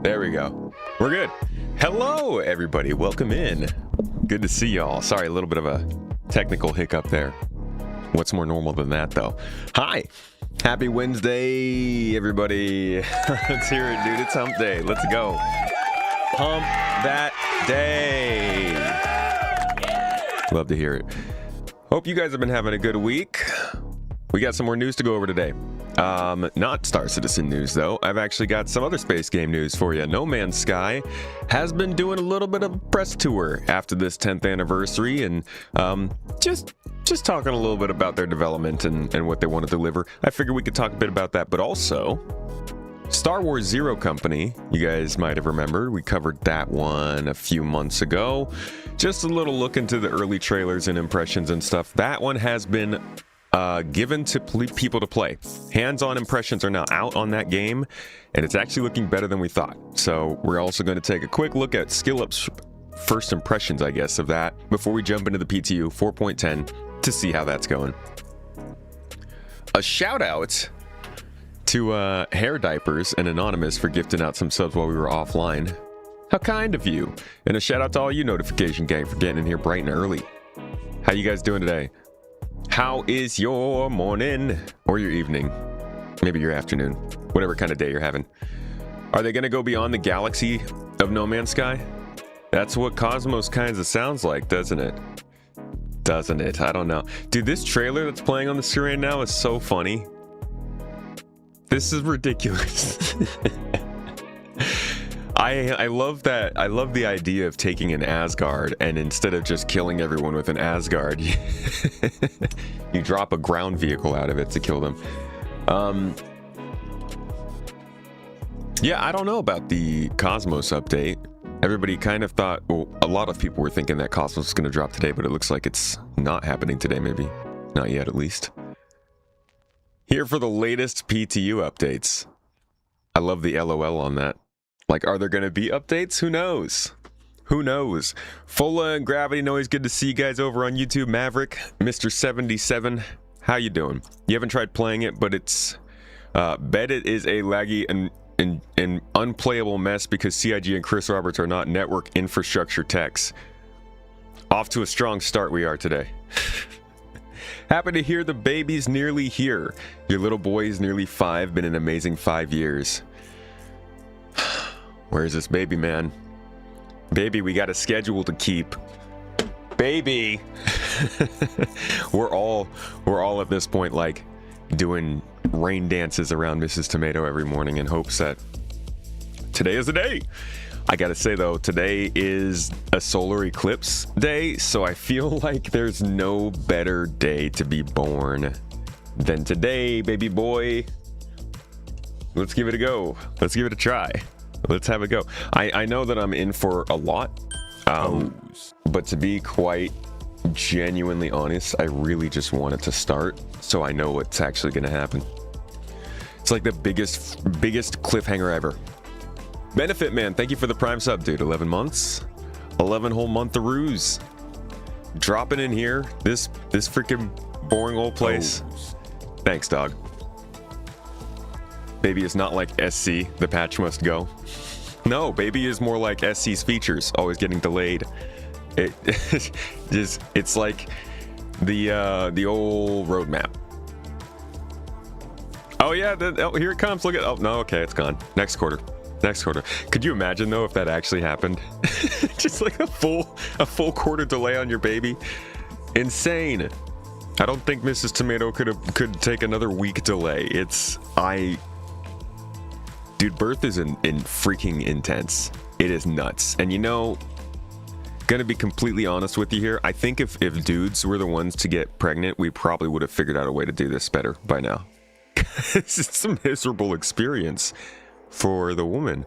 There we go. We're good. Hello, everybody. Welcome in. Good to see y'all. Sorry, a little bit of a technical hiccup there. What's more normal than that, though? Hi. Happy Wednesday, everybody. Let's hear it, dude. It's hump day. Let's go. Hump that day. Love to hear it. Hope you guys have been having a good week. We got some more news to go over today. Not Star Citizen news, though. I've actually got some other space game news for you. No Man's Sky has been doing a little bit of a press tour after this 10th anniversary, and just talking a little bit about their development and what they want to deliver. I figured we could talk a bit about that, but also Star Wars Zero Company. You guys might have remembered we covered that one a few months ago. Just a little look into the early trailers and impressions and stuff. That one has been given to people to play. Hands-on impressions are now out on that game, and it's actually looking better than we thought. So we're also going to take a quick look at SkillUp's first impressions, I guess, of that before we jump into the PTU 4.10 to see how that's going. A shout out to Hair Diapers and Anonymous for gifting out some subs while we were offline. How kind of you. And a shout out to all you notification gang for getting in here bright and early. How you guys doing today? How is your morning or your evening? Maybe your afternoon, whatever kind of day you're having. Are they going to go beyond the galaxy of No Man's Sky? That's what Cosmos kinds of sounds like, doesn't it? Doesn't it? I don't know. Dude, this trailer that's playing on the screen right now is so funny. This is ridiculous. I love that. I love the idea of taking an Asgard and instead of just killing everyone with an Asgard, you drop a ground vehicle out of it to kill them. Yeah, I don't know about the Cosmos update. Everybody kind of thought, well, a lot of people were thinking that Cosmos was going to drop today, but it looks like it's not happening today, maybe. Not yet, at least. Here for the latest PTU updates. I love the LOL on that. Like, are there going to be updates? Who knows? Who knows? Fola and Gravity Noise, good to see you guys over on YouTube. Maverick, Mr. 77, how you doing? You haven't tried playing it, but it's... bet it is a laggy and unplayable mess because CIG and Chris Roberts are not network infrastructure techs. Off to a strong start we are today. Happy to hear the baby's nearly here. Your little boy is nearly 5, been an amazing 5 years. Where's this baby, man? Baby, we got a schedule to keep. Baby! We're all at this point like doing rain dances around Mrs. Tomato every morning in hopes that today is the day. I gotta say though, today is a solar eclipse day, so I feel like there's no better day to be born than today, baby boy. Let's give it a go. Let's give it a try. Let's have a go. I know that I'm in for a lot, but to be quite genuinely honest, I really just want it to start so I know what's actually going to happen. It's like the biggest cliffhanger ever. Benefit Man, thank you for the Prime sub, dude. 11 months, 11 whole month-a-roos. Dropping in here, this freaking boring old place. Thanks, dog. Baby is not like SC, the patch must go. No, baby is more like SC's features, always getting delayed. It's like the old roadmap. Oh yeah, here it comes. Look at. Oh no, okay, it's gone. Next quarter. Could you imagine though if that actually happened? Just like a full quarter delay on your baby. Insane. I don't think Mrs. Tomato could take another week delay. Dude, birth is in freaking intense. It is nuts. And you know, gonna be completely honest with you here, I think if dudes were the ones to get pregnant, we probably would have figured out a way to do this better by now. It's a miserable experience for the woman.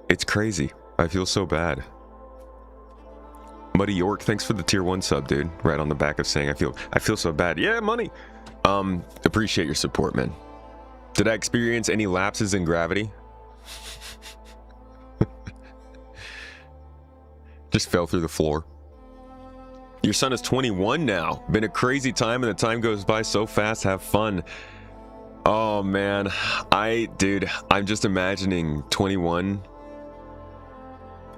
It's crazy. I feel so bad. Muddy York, thanks for the tier 1 sub, dude. Right on the back of saying I feel so bad. Yeah, money. Appreciate your support, man. Did I experience any lapses in gravity? Just fell through the floor. Your son is 21 now. Been a crazy time and the time goes by so fast. Have fun. Oh man, dude, I'm just imagining 21.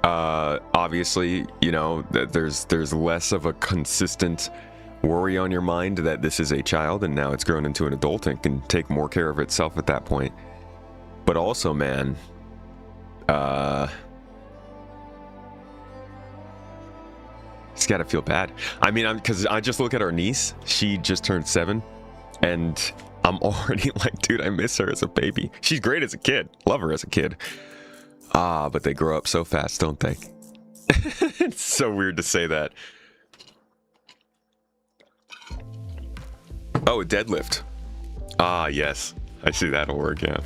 Obviously, you know, that there's less of a consistent worry on your mind that this is a child and now it's grown into an adult and can take more care of itself at that point. But also, man, it's gotta feel bad. I mean, because I just look at our niece. She just turned 7, and I'm already like, dude, I miss her as a baby. She's great as a kid. Love her as a kid. But they grow up so fast, don't they? It's so weird to say that. Oh, a deadlift. Yes. I see that'll work, yeah.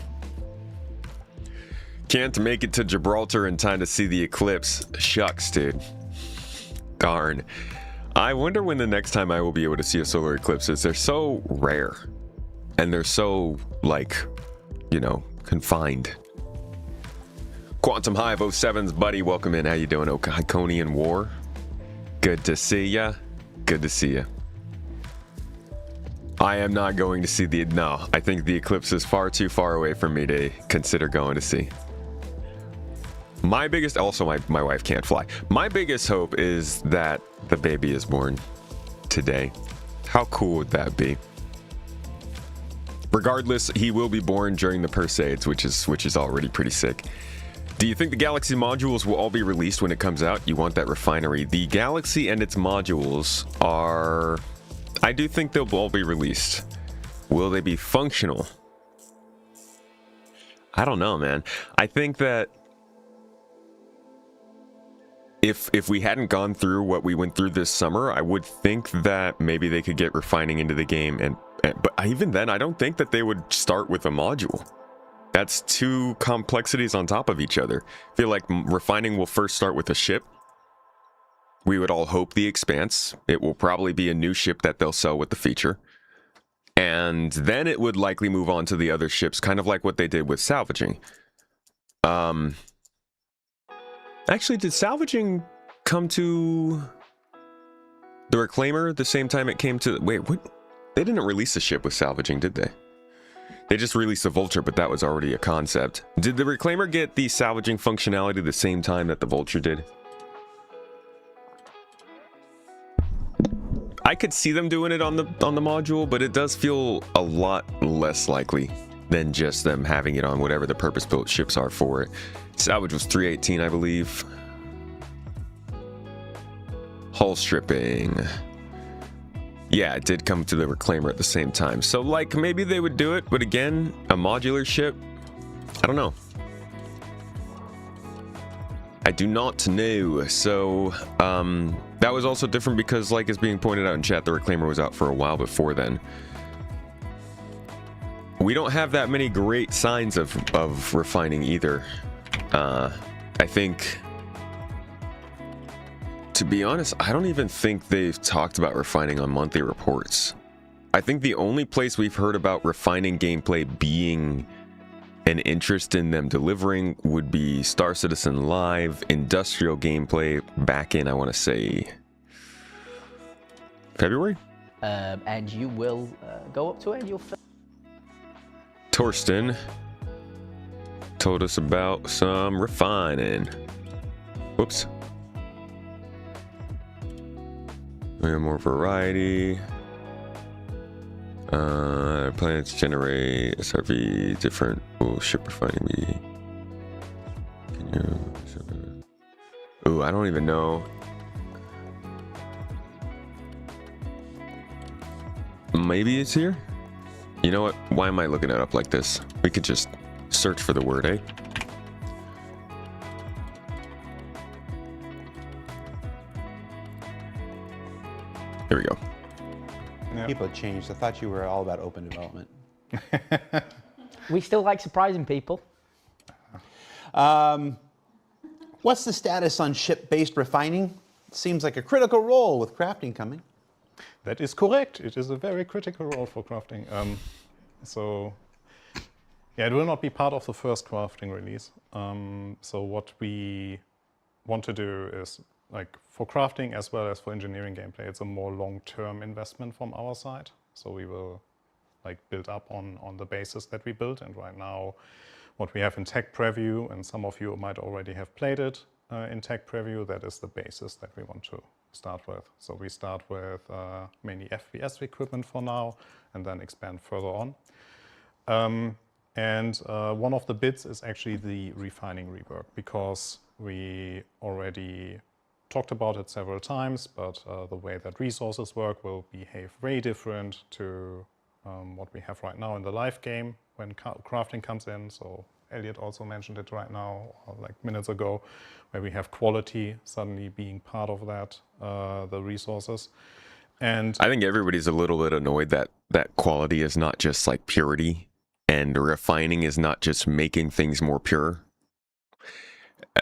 Can't make it to Gibraltar in time to see the eclipse. Shucks, dude. Darn. I wonder when the next time I will be able to see a solar eclipse is. They're so rare. And they're so, like, you know, confined. Quantum Hive 07's buddy, welcome in. How you doing? Iconian War. Good to see ya. Good to see ya. I am not going to see the... No, I think the eclipse is far too far away for me to consider going to see. My biggest... Also, my wife can't fly. My biggest hope is that the baby is born today. How cool would that be? Regardless, he will be born during the Perseids, which is already pretty sick. Do you think the Galaxy modules will all be released when it comes out? You want that refinery. The Galaxy and its modules are... I do think they'll all be released. Will they be functional? I don't know, man. I think that if we hadn't gone through what we went through this summer, I would think that maybe they could get refining into the game. But even then, I don't think that they would start with a module. That's two complexities on top of each other. I feel like refining will first start with a ship. We would all hope the Expanse. It will probably be a new ship that they'll sell with the feature. And then it would likely move on to the other ships, kind of like what they did with salvaging. Actually, did salvaging come to the Reclaimer the same time it came to... Wait, what? They didn't release a ship with salvaging, did they? They just released the Vulture, but that was already a concept. Did the Reclaimer get the salvaging functionality the same time that the Vulture did? I could see them doing it on the module, but it does feel a lot less likely than just them having it on whatever the purpose-built ships are for it. Salvage was 318, I believe. Hull stripping. Yeah, it did come to the Reclaimer at the same time. So, like, maybe they would do it, but again, a modular ship? I don't know. I do not know. So, that was also different because, like is being pointed out in chat, the Reclaimer was out for a while before then. We don't have that many great signs of refining either. I think... To be honest, I don't even think they've talked about refining on monthly reports. I think the only place we've heard about refining gameplay being an interest in them delivering would be Star Citizen Live, industrial gameplay back in, I want to say, February? And you will go up to it and you'll... Torsten told us about some refining. Whoops. We have more variety. Planets generate SRV different. Will ship refining be? Can you? Ooh, I don't even know. Maybe it's here. You know what? Why am I looking it up like this? We could just search for the word, eh? Here we go. Yeah. People have changed. I thought you were all about open development. We still like surprising people. What's the status on ship-based refining? It seems like a critical role with crafting coming. That is correct. It is a very critical role for crafting. So, yeah, it will not be part of the first crafting release. So what we want to do is, like, for crafting as well as for engineering gameplay, it's a more long-term investment from our side. So we will like build up on the basis that we built. And right now, what we have in tech preview, and some of you might already have played it in tech preview, that is the basis that we want to start with. So we start with mainly FPS equipment for now, and then expand further on. And one of the bits is actually the refining rework, because we already talked about it several times, but the way that resources work will behave very different to what we have right now in the live game when crafting comes in. So Elliot also mentioned it right now, or like minutes ago, where we have quality suddenly being part of that, the resources. And I think everybody's a little bit annoyed that quality is not just like purity, and refining is not just making things more pure.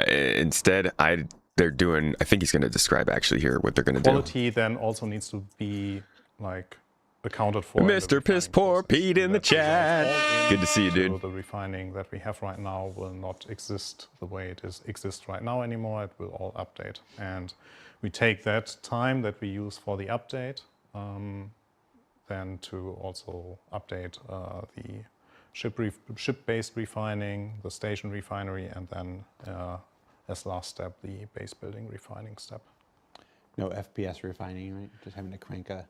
Instead, they're doing, I think he's going to describe actually here what they're going to do. Quality then also needs to be like accounted for. Mr. Piss Poor Pete in the chat. Good to see you, dude. So the refining that we have right now will not exist the way it exists right now anymore. It will all update. And we take that time that we use for the update then to also update the ship-based refining, the station refinery, and then as last step, the base building refining step. No FPS refining, right? Just having to crank a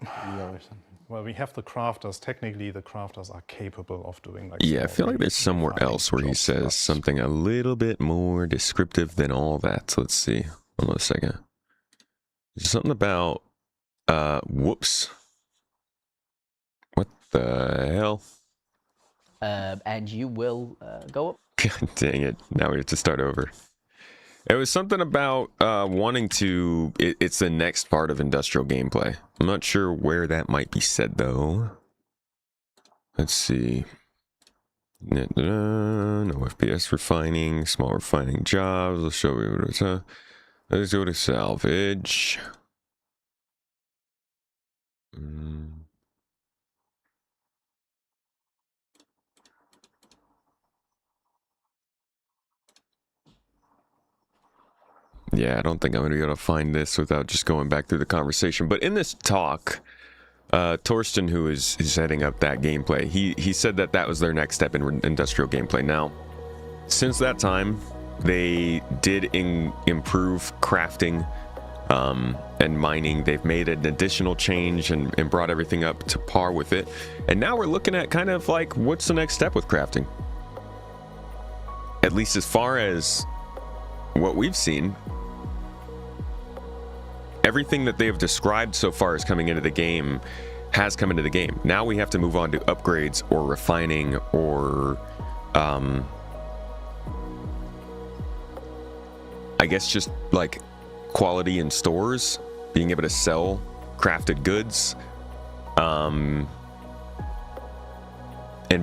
wheel or something. Well, we have the crafters. Technically, the crafters are capable of doing like. Yeah, I feel like there's somewhere else where he says something a little bit more descriptive than all that. So let's see. Hold on a second. There's something about whoops. What the hell? And you will go up. God dang it. Now we have to start over. It was something about wanting to... It's the next part of industrial gameplay. I'm not sure where that might be said, though. Let's see. No FPS refining, small refining jobs. Let's show you what it's... Let's go to salvage. Yeah, I don't think I'm going to be able to find this without just going back through the conversation. But in this talk, Torsten, who is heading up that gameplay, he said that that was their next step in industrial gameplay. Now, since that time, they did improve crafting and mining. They've made an additional change and brought everything up to par with it. And now we're looking at kind of like, what's the next step with crafting? At least as far as what we've seen, everything that they have described so far as coming into the game has come into the game. Now we have to move on to upgrades or refining or I guess just like quality in stores, being able to sell crafted goods, and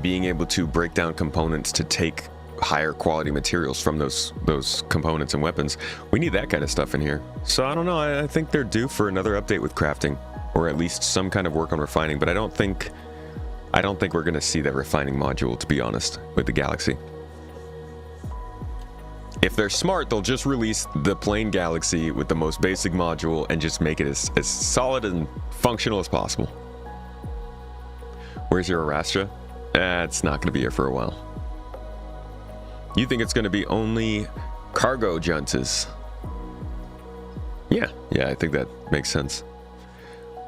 being able to break down components to take higher quality materials from those components and weapons. We need that kind of stuff in here. So I don't know, I think they're due for another update with crafting, or at least some kind of work on refining, but I don't think we're going to see that refining module, to be honest, with the Galaxy. If they're smart, they'll just release the plain Galaxy with the most basic module and just make it as solid and functional as possible. Where's your Arastra? It's not going to be here for a while. You think it's going to be only cargo juntas? Yeah, I think that makes sense.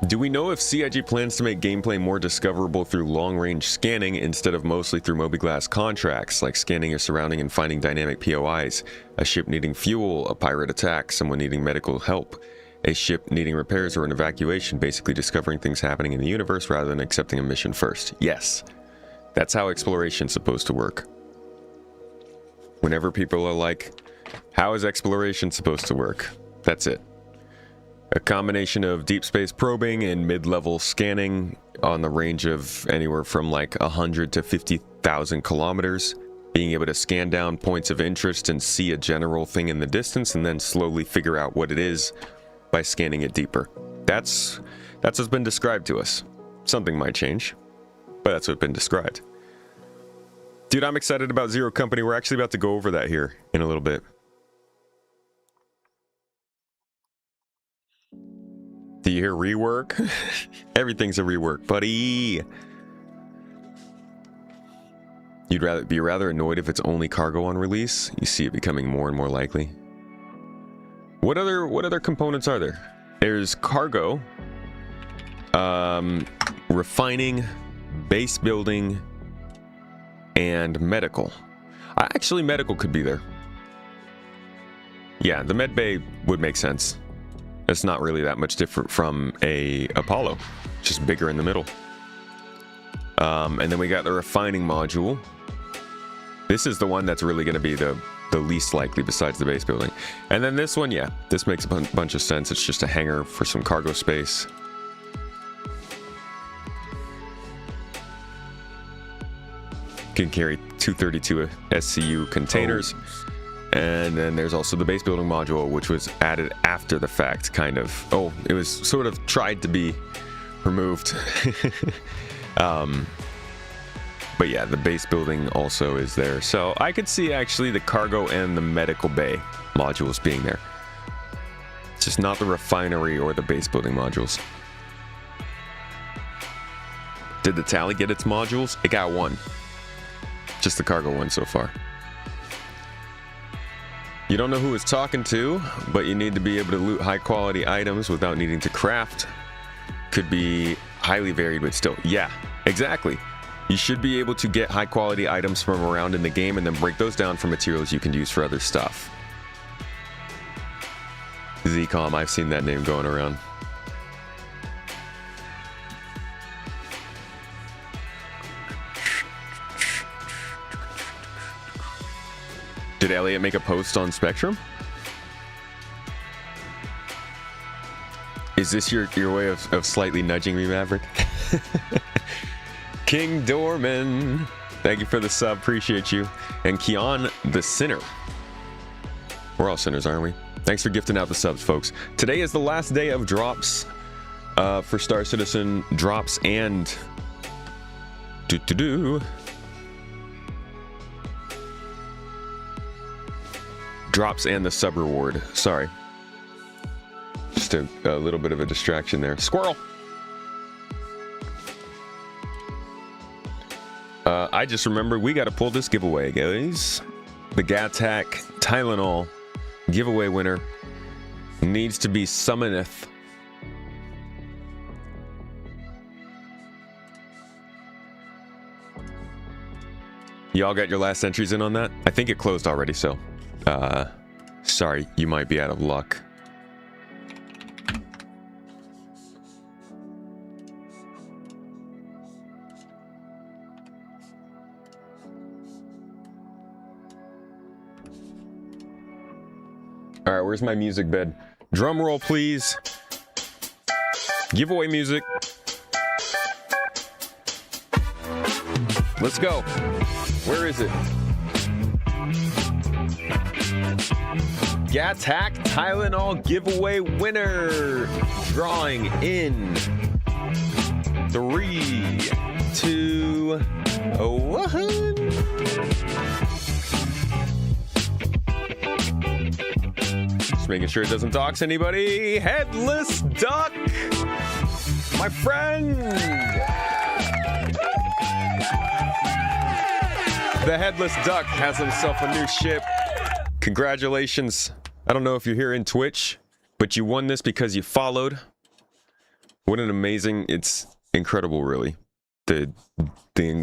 Do we know if CIG plans to make gameplay more discoverable through long-range scanning instead of mostly through Mobiglass contracts, like scanning your surrounding and finding dynamic POIs, a ship needing fuel, a pirate attack, someone needing medical help, a ship needing repairs or an evacuation, basically discovering things happening in the universe rather than accepting a mission first? Yes, that's how exploration's supposed to work. Whenever people are like, how is exploration supposed to work? That's it. A combination of deep space probing and mid-level scanning on the range of anywhere from like 100 to 50,000 kilometers, being able to scan down points of interest and see a general thing in the distance and then slowly figure out what it is by scanning it deeper. That's what's been described to us. Something might change, but that's what's been described. Dude, I'm excited about Zero Company. We're actually about to go over that here in a little bit. Do you hear rework? Everything's a rework, buddy. You'd be rather annoyed if it's only cargo on release. You see it becoming more and more likely. What other components are there? There's cargo, refining, base building, and medical. Actually, medical could be there. Yeah, the med bay would make sense. It's not really that much different from a Apollo, just bigger in the middle. And then we got the refining module. This is the one that's really going to be the least likely besides the base building. And then this one, yeah, this makes a bunch of sense. It's just a hangar for some cargo space. Can carry 232 SCU containers. And then there's also the base building module, which was added after the fact, kind of. Oh, it was sort of tried to be removed. But yeah, the base building also is there. So I could see actually the cargo and the medical bay modules being there. It's just not the refinery or the base building modules. Did the tally get its modules? It got one. Just the cargo one so far. You don't know who it's talking to, but you need to be able to loot high quality items without needing to craft. Could be highly varied, but still. Yeah, exactly. You should be able to get high quality items from around in the game and then break those down for materials you can use for other stuff. Zcom, I've seen that name going around. Did Elliot make a post on Spectrum? Is this your way of slightly nudging me, Maverick? King Dorman, thank you for the sub, appreciate you. And Kian the Sinner. We're all sinners, aren't we? Thanks for gifting out the subs, folks. Today is the last day of drops for Star Citizen drops and drops and the sub reward. Sorry. Just a little bit of a distraction there. Squirrel! I just remembered we got to pull this giveaway, guys. The Gattack Tylenol giveaway winner needs to be Summoneth. Y'all got your last entries in on that? I think it closed already, so sorry, you might be out of luck. All right, where's my music bed? Drum roll, please. Giveaway music. Let's go. Where is it? Gattack Tylenol giveaway winner. Drawing in 3, 2, 1. Just making sure it doesn't dox anybody. Headless Duck, my friend. The Headless Duck has himself a new ship. Congratulations. I don't know if you're here in Twitch, but you won this because you followed. What an amazing, it's incredible, really. The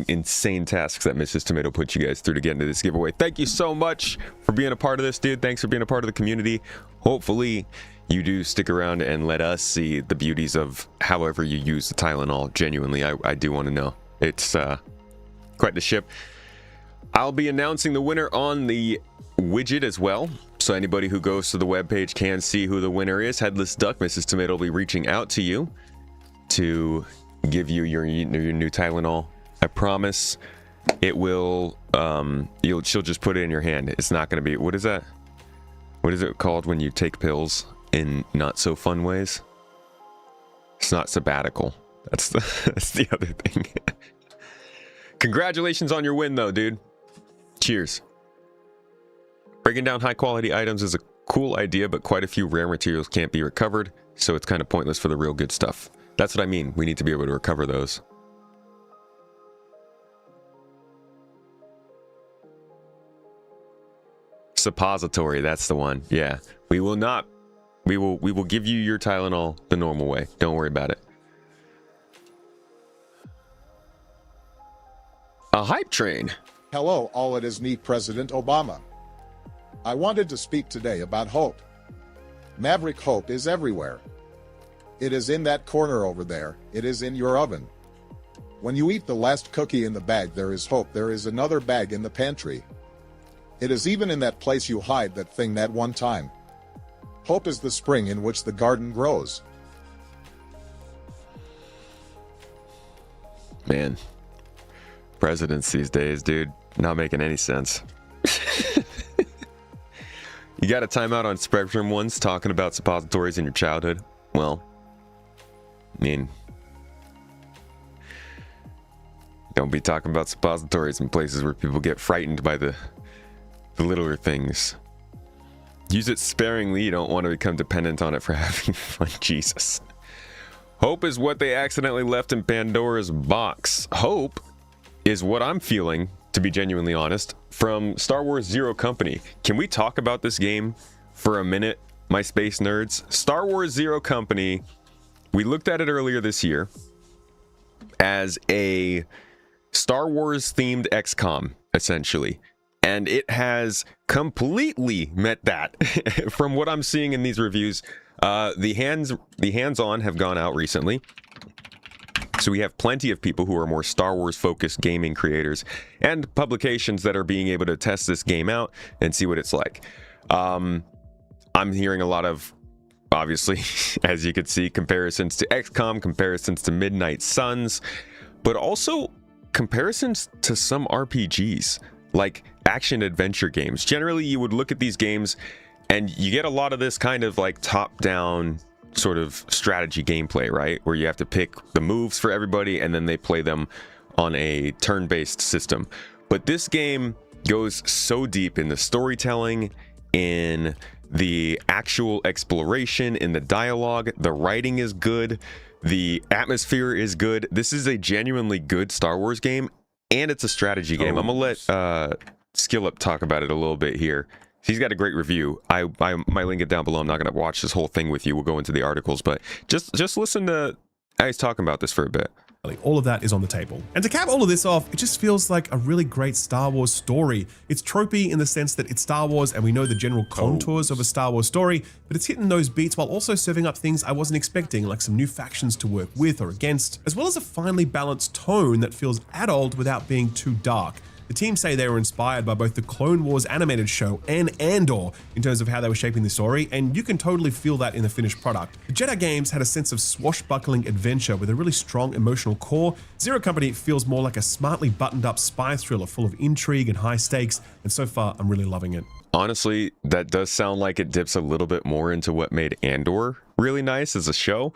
insane tasks that Mrs. Tomato put you guys through to get into this giveaway. Thank you so much for being a part of this, dude. Thanks for being a part of the community. Hopefully you do stick around and let us see the beauties of however you use the Tylenol. Genuinely, I do want to know. It's quite the ship. I'll be announcing the winner on the widget as well, so anybody who goes to the webpage can see who the winner is. Headless Duck, Mrs. Tomato will be reaching out to you to give you your new Tylenol. I promise it will, she'll just put it in your hand. It's not going to be, what is that? What is it called when you take pills in not so fun ways? It's not sabbatical. That's the other thing. Congratulations on your win though, dude. Cheers. Breaking down high quality items is a cool idea, but quite a few rare materials can't be recovered, so it's kind of pointless for the real good stuff. That's what I mean. We need to be able to recover those. suppository. That's the one. Yeah. We will not. We will give you your Tylenol the normal way. Don't worry about it. A hype train. Hello, all. It is me, President Obama. I wanted to speak today about hope. Maverick hope is everywhere. It is in that corner over there. It is in your oven. When you eat the last cookie in the bag, there is hope. There is another bag in the pantry. It is even in that place you hide that thing that one time. Hope is the spring in which the garden grows. Man, presidents these days, dude, not making any sense. You got a timeout on Spectrum ones talking about suppositories in your childhood? Well, I mean, don't be talking about suppositories in places where people get frightened by the littler things. Use it sparingly. You don't want to become dependent on it for having fun. Jesus. Hope is what they accidentally left in Pandora's box. Hope is what I'm feeling, to be genuinely honest, from Star Wars Zero Company. Can we talk about this game for a minute, my space nerds? Star Wars Zero Company, we looked at it earlier this year as a Star Wars themed XCOM, essentially. And it has completely met that from what I'm seeing in these reviews. The hands-on have gone out recently. So we have plenty of people who are more Star Wars focused gaming creators and publications that are being able to test this game out and see what it's like. I'm hearing a lot of, obviously, as you can see, comparisons to XCOM, comparisons to Midnight Suns, but also comparisons to some RPGs, like action adventure games. Generally, you would look at these games and you get a lot of this kind of like top-down sort of strategy gameplay, right? Where you have to pick the moves for everybody and then they play them on a turn-based system. But this game goes so deep in the storytelling, in the actual exploration, in the dialogue. The writing is good. The atmosphere is good. This is a genuinely good Star Wars game, and it's a strategy game. I'm gonna let Skillup talk about it a little bit here. He's got a great review. I might link it down below. I'm not going to watch this whole thing with you. We'll go into the articles, but just listen to how he's talking about this for a bit. All of that is on the table. And to cap all of this off, it just feels like a really great Star Wars story. It's tropey in the sense that it's Star Wars and we know the general contours of a Star Wars story, but it's hitting those beats while also serving up things I wasn't expecting, like some new factions to work with or against, as well as a finely balanced tone that feels adult without being too dark. The team say they were inspired by both the Clone Wars animated show and Andor in terms of how they were shaping the story, and you can totally feel that in the finished product. The Jedi games had a sense of swashbuckling adventure with a really strong emotional core. Zero Company feels more like a smartly buttoned up spy thriller full of intrigue and high stakes, and so far I'm really loving it. Honestly, that does sound like it dips a little bit more into what made Andor really nice as a show.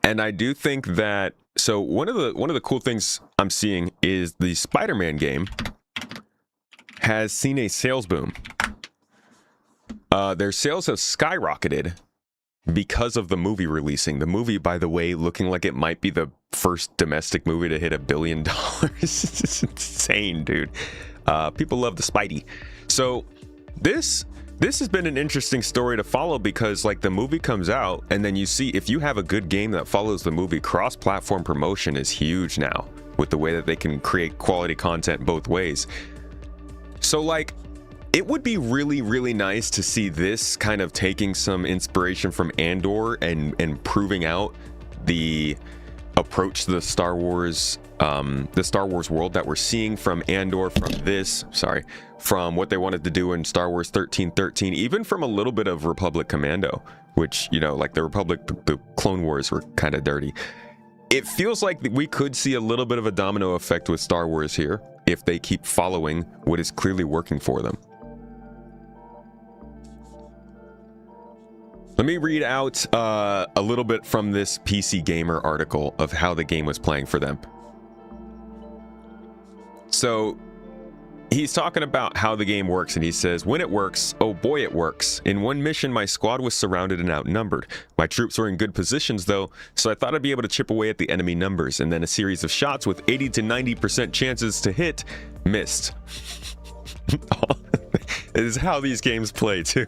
And I do think that, so one of the cool things I'm seeing is the Spider-Man game has seen a sales boom. Their sales have skyrocketed because of the movie releasing. The movie, by the way, looking like it might be the first domestic movie to hit $1 billion. It's insane, dude. People love the Spidey. So this has been an interesting story to follow because like the movie comes out and then you see if you have a good game that follows the movie, cross-platform promotion is huge now with the way that they can create quality content both ways. So like, it would be really, really nice to see this kind of taking some inspiration from Andor and proving out the approach to the Star Wars world that we're seeing from Andor, from what they wanted to do in Star Wars 1313, even from a little bit of Republic Commando, which, you know, like the Clone Wars were kind of dirty. It feels like we could see a little bit of a domino effect with Star Wars here if they keep following what is clearly working for them. Let me read out a little bit from this PC Gamer article of how the game was playing for them. So he's talking about how the game works, and he says, when it works, oh boy, it works. In one mission, my squad was surrounded and outnumbered. My troops were in good positions, though, so I thought I'd be able to chip away at the enemy numbers, and then a series of shots with 80 to 90% chances to hit missed. It is how these games play too.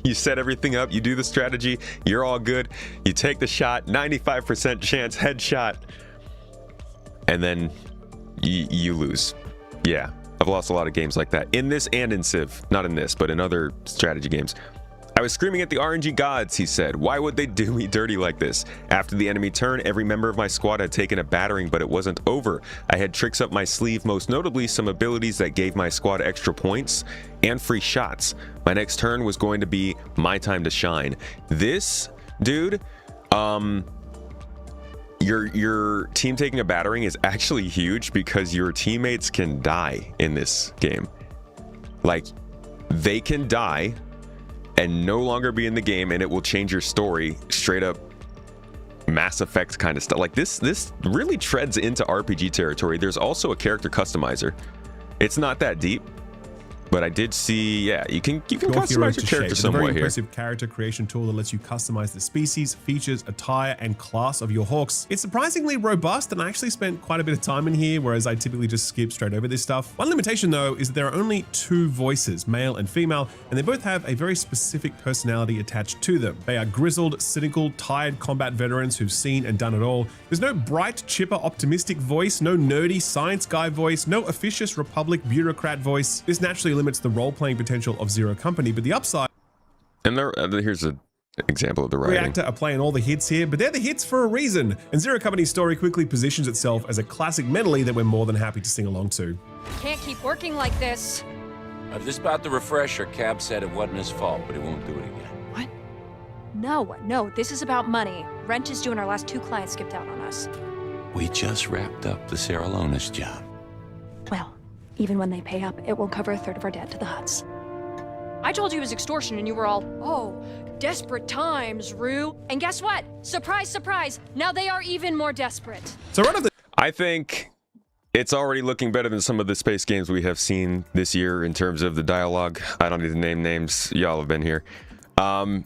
You set everything up, you do the strategy, you're all good. You take the shot, 95% chance headshot, and then you lose. Yeah, I've lost a lot of games like that. In this and in Civ. Not in this, but in other strategy games. I was screaming at the RNG gods, he said. Why would they do me dirty like this? After the enemy turn, every member of my squad had taken a battering, but it wasn't over. I had tricks up my sleeve, most notably some abilities that gave my squad extra points and free shots. My next turn was going to be my time to shine. This, dude, your team taking a battering is actually huge because your teammates can die in this game. Like, they can die and no longer be in the game, and it will change your story. Straight up Mass Effect kind of stuff. Like this really treads into RPG territory. There's also a character customizer. It's not that deep, but I did see, yeah, you can customize your character some way here. It's a very impressive character creation tool that lets you customize the species, features, attire, and class of your hawks. It's surprisingly robust, and I actually spent quite a bit of time in here, whereas I typically just skip straight over this stuff. One limitation though is that there are only 2 voices, male and female, and they both have a very specific personality attached to them. They are grizzled, cynical, tired combat veterans who've seen and done it all. There's no bright, chipper, optimistic voice, no nerdy science guy voice, no officious Republic bureaucrat voice. This naturally limits the role-playing potential of Zero Company, but the upside... And here's an example of the writing. Reactor are playing all the hits here, but they're the hits for a reason, and Zero Company's story quickly positions itself as a classic medley that we're more than happy to sing along to. Can't keep working like this. This about the refresher. Cab said it wasn't his fault, but he won't do it again. What? No, this is about money. Rent is due and our last 2 clients skipped out on us. We just wrapped up the Sarah Lonis job. Well, even when they pay up, it won't cover 1/3 of our debt to the Huts. I told you it was extortion and you were all, oh, desperate times, Rue. And guess what? Surprise, surprise. Now they are even more desperate. So right off the... I think it's already looking better than some of the space games we have seen this year in terms of the dialogue. I don't need to name names. Y'all have been here. And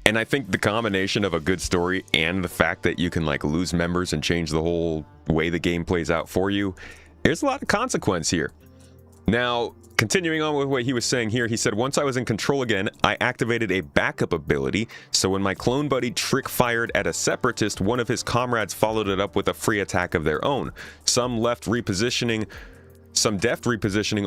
I think the combination of a good story and the fact that you can like lose members and change the whole way the game plays out for you, there's a lot of consequence here. Now, continuing on with what he was saying here, he said, once I was in control again, I activated a backup ability, so when my clone buddy trick fired at a separatist, one of his comrades followed it up with a free attack of their own. Some deft repositioning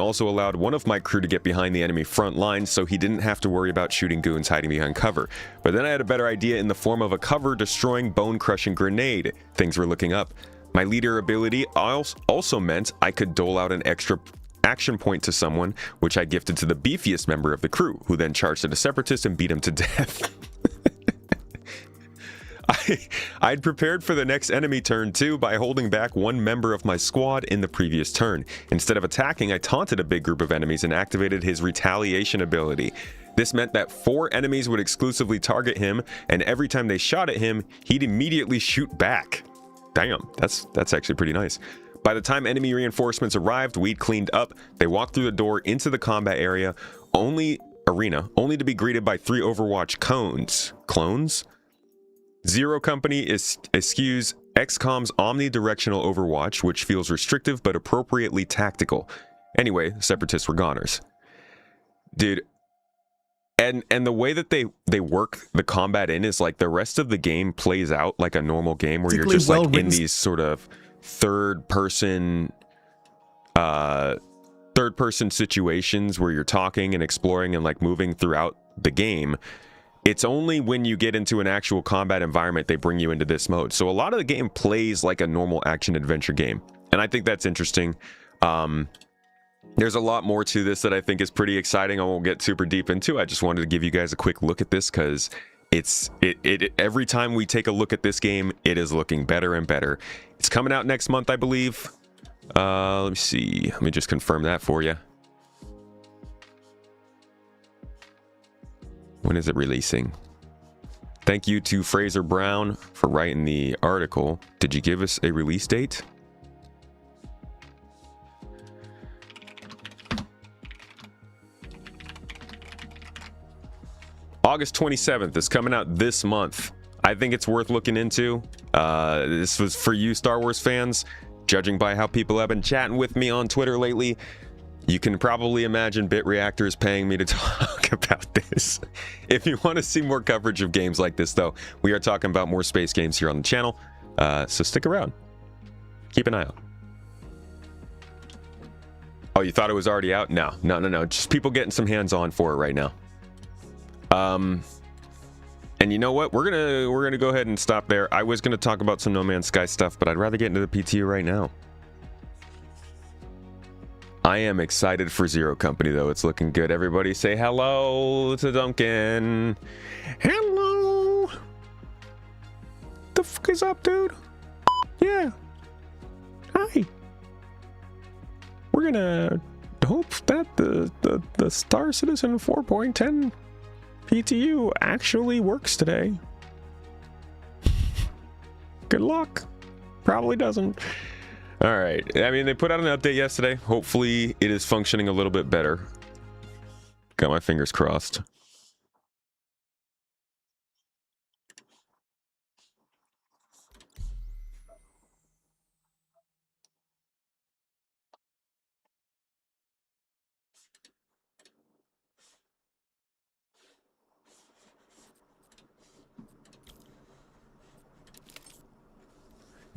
also allowed one of my crew to get behind the enemy front line, so he didn't have to worry about shooting goons hiding behind cover. But then I had a better idea in the form of a cover-destroying, bone-crushing grenade. Things were looking up. My leader ability also meant I could dole out an extra action point to someone, which I gifted to the beefiest member of the crew, who then charged at a separatist and beat him to death. I'd prepared for the next enemy turn too by holding back one member of my squad in the previous turn. Instead of attacking, I taunted a big group of enemies and activated his retaliation ability. This meant that 4 enemies would exclusively target him, and every time they shot at him, he'd immediately shoot back. Damn, that's actually pretty nice. By the time enemy reinforcements arrived, we'd cleaned up. They walked through the door into the combat area, only to be greeted by 3 Overwatch clones. Zero Company eschews XCOM's omnidirectional Overwatch, which feels restrictive but appropriately tactical. Anyway, separatists were goners. Dude, and the way that they work the combat in is like the rest of the game plays out like a normal game where you're just like in these sort of third person situations where you're talking and exploring and like moving throughout the game. It's only when you get into an actual combat environment they bring you into this mode. So a lot of the game plays like a normal action adventure game, and I think that's interesting. There's a lot more to this that I think is pretty exciting. I won't get super deep into. I just wanted to give you guys a quick look at this because every time we take a look at this game, it is looking better and better. It's coming out next month, I believe. Let me see. Let me just confirm that for you. When is it releasing? Thank you to Fraser Brown for writing the article. Did you give us a release date? August 27th is coming out this month. I think it's worth looking into. This was for you Star Wars fans. Judging by how people have been chatting with me on Twitter lately, You can probably imagine BitReactor is paying me to talk about this. If you want to see more coverage of games like this, though, we are talking about more space games here on the channel. So stick around. Keep an eye out. Oh, you thought it was already out? No. Just people getting some hands-on for it right now. And you know what? We're gonna go ahead and stop there. I was gonna talk about some No Man's Sky stuff, but I'd rather get into the PTU right now. I am excited for Zero Company, though. It's looking good. Everybody say hello to Duncan. Hello. The fuck is up, dude? Yeah. Hi. We're gonna hope that the Star Citizen 4.10 PTU actually works today. Good luck. Probably doesn't. All right. I mean, they put out an update yesterday. Hopefully it is functioning a little bit better. Got my fingers crossed.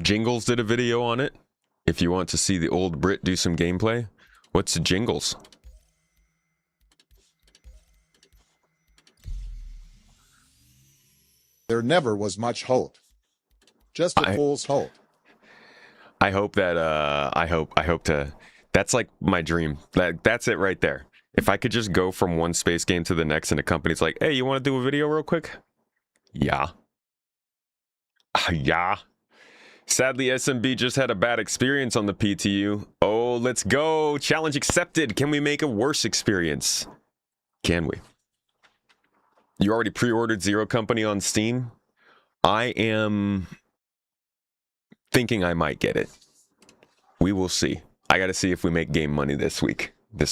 Jingles did a video on it. If you want to see the old Brit do some gameplay, what's Jingles? There never was much hope. Just a fool's hope. I hope that I hope to, that's like my dream. That's it right there. If I could just go from one space game to the next and a company's like, hey, you want to do a video real quick? Yeah. Yeah. Sadly, SMB just had a bad experience on the PTU. Oh, let's go. Challenge accepted. Can we make a worse experience? Can we? You already pre-ordered Zero Company on Steam? I am thinking I might get it. We will see. I got to see if we make game money this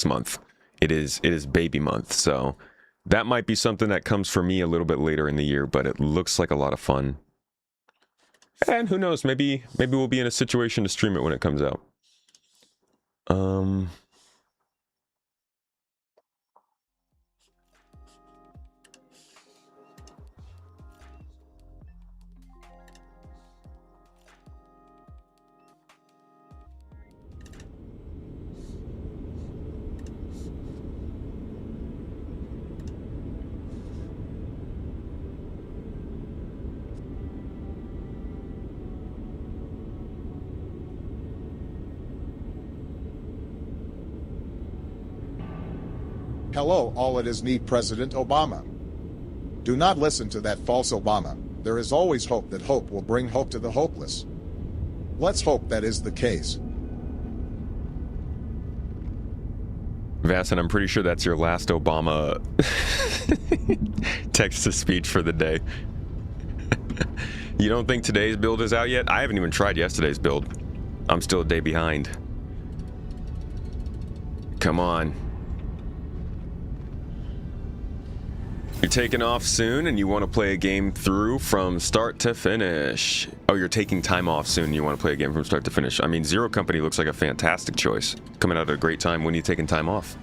month. It is baby month, so that might be something that comes for me a little bit later in the year, but it looks like a lot of fun. And who knows, maybe we'll be in a situation to stream it when it comes out. Hello, all it is need President Obama. Do not listen to that false Obama. There is always hope that hope will bring hope to the hopeless. Let's hope that is the case. Vasson, I'm pretty sure that's your last Obama text-to-speech for the day. You don't think today's build is out yet? I haven't even tried yesterday's build. I'm still a day behind. Come on. You're taking off soon and you want to play a game through from start to finish. Oh, you're taking time off soon and you want to play a game from start to finish. I mean, Zero Company looks like a fantastic choice. Coming out at a great time. When are you taking time off?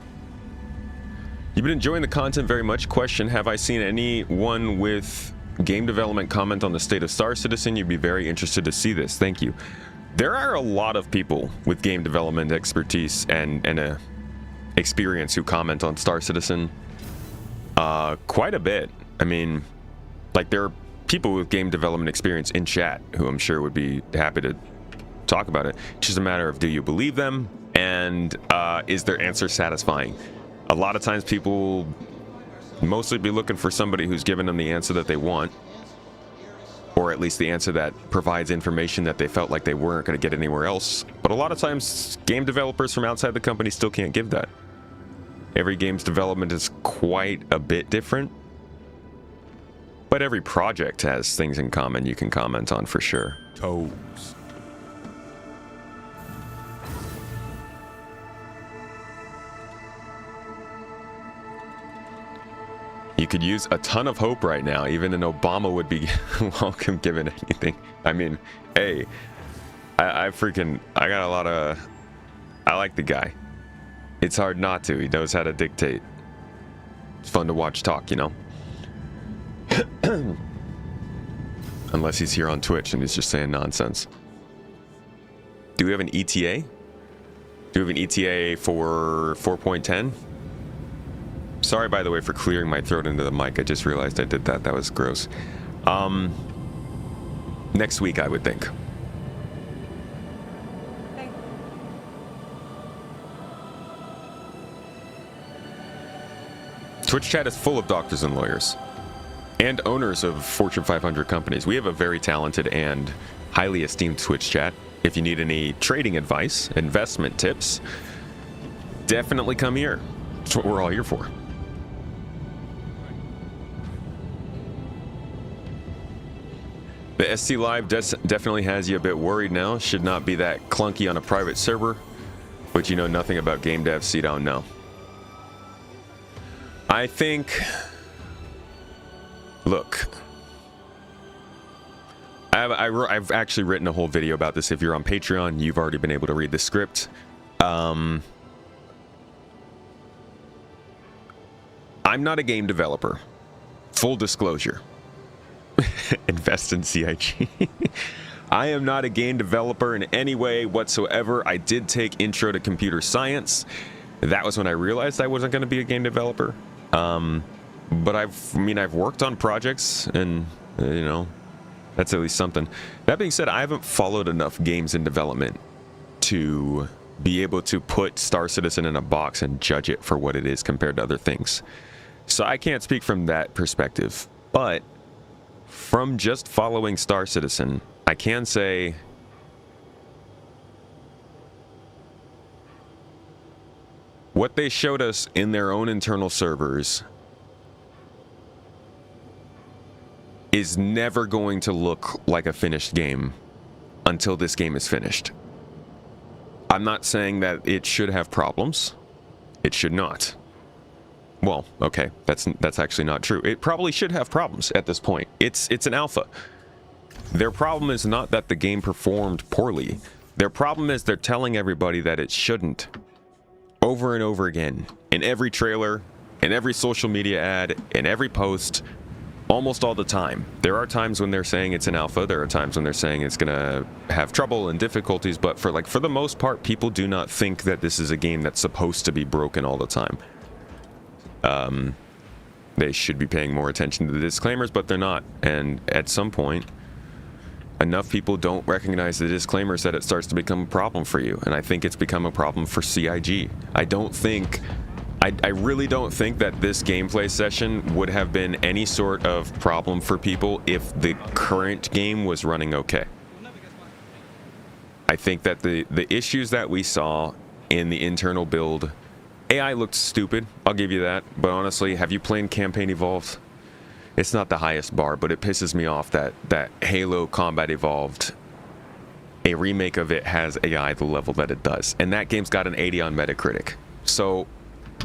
You've been enjoying the content very much. Question, have I seen anyone with game development comment on the state of Star Citizen? You'd be very interested to see this. Thank you. There are a lot of people with game development expertise and experience who comment on Star Citizen. Quite a bit. I mean, like, there are people with game development experience in chat who I'm sure would be happy to talk about it. It's just a matter of, do you believe them, and is their answer satisfying? A lot of times people mostly be looking for somebody who's given them the answer that they want, or at least the answer that provides information that they felt like they weren't going to get anywhere else. But a lot of times game developers from outside the company still can't give that. Every game's development is quite a bit different, but every project has things in common you can comment on for sure. Toes. You could use a ton of hope right now. Even an Obama would be welcome given anything. I mean, hey, I got a lot of, I like the guy. It's hard not to. He knows how to dictate. It's fun to watch talk, you know? Unless he's here on Twitch and he's just saying nonsense. Do we have an ETA? Do we have an ETA for 4.10? Sorry, by the way, for clearing my throat into the mic. I just realized I did that. That was gross. Next week, I would think. Twitch chat is full of doctors and lawyers and owners of Fortune 500 companies. We have a very talented and highly esteemed Twitch chat. If you need any trading advice, investment tips, definitely come here. That's what we're all here for. The ST Live definitely has you a bit worried now. Should not be that clunky on a private server, but you know nothing about game dev, so you don't know. I think, look, I've actually written a whole video about this. If you're on Patreon, you've already been able to read the script. I'm not a game developer. Full disclosure. Invest in CIG. I am not a game developer in any way whatsoever. I did take Intro to Computer Science. That was when I realized I wasn't going to be a game developer. But I've worked on projects, and you know, that's at least something. That being said, I haven't followed enough games in development to be able to put Star Citizen in a box and judge it for what it is compared to other things. So I can't speak from that perspective, but from just following Star Citizen, I can say what they showed us in their own internal servers is never going to look like a finished game until this game is finished. I'm not saying that it should have problems. It should not. Well, okay, that's actually not true. It probably should have problems at this point. It's an alpha. Their problem is not that the game performed poorly. Their problem is they're telling everybody that it shouldn't. Over and over again. In every trailer, in every social media ad, in every post, almost all the time. There are times when they're saying it's an alpha. There are times when they're saying it's gonna have trouble and difficulties, but for the most part, people do not think that this is a game that's supposed to be broken all the time. They should be paying more attention to the disclaimers, but they're not. And at some point, enough people don't recognize the disclaimers that it starts to become a problem for you. And I think it's become a problem for CIG. I really don't think that this gameplay session would have been any sort of problem for people if the current game was running okay. I think that the issues that we saw in the internal build, AI looked stupid, I'll give you that, but honestly, have you played Campaign Evolved? It's not the highest bar, but it pisses me off that Halo Combat Evolved, a remake of it, has AI the level that it does, and that game's got an 80 on Metacritic. So,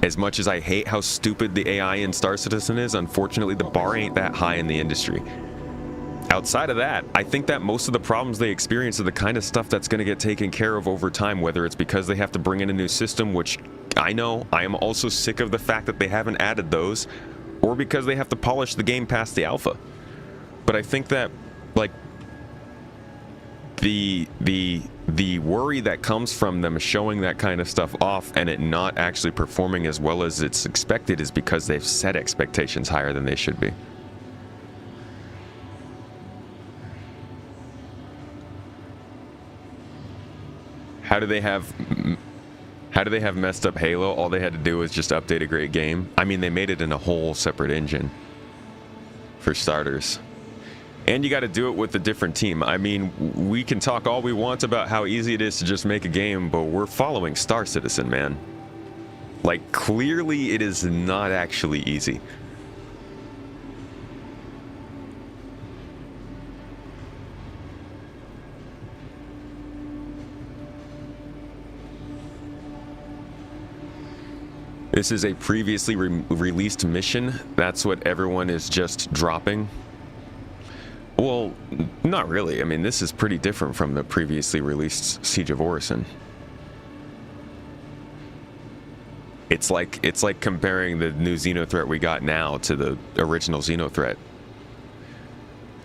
as much as I hate how stupid the AI in Star Citizen is, unfortunately the bar ain't that high in the industry. Outside of that, I think that most of the problems they experience are the kind of stuff that's going to get taken care of over time, whether it's because they have to bring in a new system, which I know I am also sick of the fact that they haven't added those, or because they have to polish the game past the alpha. But I think that, like, the worry that comes from them showing that kind of stuff off and it not actually performing as well as it's expected is because they've set expectations higher than they should be. How do they have messed up Halo? All they had to do was just update a great game. I mean, they made it in a whole separate engine, for starters. And you got to do it with a different team. I mean, we can talk all we want about how easy it is to just make a game, but we're following Star Citizen, man. Like, clearly it is not actually easy. This is a previously released mission. That's what everyone is just dropping. Well, not really. I mean, this is pretty different from the previously released Siege of Orison. It's like comparing the new Xenothreat we got now to the original Xenothreat.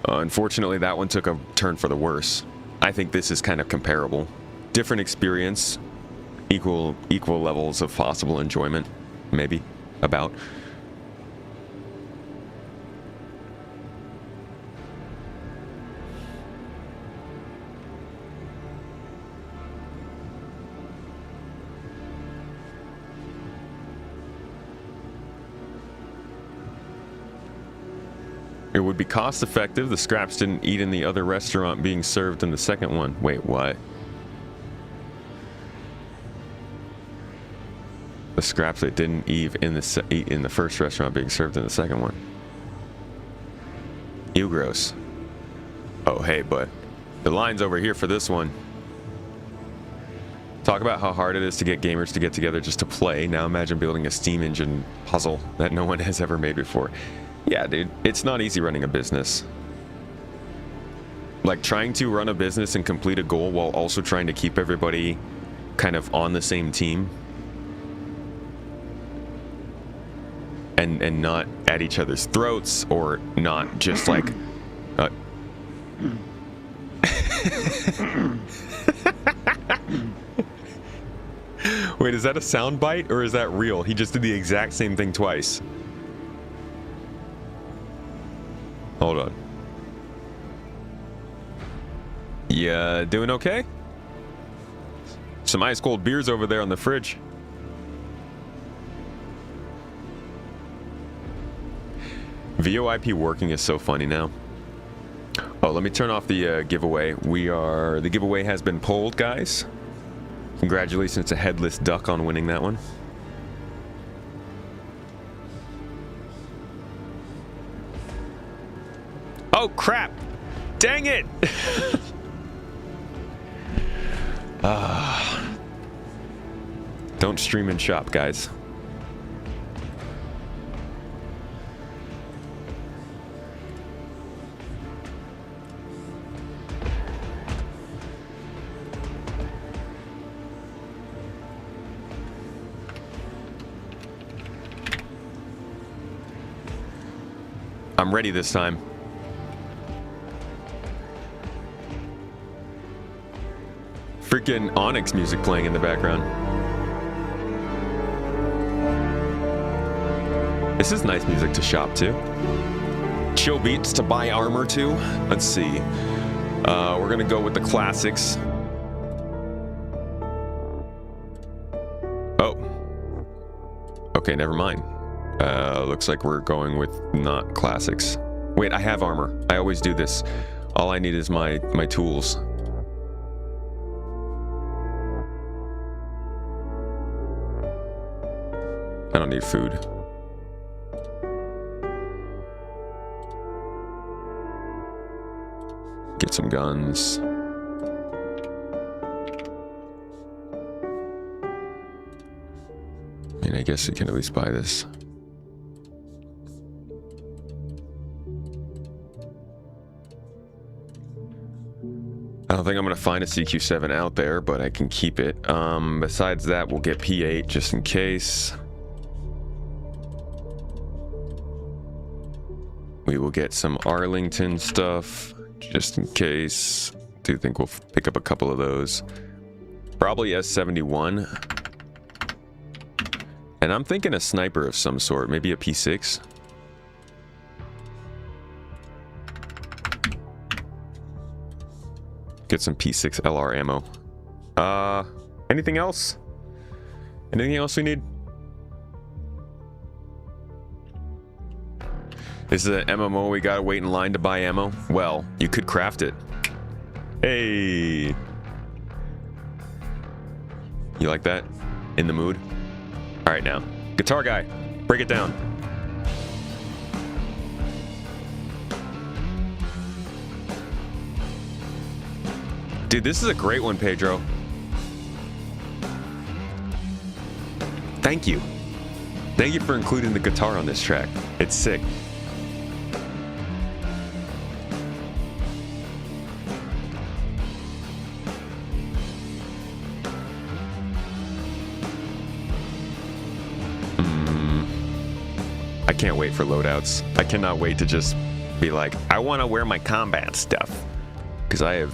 Unfortunately, that one took a turn for the worse. I think this is kind of comparable. Different experience, equal levels of possible enjoyment, maybe, about. It would be cost effective. The scraps didn't eat in the other restaurant being served in the second one. Wait, what? The scraps that didn't eat in the first restaurant being served in the second one. Ew, gross. Oh, hey, but the line's over here for this one. Talk about how hard it is to get gamers to get together just to play. Now imagine building a Steam engine puzzle that no one has ever made before. Yeah, dude, it's not easy running a business. Like, trying to run a business and complete a goal while also trying to keep everybody kind of on the same team. And not at each other's throats, or not just like... Wait, is that a sound bite, or is that real? He just did the exact same thing twice. Hold on. Yeah, doing okay? Some ice cold beers over there on the fridge. VoIP working is so funny now. Oh, let me turn off the giveaway. The giveaway has been pulled, guys. Congratulations to Headless Duck on winning that one. Oh, crap! Dang it! Don't stream and shop, guys. I'm ready this time. Freaking Onyx music playing in the background. This is nice music to shop to. Chill beats to buy armor to. Let's see. We're gonna go with the classics. Oh. Okay, never mind. Looks like we're going with not classics. Wait, I have armor. I always do this. All I need is my tools. I don't need food. Get some guns. I mean, I guess you can at least buy this. I don't think I'm going to find a CQ7 out there, but I can keep it. Besides that, we'll get P8 just in case. We will get some Arlington stuff just in case. Do think we'll pick up a couple of those. Probably S71. And I'm thinking a sniper of some sort, maybe a P6. Get some P6 LR ammo. Anything else? Anything else we need? This is an MMO, we gotta wait in line to buy ammo? Well, you could craft it. Hey! You like that? In the mood? Alright now. Guitar guy, break it down. Dude, this is a great one, Pedro. Thank you. Thank you for including the guitar on this track. It's sick. can't wait for loadouts. I cannot wait to just be like, I want to wear my combat stuff. Because I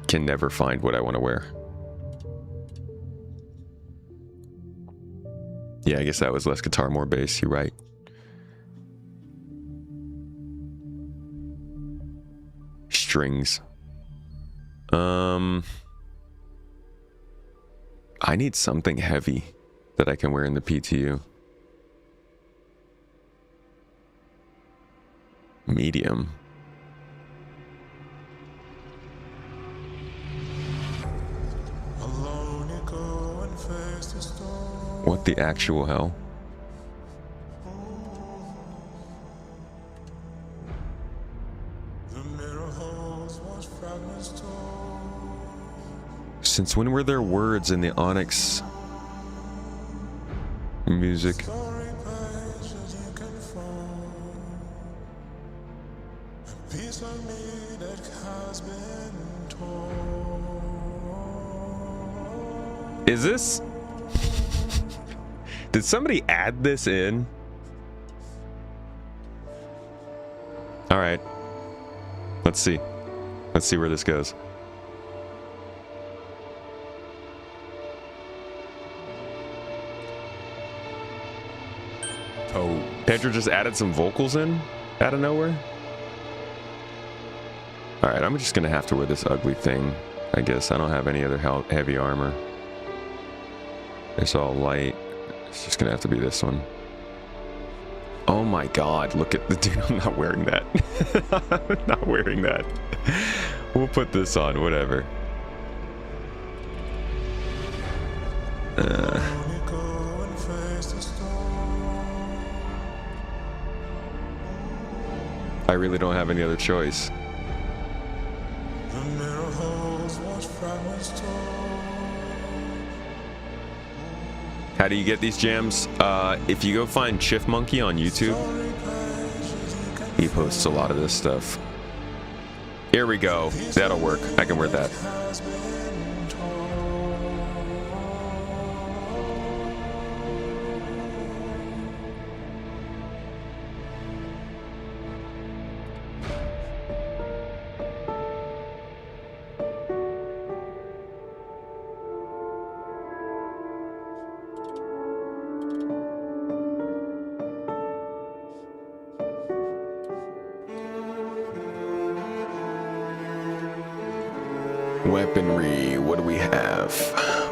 can never find what I want to wear. Yeah, I guess that was less guitar, more bass. You're right. Strings. I need something heavy that I can wear in the PTU. Medium. What the actual hell? Since when were there words in the Onyx music? Is this? Did somebody add this in? All right. Let's see. Let's see where this goes. Oh, Pedro just added some vocals in out of nowhere. All right, I'm just gonna have to wear this ugly thing. I guess I don't have any other heavy armor. It's all light. It's just gonna have to be this one. Oh my god, look at the dude. I'm not wearing that. I'm not wearing that. We'll put this on, whatever. I really don't have any other choice. How do you get these jams? If you go find Chiff Monkey on YouTube, he posts a lot of this stuff. Here we go. That'll work. I can wear that. Weaponry, what do we have?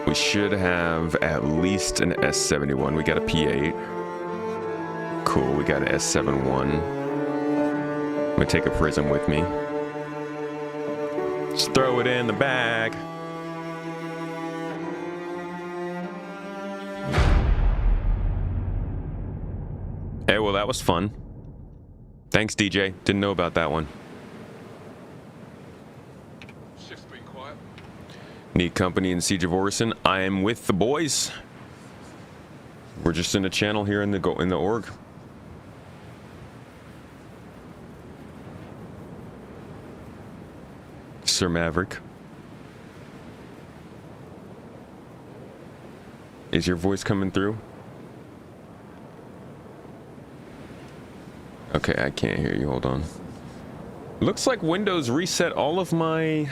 We should have at least an S71. We got a P8. Cool, we got an S71. I'm gonna take a prism with me. Just throw it in the bag. Hey, well, that was fun. Thanks, DJ. Didn't know about that one. Need company in Siege of Orison? I am with the boys. We're just in a channel here in the org. Sir Maverick. Is your voice coming through? Okay, I can't hear you. Hold on. Looks like Windows reset all of my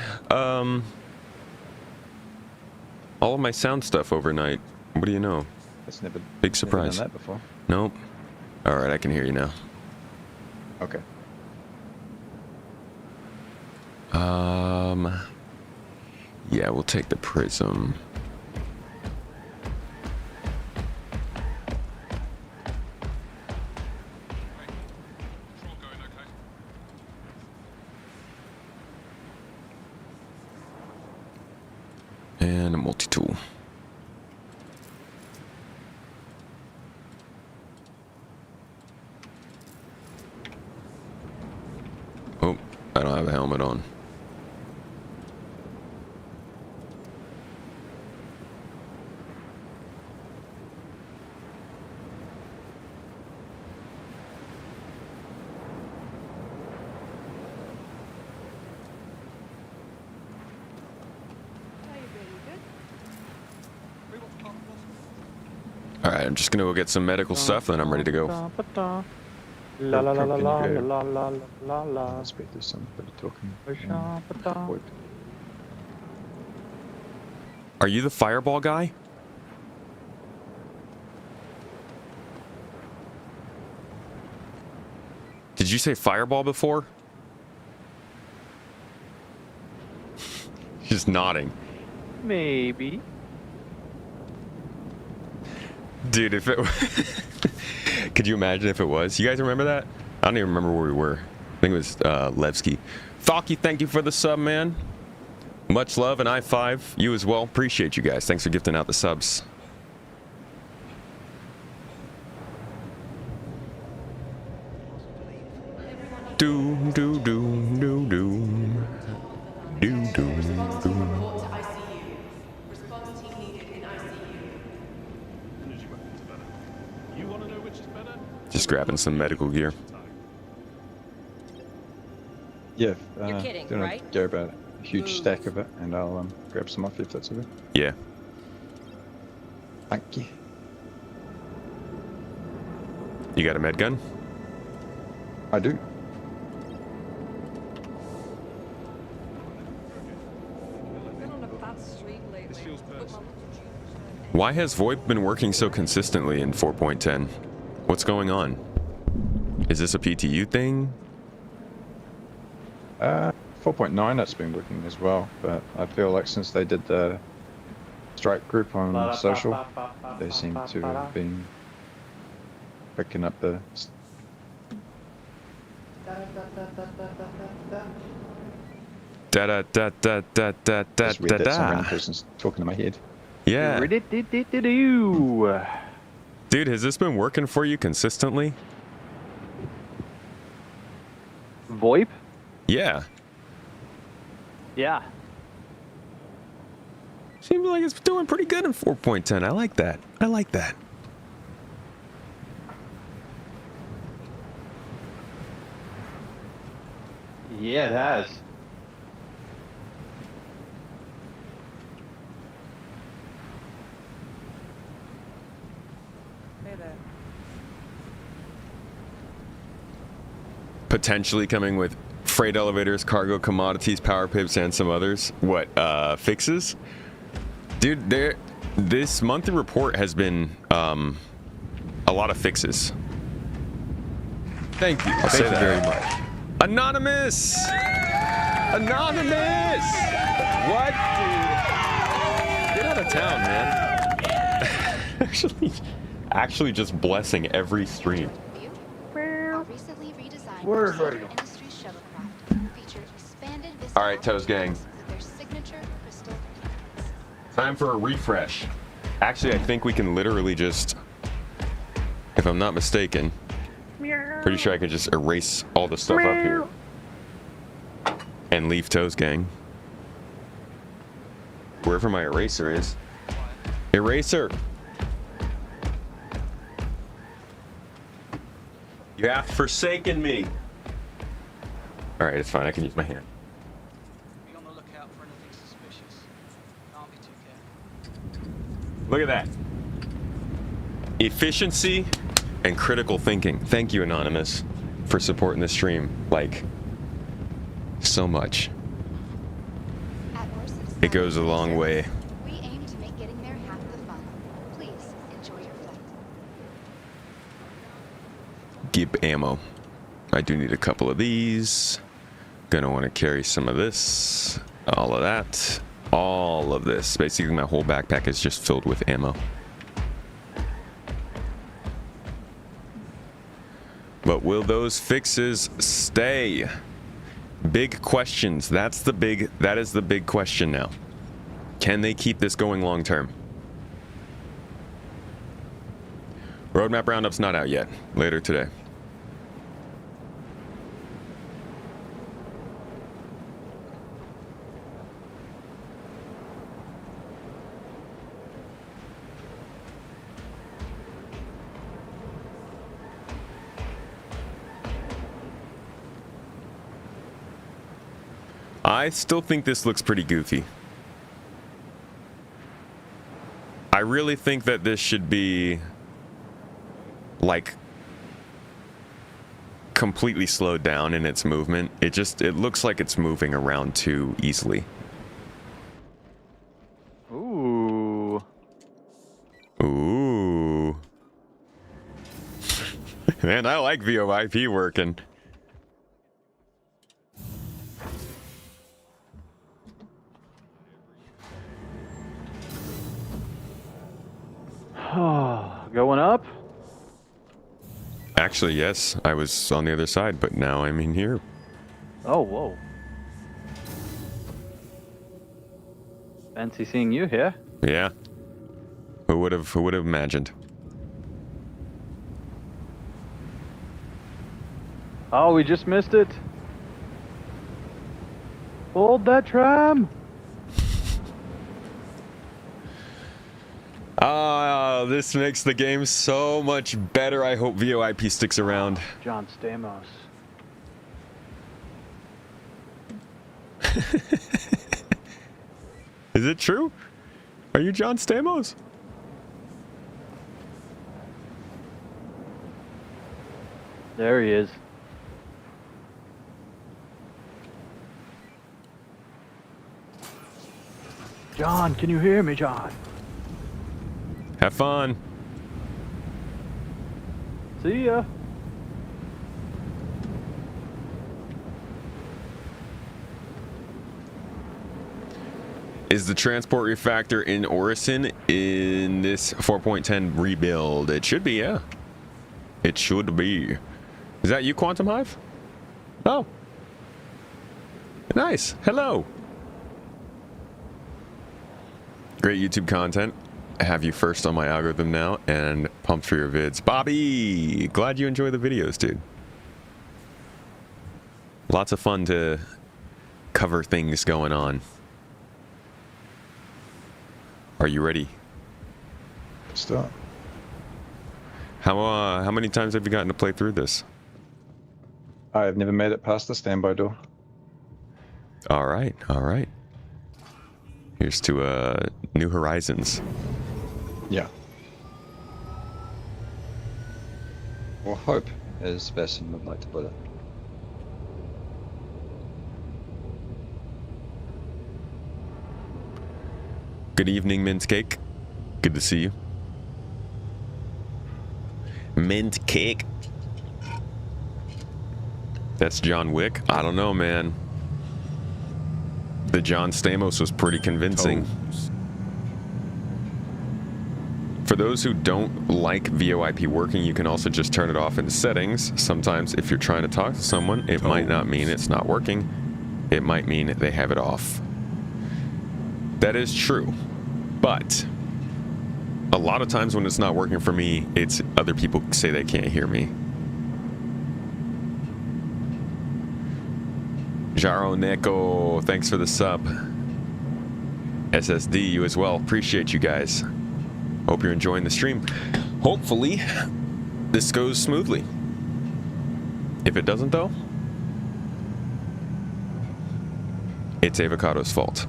sound stuff overnight. What do you know? That's never big surprise. Never done that before. Nope. All right, I can hear you now. Okay. Yeah, we'll take the prism. And a multi-tool. Oh, I don't have a helmet on. Alright, I'm just gonna go get some medical stuff, and then I'm ready to go. La la la la la la la la la. I expect there's some bit of talking. Wait. Are you the fireball guy? Did you say fireball before? Just nodding. Maybe. Dude, if it could you imagine if it was? You guys remember that? I don't even remember where we were. I think it was Levski. Falky, thank you for the sub, man. Much love and I5. You as well. Appreciate you guys. Thanks for gifting out the subs. Doom, doom, doom, doom, doom. Doom, doom, doom. Just grabbing some medical gear. Yeah. You're kidding, do you want right? to go about a huge stack of it, and I'll grab some off you if that's okay. Yeah. Thank you. You got a med gun? I do. Why has VoIP been working so consistently in 4.10? What's going on? Is this a PTU thing? 4.9 that's been working as well, but I feel like since they did the strike group on social, they seem to have been picking up the... Da da da da da da da Just weird da that some random da. person's talking to my head. Yeah. Dude, has this been working for you consistently? VoIP? Yeah. Yeah. Seems like it's doing pretty good in 4.10. I like that. I like that. Yeah, it has. Potentially coming with freight elevators, cargo commodities, power pips, and some others. What, fixes? Dude, this monthly report has been a lot of fixes. Thank you. I'll say that very much. Anonymous! Anonymous! What, dude? Get out of town, man. actually just blessing every stream. Where's Radio? All right, Toes Gang. Time for a refresh. Actually, I think we can literally just, if I'm not mistaken, pretty sure I could just erase all the stuff up here and leave Toes Gang. Wherever my eraser is. Eraser! You have forsaken me. All right, it's fine. I can use my hand. Be on the lookout for anything suspicious. Can't be too careful. Look at that. Efficiency and critical thinking. Thank you, Anonymous, for supporting the stream. Like, so much. It goes a long way. We aim to make getting there half the fun. Please enjoy your flight. Gib ammo. I do need a couple of these. Gonna want to carry some of this. All of that. All of this. Basically, my whole backpack is just filled with ammo. But will those fixes stay? Big questions. That is the big question now. Can they keep this going long term? Roadmap roundup's not out yet. Later today. I still think this looks pretty goofy. I really think that this should be like completely slowed down in its movement. It looks like it's moving around too easily. Ooh. Ooh. Man, I like VoIP working. Going up? Actually, yes. I was on the other side, but now I'm in here. Oh, whoa. Fancy seeing you here. Yeah. Who would have imagined? Oh, we just missed it. Hold that tram. Ah, this makes the game so much better. I hope VoIP sticks around. John Stamos. Is it true? Are you John Stamos? There he is. John, can you hear me, John? Have fun. See ya. Is the transport refactor in Orison in this 4.10 rebuild? It should be, yeah. It should be. Is that you, Quantum Hive? Oh. Nice. Hello. Great YouTube content. I have you first on my algorithm now and pumped for your vids. Bobby! Glad you enjoy the videos, dude. Lots of fun to cover things going on. Are you ready? Start. How many times have you gotten to play through this? I've never made it past the standby door. All right, all right. Here's to New Horizons. Yeah. Or hope, as Bassin would like to put it. Good evening, Mint Cake. Good to see you. Mint Cake. That's John Wick? I don't know, man. The John Stamos was pretty convincing. For those who don't like VoIP working, you can also just turn it off in the settings. Sometimes if you're trying to talk to someone, it might not mean it's not working. It might mean they have it off. That is true. But a lot of times when it's not working for me, it's other people say they can't hear me. Jaro Neko, thanks for the sub. SSD, you as well. Appreciate you guys. Hope you're enjoying the stream. Hopefully, this goes smoothly. If it doesn't, though, it's Avocado's fault.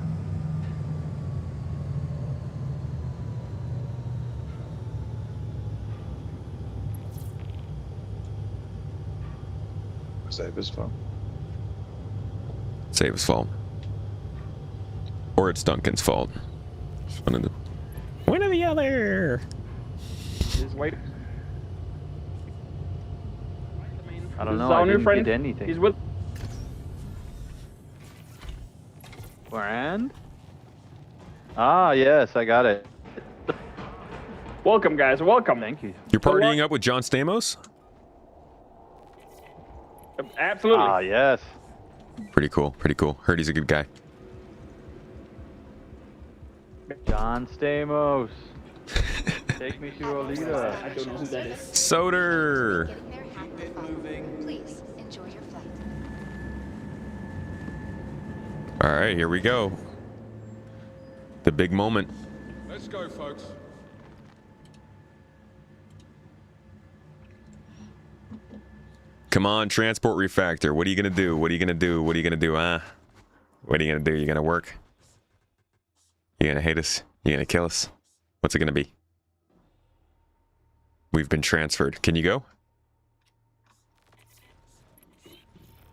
Save his phone. Save his fault. Or it's Duncan's fault. One or the other. Just wait. I don't know. I didn't get anything. He's with. Brand? Ah, yes, I got it. Welcome, guys. Welcome. Thank you. You're partying up with John Stamos? Absolutely. Ah, yes. Pretty cool. Pretty cool. Heard he's a good guy. John Stamos. Take me to Olita. I don't know who that is. Soder. Please enjoy your flight. All right, here we go. The big moment. Let's go, folks. Come on, transport refactor. What are you gonna do? What are you gonna do? What are you gonna do? What are you gonna do? You gonna work? You gonna hate us? You gonna kill us? What's it gonna be? We've been transferred. Can you go?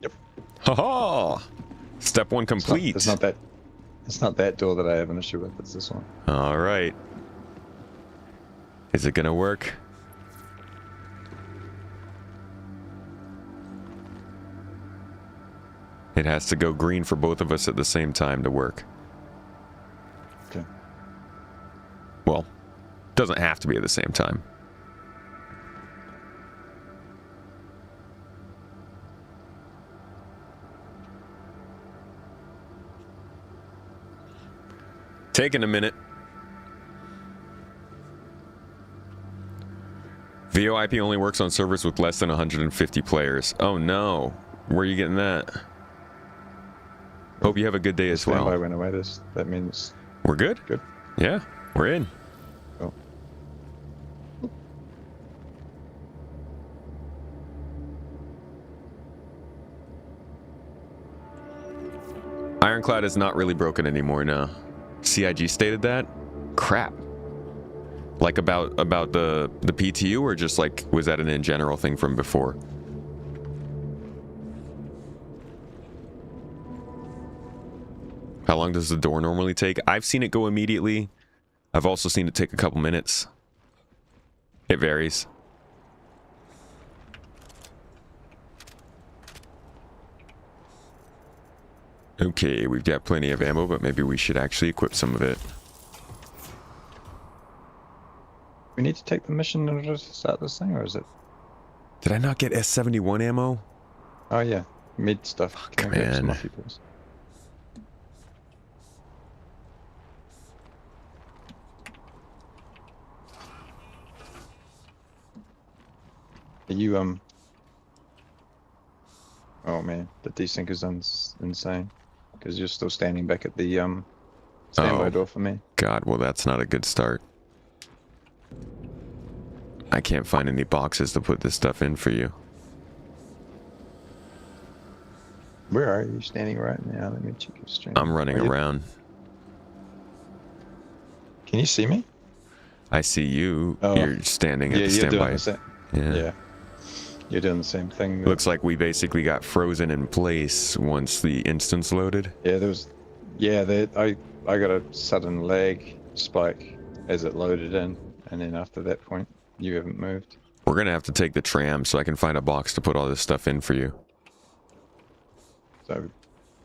Yep. Ha-ha! Step 1 complete. It's not that door that I have an issue with. It's this one. All right. Is it gonna work? It has to go green for both of us at the same time to work. Okay. Well, doesn't have to be at the same time. Taking a minute. VoIP only works on servers with less than 150 players. Oh no. Where are you getting that? Hope you have a good day as well. Standby went away. That means we're good? Good. Yeah, we're in. Oh. Ironclad is not really broken anymore now. CIG stated that? Crap. Like about the PTU, or just like, was that an in general thing from before? How long does the door normally take? I've seen it go immediately. I've also seen it take a couple minutes. It varies. Okay, we've got plenty of ammo, but maybe we should actually equip some of it. We need to take the mission in order to start this thing, or is it? Did I not get S71 ammo? Oh yeah, mid stuff. Fuck, man. Are you Oh man, the desync is insane because you're still standing back at the standby door for me. God, well that's not a good start. I can't find any boxes to put this stuff in for you. Where are you standing right now? Let me check your stream. I'm running around. Can you see me? I see you. Oh. You're standing at the standby. Yeah. You're doing the same thing. Looks like we basically got frozen in place once the instance loaded. Yeah, there was. Yeah, I got a sudden lag spike as it loaded in, and then after that point, you haven't moved. We're gonna have to take the tram so I can find a box to put all this stuff in for you. So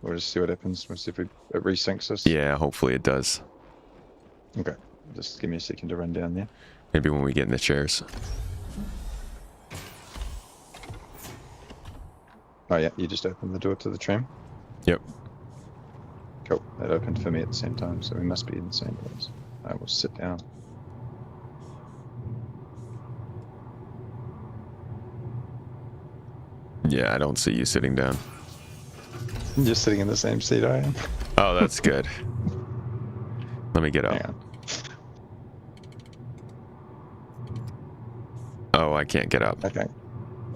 we'll just see what happens. We'll see if it resyncs us. Yeah, hopefully it does. Okay, just give me a second to run down there. Maybe when we get in the chairs. Oh yeah, you just opened the door to the tram? Yep. Cool, that opened for me at the same time, so we must be in the same place. I will sit down. Yeah, I don't see you sitting down. I'm just sitting in the same seat I am. Oh, that's good. Let me get up. Hang on. Oh, I can't get up. Okay.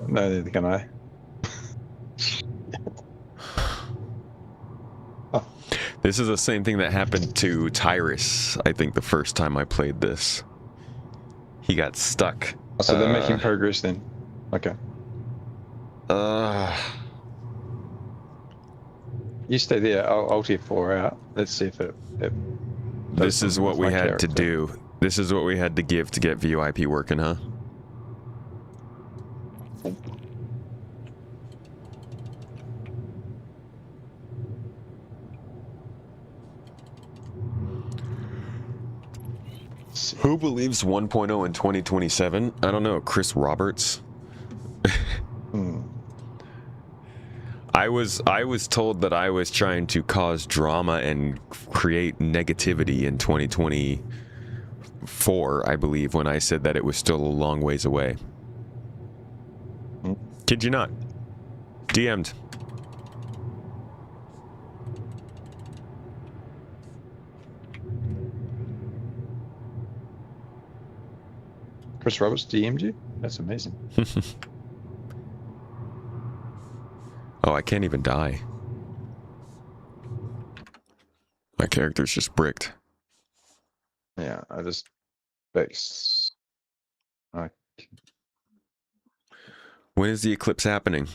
No, neither can I. This is the same thing that happened to Tyrus, I think, the first time I played this. He got stuck. Oh, so they're making progress then. Okay. You stay there. I'll T4 out. Let's see if it this is what we had to do. This is what we had to give to get VoIP working, huh? Who believes 1.0 in 2027? I don't know. Chris Roberts? I was told that I was trying to cause drama and create negativity in 2024, I believe, when I said that it was still a long ways away. Kid you not. DM'd. Chris Roberts DM'd you? That's amazing. Oh, I can't even die. My character's just bricked. Yeah, I just fixed. I When is the eclipse happening?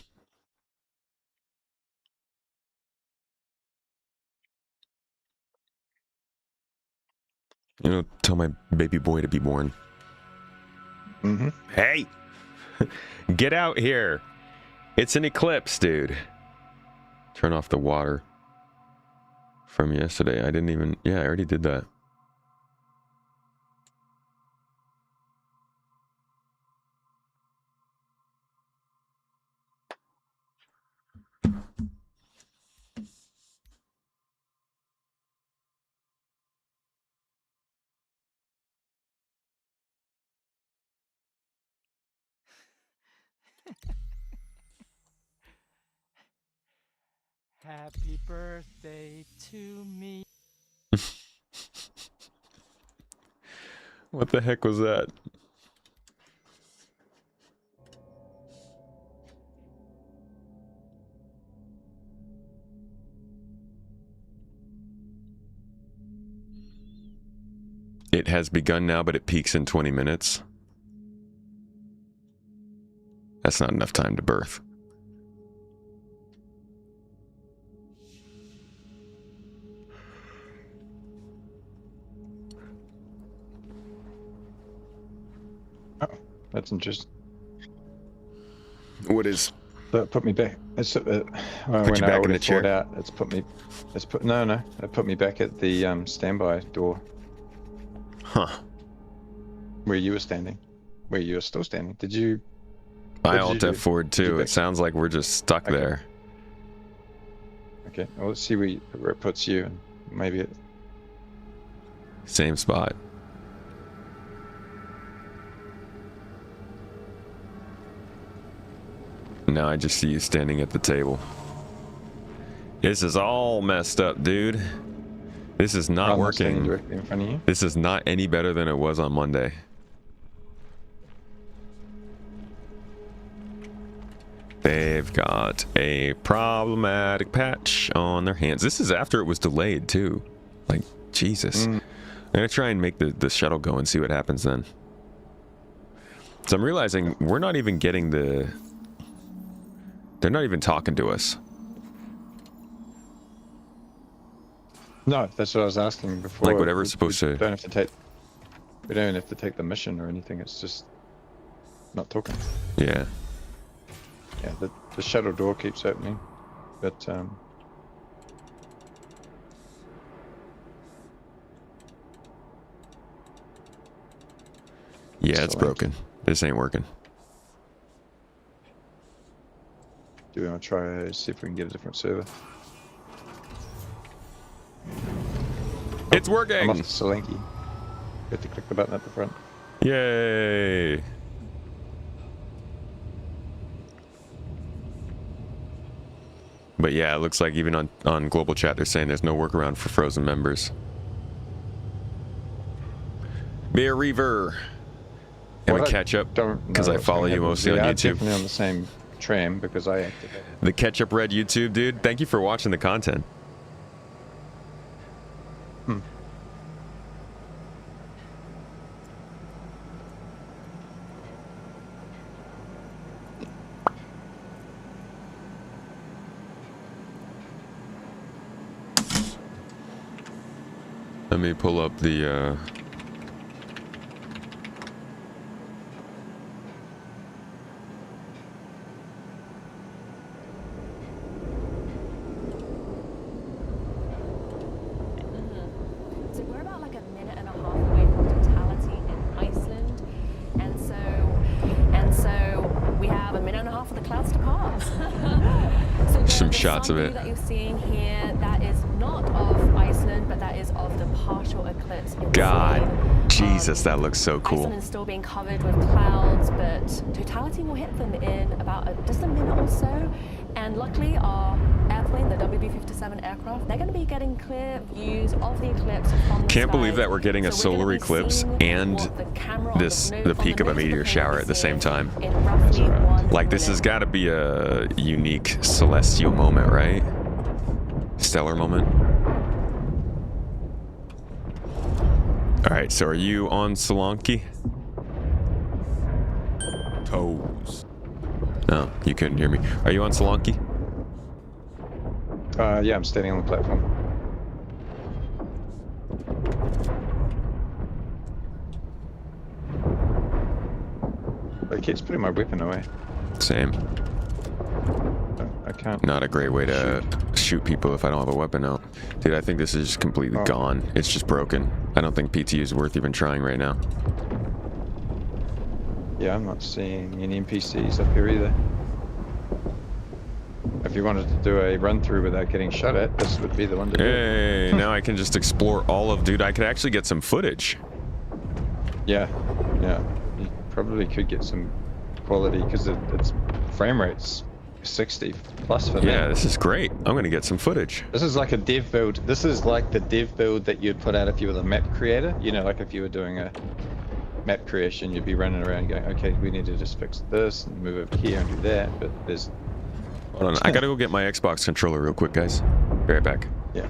You know, tell my baby boy to be born. Mm-hmm. Hey! Get out here! It's an eclipse, dude. Turn off the water from yesterday. I didn't even... Yeah, I already did that. Happy birthday to me. What the heck was that? It has begun now, but it peaks in 20 minutes. That's not enough time to birth. Oh, that's interesting. What is? That put me back. It's put you back in the chair. Out, no. It put me back at the standby door. Huh. Where you were standing. Where you were still standing. Did you? I alt F4 too. It sounds like we're just stuck there. Okay. Well, let's see where it puts you, and maybe it. Same spot. Now I just see you standing at the table. This is all messed up, dude. This is not working. Directly in front of you. This is not any better than it was on Monday. They've got a problematic patch on their hands. This is after it was delayed, too. Like, Jesus. I'm going to try and make the shuttle go and see what happens then. So I'm realizing we're not even getting the... They're not even talking to us. No, that's what I was asking before. Like whatever's supposed to... We don't have to take the mission or anything. It's just not talking. Yeah. Yeah, the shuttle door keeps opening, but yeah, it's broken. This ain't working. Do we want to try see if we can get a different server? It's working! I'm off the Solanki. You have to click the button at the front. Yay! But yeah, it looks like even on global chat they're saying there's no workaround for frozen members. Bear Reaver. And a ketchup, because I follow you mostly on YouTube. Definitely on the same tram because I activated. The ketchup red YouTube dude, thank you for watching the content. Let me pull up the So we're about like a minute and a half away from totality in Iceland, and so we have a minute and a half for the clouds to pass. So some shots of it. That you're seeing here, that is not of Iceland, but that is of the partial eclipse. God, Jesus, that looks so cool. Iceland is still being covered with clouds, but totality will hit them in about just a minute or so. And luckily, our airplane, the WB-57 aircraft, they're going to be getting clear views of the eclipse from the Can't sky. believe that we're getting a solar eclipse and the peak of a meteor shower at the same time. Like, this has got to be a unique celestial moment, right? Stellar moment. All right, so are you on Solanki? toes. No, you couldn't hear me. Are you on Salonki? Yeah, I'm standing on the platform. But it keeps putting my weapon away. Same. I can't. Not a great way to shoot people if I don't have a weapon out. Dude, I think this is just completely gone. It's just broken. I don't think PT is worth even trying right now. Yeah, I'm not seeing any NPCs up here either. If you wanted to do a run through without getting shot at, this would be the one to do. Hey, now I can just explore all of... Dude, I could actually get some footage. Yeah, yeah. You probably could get some quality because its frame rate's 60 plus for me. Yeah, this is great. I'm going to get some footage. This is like a dev build. This is like the dev build that you'd put out if you were the map creator. You know, like if you were doing a map creation, you'd be running around going, okay, we need to just fix this and move over here and do that. But there's... Hold on, I gotta go get my Xbox controller real quick, guys. Be right back. Yeah.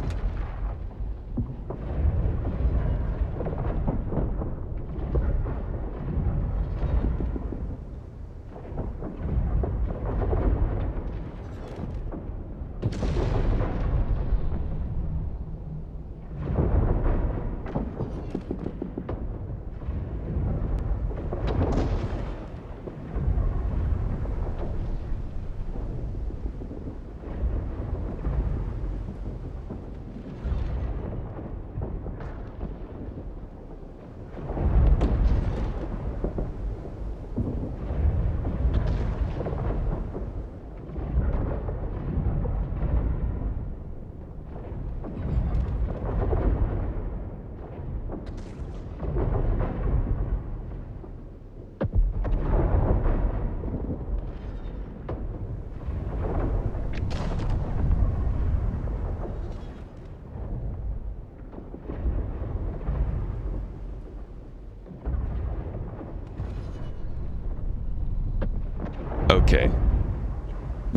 Okay.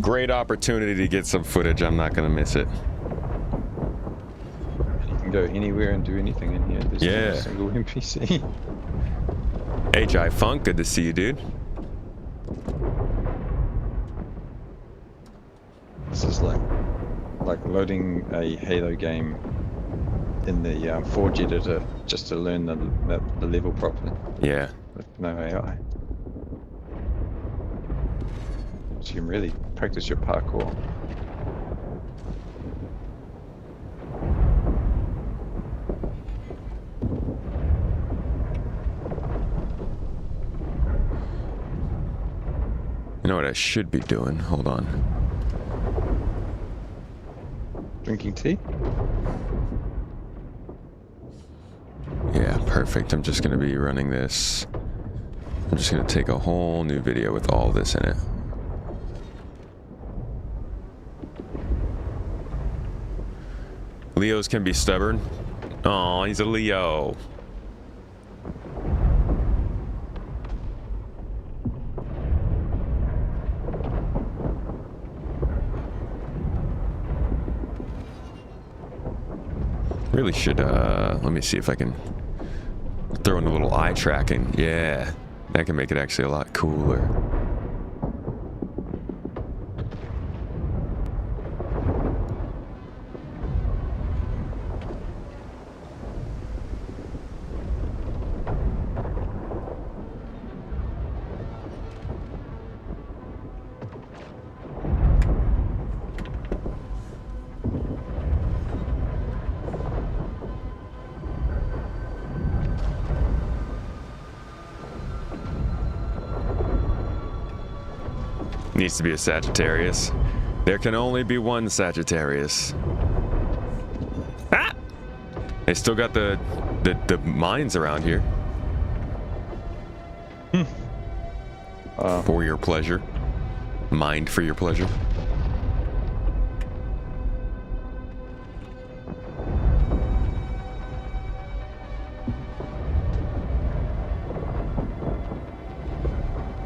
Great opportunity to get some footage. I'm not gonna miss it. You can go anywhere and do anything in here. There's yeah. not a single NPC. Hey, Jai Funk, good to see you, dude. This is like loading a Halo game in the Forge editor just to learn the level properly. Yeah. With no AI. So you can really practice your parkour. You know what I should be doing? Hold on. Drinking tea? Yeah, perfect. I'm just gonna be running this. I'm just gonna take a whole new video with all this in it. Leos can be stubborn. Oh, he's a Leo. Really should, let me see if I can throw in a little eye tracking. Yeah, that can make it actually a lot cooler. Needs to be a Sagittarius. There can only be one Sagittarius. Ah! They still got the mines around here. For your pleasure. Mined for your pleasure.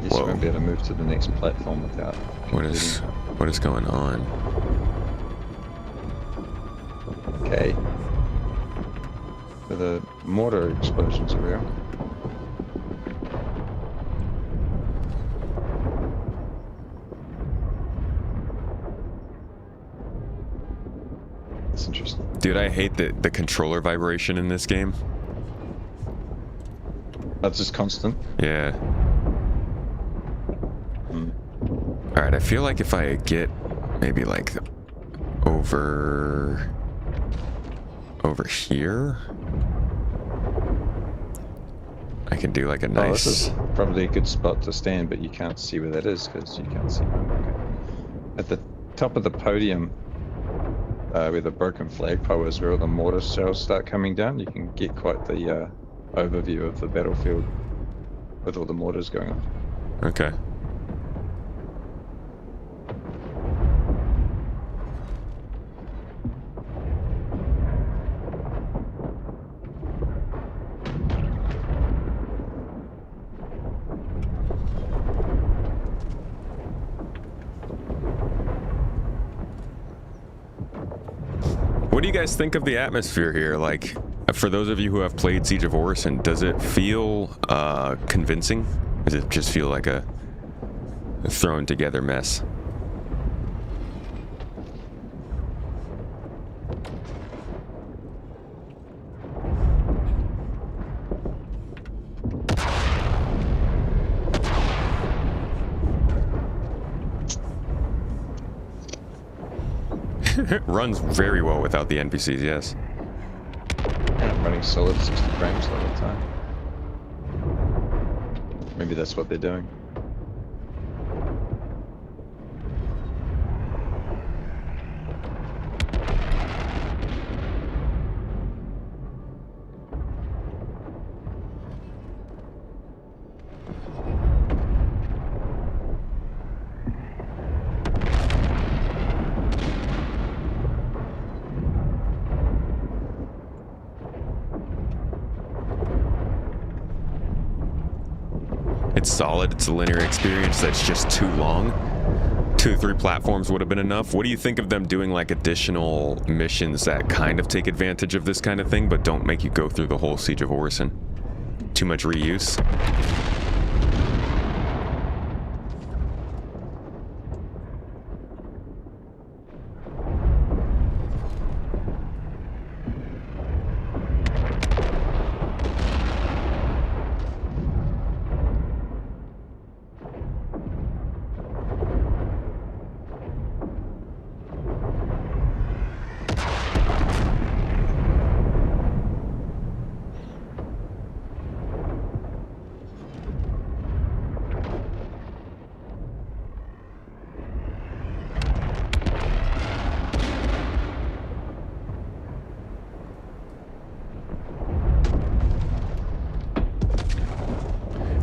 You won't be able to move to the next platform without. What is going on? Okay. So the mortar explosions are real. That's interesting. Dude, I hate the controller vibration in this game. That's just constant. Yeah. All right, I feel like if I get maybe like over here, I can do like a nice. This is probably a good spot to stand, but you can't see where that is because you can't see my marker. At the top of the podium, where the broken flagpole is, where all the mortar shells start coming down, you can get quite the overview of the battlefield with all the mortars going on. Okay. What do you guys think of the atmosphere here? Like, for those of you who have played Siege of Orison, does it feel convincing? Does it just feel like a thrown together mess? It runs very well without the NPCs, yes. I'm running solid 60 frames all the time. Maybe that's what they're doing. It's solid. It's a linear experience that's just too long. 2 or 3 platforms would have been enough. What do you think of them doing like additional missions that kind of take advantage of this kind of thing, but don't make you go through the whole Siege of Orison? Too much reuse?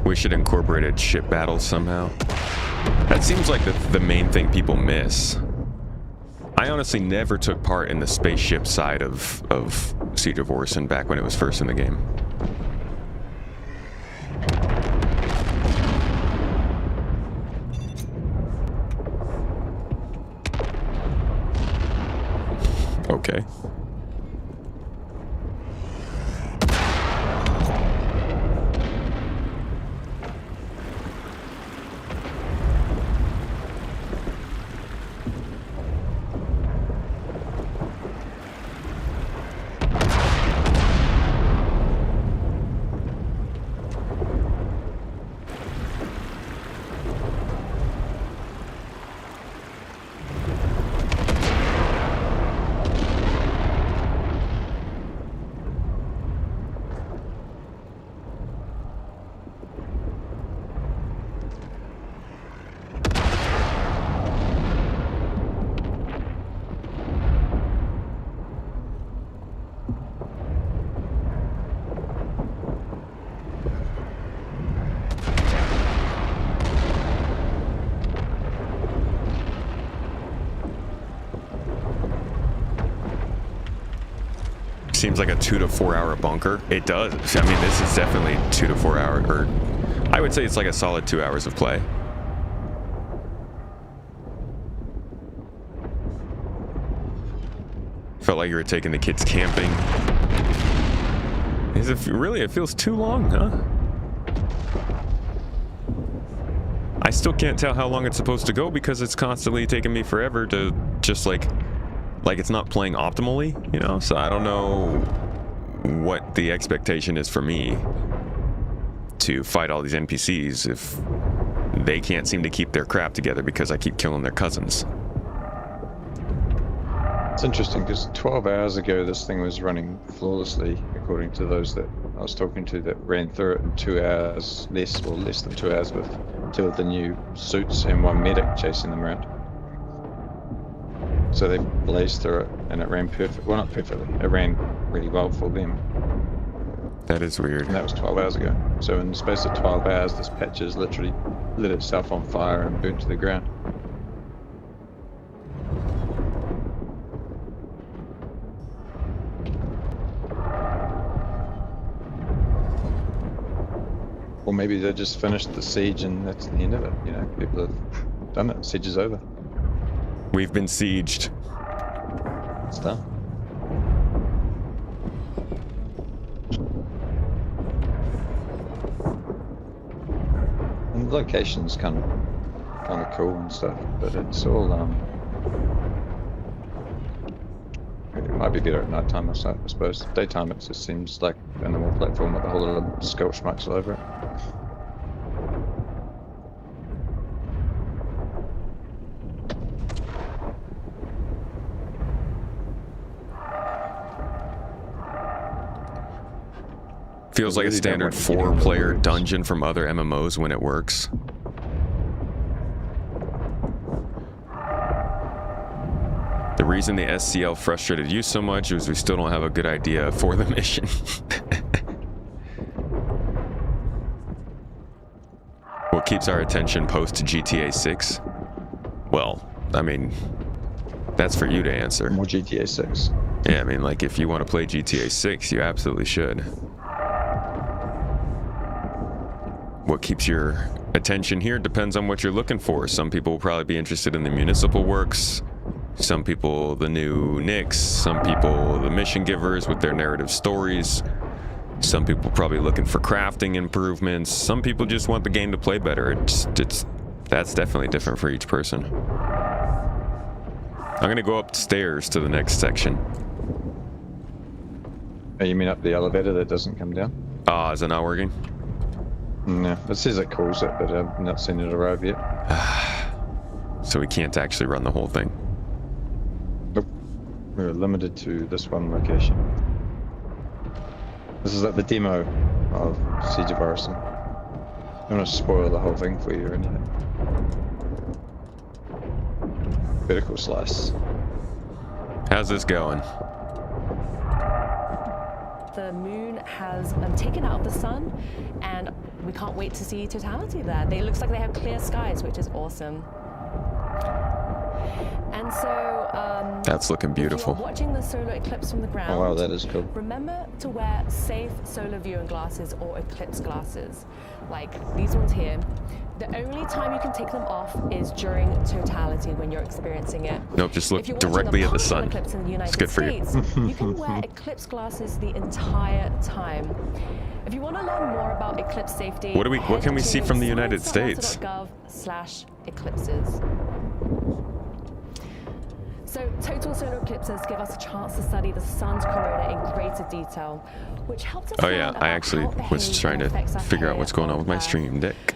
We should incorporate a ship battles somehow. That seems like the main thing people miss. I honestly never took part in the spaceship side of Siege of Orison back when it was first in the game. Okay. Seems like a 2 to 4 hour bunker. It does. I mean, this is definitely 2 to 4 hour, or I would say it's like a solid 2 hours of play. Felt like you were taking the kids camping. Is it really? It feels too long, huh? I still can't tell how long it's supposed to go because it's constantly taking me forever to just like like it's not playing optimally, you know? So I don't know what the expectation is for me to fight all these NPCs if they can't seem to keep their crap together because I keep killing their cousins. It's interesting because 12 hours ago this thing was running flawlessly, according to those that I was talking to that ran through it in 2 hours, less than 2 hours, with 2 of the new suits and 1 medic chasing them around. So they blazed through it and it ran perfect. Well, not perfectly. It ran really well for them. That is weird. And that was 12 hours ago. So in the space of 12 hours, this patch has literally lit itself on fire and burnt to the ground. Or maybe they just finished the siege and that's the end of it. You know, people have done it. Siege is over. We've been sieged. It's done. And the location's kind of cool and stuff, but it's all it might be better at night time or so, I suppose. Daytime it just seems like a normal platform with a whole lot of squelch marks all over it. Feels like a standard 4-player dungeon from other MMOs when it works. The reason the SCL frustrated you so much is we still don't have a good idea for the mission. What keeps our attention post GTA 6? Well, I mean, that's for you to answer. More GTA 6. Yeah, I mean, like, if you want to play GTA 6, you absolutely should. What keeps your attention here depends on what you're looking for. Some people will probably be interested in the municipal works. Some people, the new Knicks. Some people, the mission givers with their narrative stories. Some people probably looking for crafting improvements. Some people just want the game to play better. That's definitely different for each person. I'm gonna go upstairs to the next section. Oh, you mean up the elevator that doesn't come down? Ah, is it not working? No, it says it calls it, but I've not seen it arrive yet. So we can't actually run the whole thing. Nope. We're limited to this one location. This is like the demo of Siege of Orison. I don't want to spoil the whole thing for you or anything. Vertical slice. How's this going? The moon has taken out of the sun, and we can't wait to see totality there. It looks like they have clear skies, which is awesome. And so, that's looking beautiful. If you're watching the solar eclipse from the ground, oh wow, that is cool. Remember to wear safe solar viewing glasses or eclipse glasses, like these ones here. The only time you can take them off is during totality when you're experiencing it. Nope, just look directly at the sun. It's good for you. You can wear eclipse glasses the entire time. If you want to learn more about eclipse safety, what can we see from the United States? .gov/eclipses. So total solar eclipses give us a chance to study the sun's corona in greater detail, which helps us. Oh yeah, I actually was trying to figure out what's going on with my stream deck.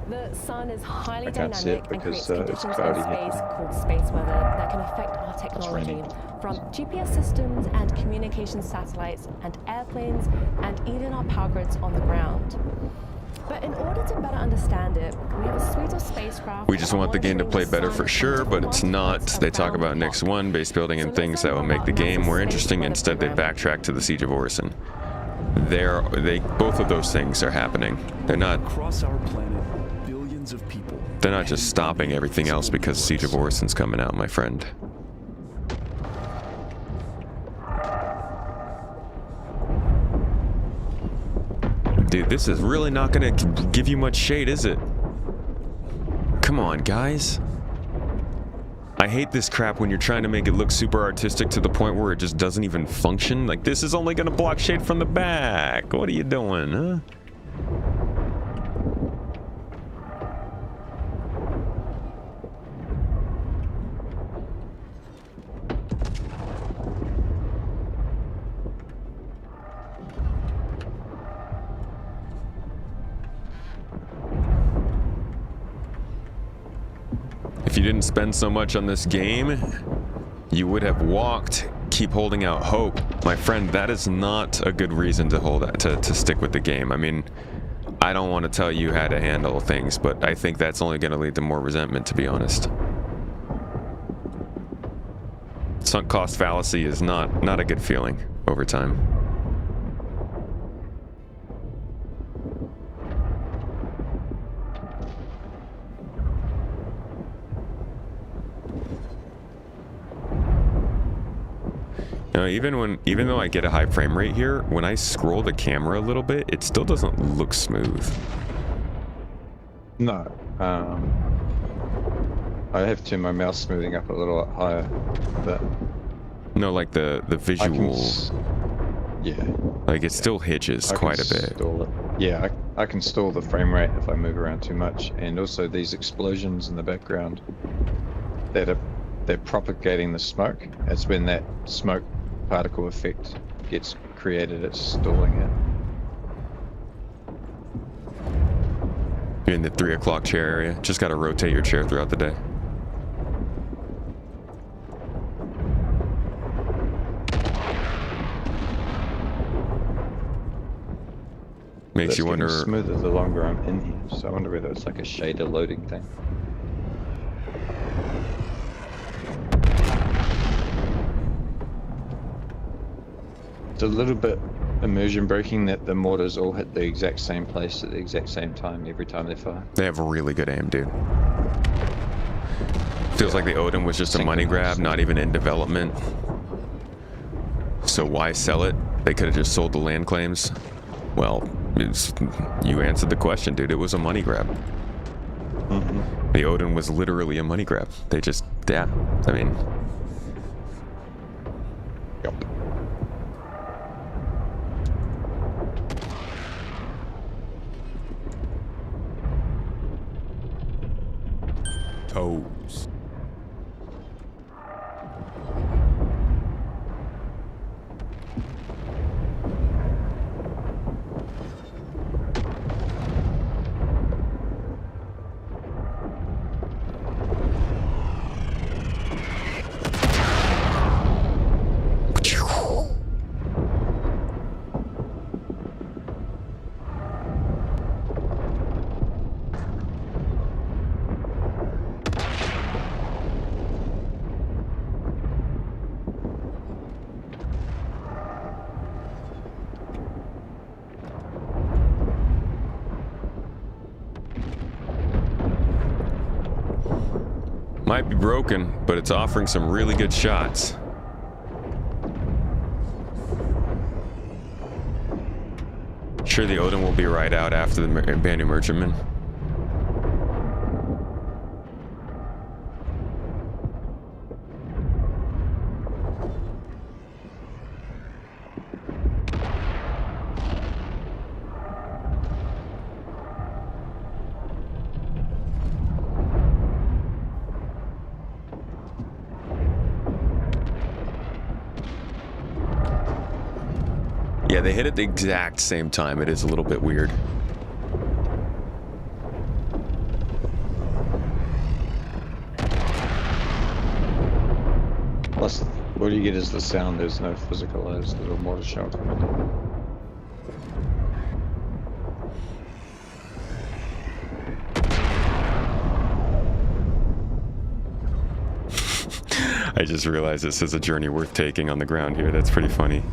The sun is highly dynamic and creates it's conditions in cloudy space here. called space weather that can affect our technology, from GPS systems and communication satellites and airplanes and even our power grids on the ground. But in order to better understand it, we have a suite of spacecraft. We just want the game to play better for sure, but it's not. They talk about Next One, base building, and things that will make the game more interesting. Instead, they backtrack to the Siege of Orison. Both of those things are happening. They're not. Across our planet, billions of people. They're not just stopping everything else because Siege of Orison's coming out, my friend. Dude, this is really not gonna give you much shade, is it? Come on, guys. I hate this crap when you're trying to make it look super artistic to the point where it just doesn't even function. Like, this is only gonna block shade from the back. What are you doing, huh? didn't spend so much on this game, you would have walked. Keep holding out hope. My friend, that is not a good reason to stick with the game. I mean, I don't want to tell you how to handle things, but I think that's only going to lead to more resentment, to be honest. Sunk cost fallacy is not a good feeling over time. You know, even though I get a high frame rate here, when I scroll the camera a little bit, it still doesn't look smooth. No. I have turned my mouse smoothing up a little higher, but no, like the visual. Yeah. Like it still hitches quite a bit. Yeah, I can stall the frame rate if I move around too much, and also these explosions in the background they're propagating the smoke. It's when that smoke particle effect gets created, it's stalling it. You're in the 3 o'clock chair area. Just gotta rotate your chair throughout the day. Makes you wonder. It's smoother the longer I'm in here, so I wonder whether it's like a shader loading thing. It's a little bit immersion breaking that the mortars all hit the exact same place at the exact same time every time they fire. They have a really good aim, dude. Feels like the Odin was just a money grab, not even in development. So why sell it? They could have just sold the land claims. Well, you answered the question, dude. It was a money grab. Mm-hmm. The Odin was literally a money grab. They just, yeah, I mean. Yep. Toes. Might be broken, but it's offering some really good shots. Sure, the Odin will be right out after the Bandu Merchantman. Yeah, they hit at the exact same time. It is a little bit weird. Plus, what you get is the sound. There's no physicalized little mortar shell coming in. I just realized this is a journey worth taking on the ground here. That's pretty funny.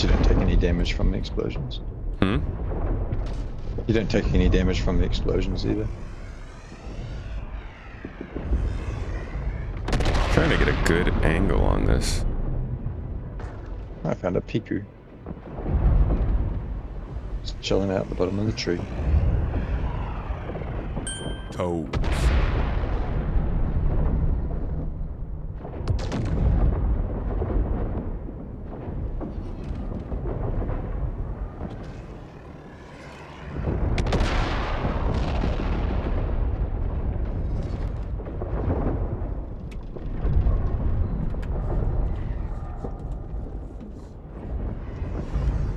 You don't take any damage from the explosions. Hmm? You don't take any damage from the explosions either. Trying to get a good angle on this. I found a piku. Just chilling out at the bottom of the tree. Toes.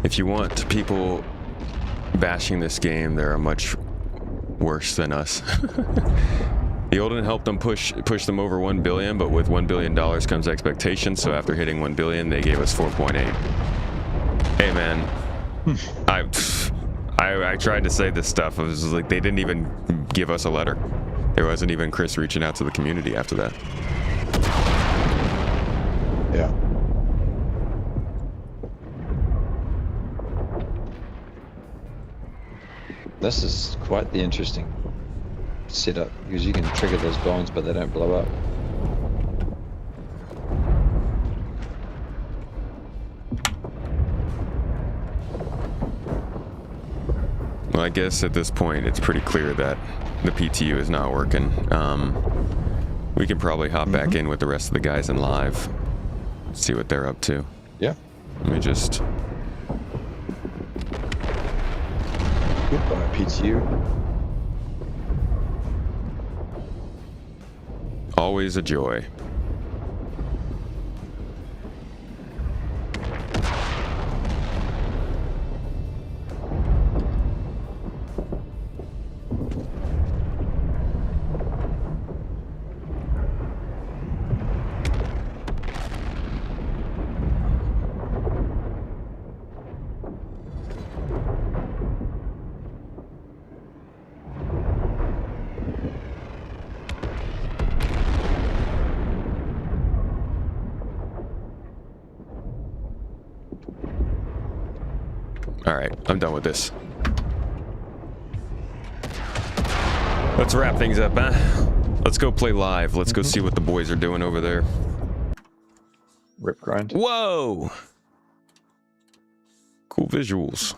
If you want people bashing this game, there are much worse than us. The Olden helped them push them over 1 billion, but with $1 billion comes expectations. So after hitting 1 billion, they gave us 4.8. Hey man, I tried to say this stuff. It was like they didn't even give us a letter. There wasn't even Chris reaching out to the community after that. Yeah. This is quite the interesting setup because you can trigger those bombs, but they don't blow up. Well, I guess at this point it's pretty clear that the PTU is not working. We can probably hop back in with the rest of the guys in live, see what they're up to. Yeah. Let me just... Goodbye, PTU. Always a joy. Alright, I'm done with this. Let's wrap things up, huh? Let's go play live. Let's go see what the boys are doing over there. Rip grind. Whoa! Cool visuals.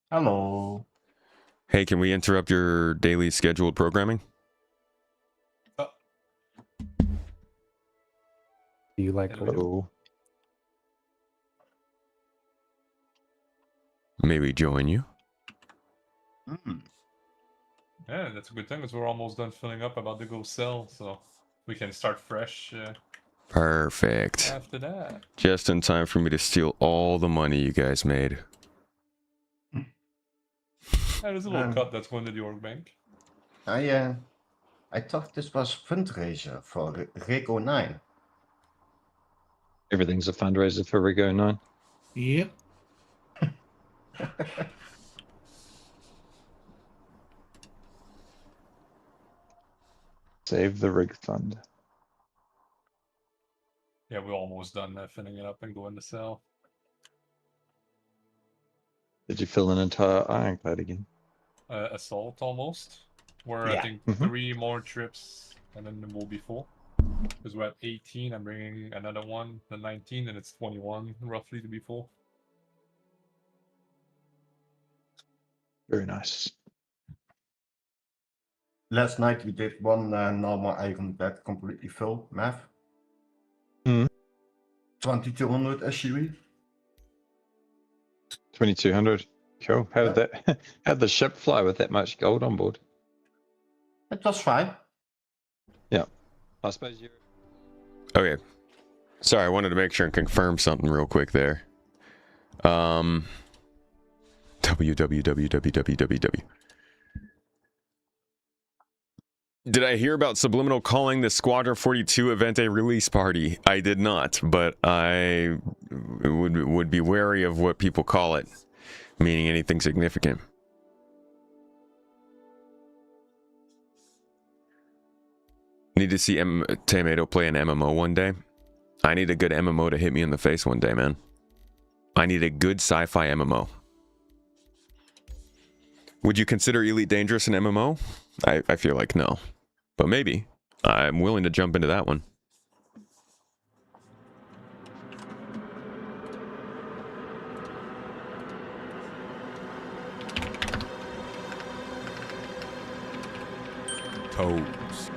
Hello. Hey, can we interrupt your daily scheduled programming? Do you like Hello. May we join you? Yeah, that's a good thing because we're almost done filling up, about to go sell, so we can start fresh Perfect. after that. Just in time for me to steal all the money you guys made. There's a little cut that's going to the org bank. I thought this was fundraiser for Rego 9. Everything's a fundraiser for Rego 9. Yep. Save the rig fund. Yeah, we're almost done filling it up and going to sell. Did you fill an entire ironclad again? Assault almost. We're Yeah. I think 3 more trips and then we'll be full. Because we're at 18, I'm bringing another one, the 19, and it's 21 roughly to be full. Very nice. Last night we did one normal ironclad completely full. Math. 2200 SUV. 2200. Cool. How did that? How'd the ship fly with that much gold on board? It was fine. Yeah. I suppose you. Okay. Sorry, I wanted to make sure and confirm something real quick there. www. Did I hear about Subliminal calling the Squadron 42 event a release party? I did not, but I would be wary of what people call it, meaning anything significant. Need to see Tomato play an MMO one day. I need a good MMO to hit me in the face one day, man. I need a good sci-fi MMO. Would you consider Elite Dangerous an MMO? I feel like no. But maybe. I'm willing to jump into that one. Toes.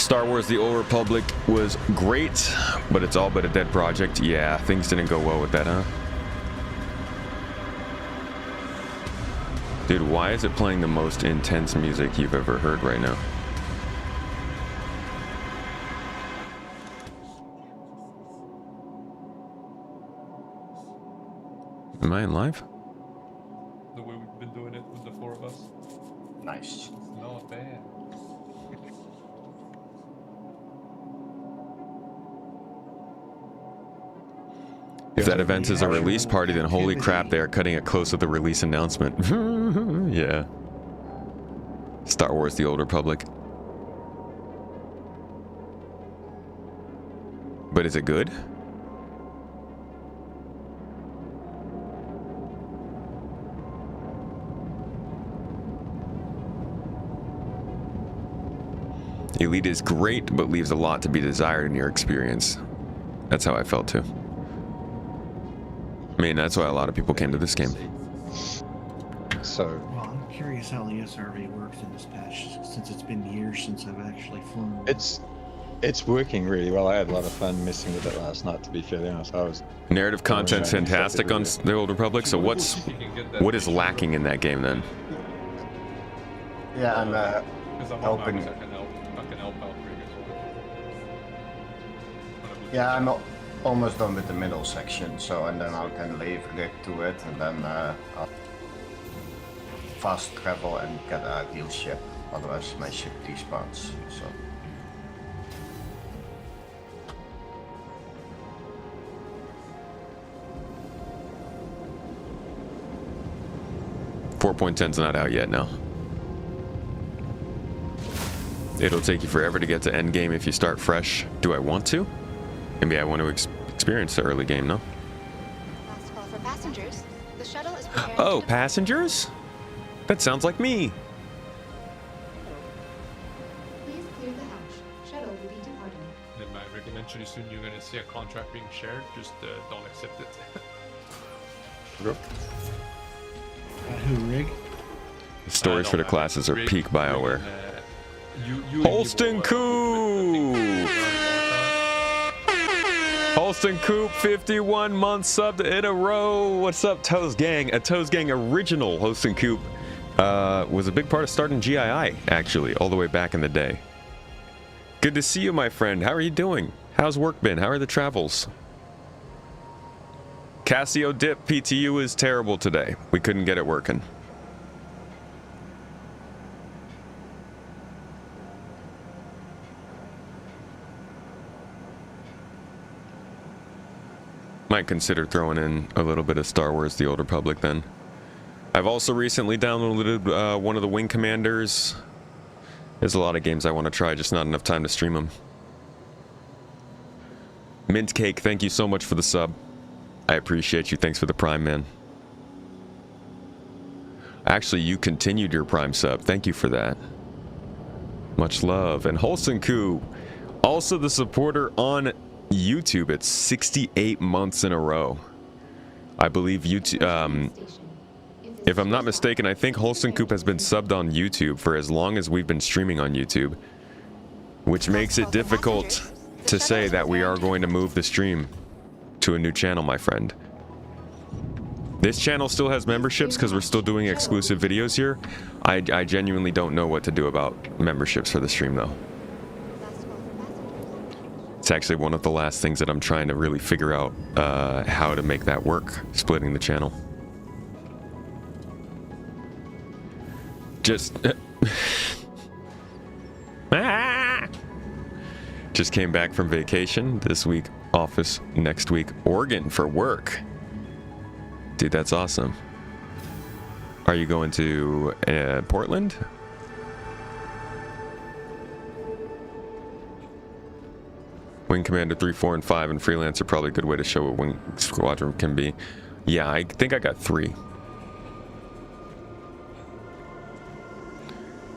Star Wars The Old Republic was great, but it's all but a dead project. Yeah, things didn't go well with that, huh? Dude, why is it playing the most intense music you've ever heard right now? Am I in live? The way we've been doing it with the 4 of us. Nice. Not bad. If that event is a release party, then holy crap, they are cutting it close to the release announcement. Yeah. Star Wars The Old Republic. But is it good? Elite is great, but leaves a lot to be desired in your experience. That's how I felt too. I mean, that's why a lot of people came to this game. So, well, I'm curious how the SRV works in this patch, since it's been years since I've actually flown. it's working really well. I had a lot of fun messing with it last night, to be fairly honest. I was Narrative content's fantastic on The Old Republic, so what is lacking in that game then? Yeah, I'm helping. I can help out Rick as well. Yeah, I'm almost done with the middle section, so and then I can leave Rick to it, and then I'll fast travel and get a deal ship. Otherwise, my ship despawns. So. .10's not out yet, no. It'll take you forever to get to endgame if you start fresh. Do I want to? Maybe I want to experience the early game, no? Last call for passengers. The shuttle is preparing. Oh, passengers? That sounds like me. Please clear the hatch. Shuttle will be departing. Then Maverick, eventually soon you're gonna see a contract being shared. Just don't accept it. Who, Rig? The stories for the classes are peak BioWare. Holston Coop! Holston Coop, 51 months subbed in a row. What's up, Toes Gang? A Toes Gang original Holston Coop was a big part of starting GII, actually, all the way back in the day. Good to see you, my friend. How are you doing? How's work been? How are the travels? Casio Dip PTU is terrible today. We couldn't get it working. Might consider throwing in a little bit of Star Wars The Old Republic then. I've also recently downloaded one of the Wing Commanders. There's a lot of games I want to try, just not enough time to stream them. Mint Cake, thank you so much for the sub. I appreciate you. Thanks for the Prime, man. Actually, you continued your Prime sub. Thank you for that. Much love. And Holston Koo, also the supporter on YouTube at 68 months in a row. I believe YouTube, if I'm not mistaken, I think Holston Coop has been subbed on YouTube for as long as we've been streaming on YouTube, which makes it difficult to say that we are going to move the stream to a new channel, my friend. This channel still has memberships because we're still doing exclusive videos here. I genuinely don't know what to do about memberships for the stream, though. It's actually one of the last things that I'm trying to really figure out how to make that work, splitting the channel. Just... Just came back from vacation. This week, office. Next week, Oregon for work. Dude, that's awesome. Are you going to Portland? Wing Commander 3, 4, and 5 and Freelance are probably a good way to show what Wing Squadron can be. Yeah, I think I got 3.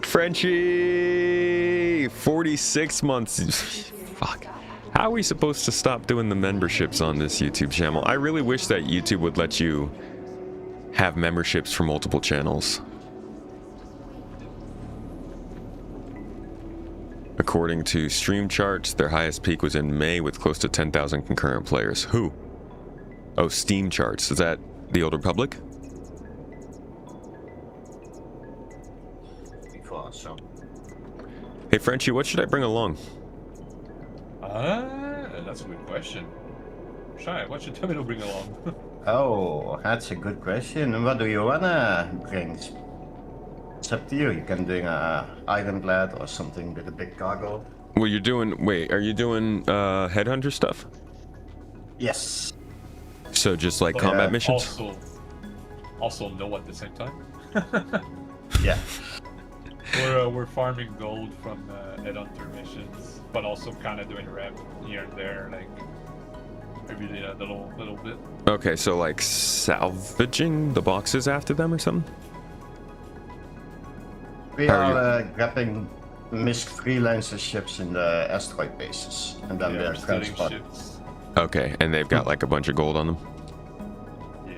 Frenchie! 46 months. Fuck. How are we supposed to stop doing the memberships on this YouTube channel? I really wish that YouTube would let you have memberships for multiple channels. according to stream charts, their highest peak was in May with close to 10,000 concurrent players. Who? Oh, Steam charts. Is that the Old Republic? Before, so. Hey, Frenchie, what should I bring along? That's a good question. Shy, what should Tobii bring along? Oh, that's a good question. What do you wanna bring? It's up to you. You can bring a ironclad or something with a big cargo. Well, you're doing... Wait, are you doing headhunter stuff? Yes. So just like combat missions? Also no at the same time. Yeah. We're farming gold from headhunter missions, but also kind of doing rep here and there, like maybe a little bit. Okay, so like salvaging the boxes after them or something? We are grabbing MISC freelancer ships in the asteroid bases, and then they're transported. Okay, and they've got like a bunch of gold on them? Yeah.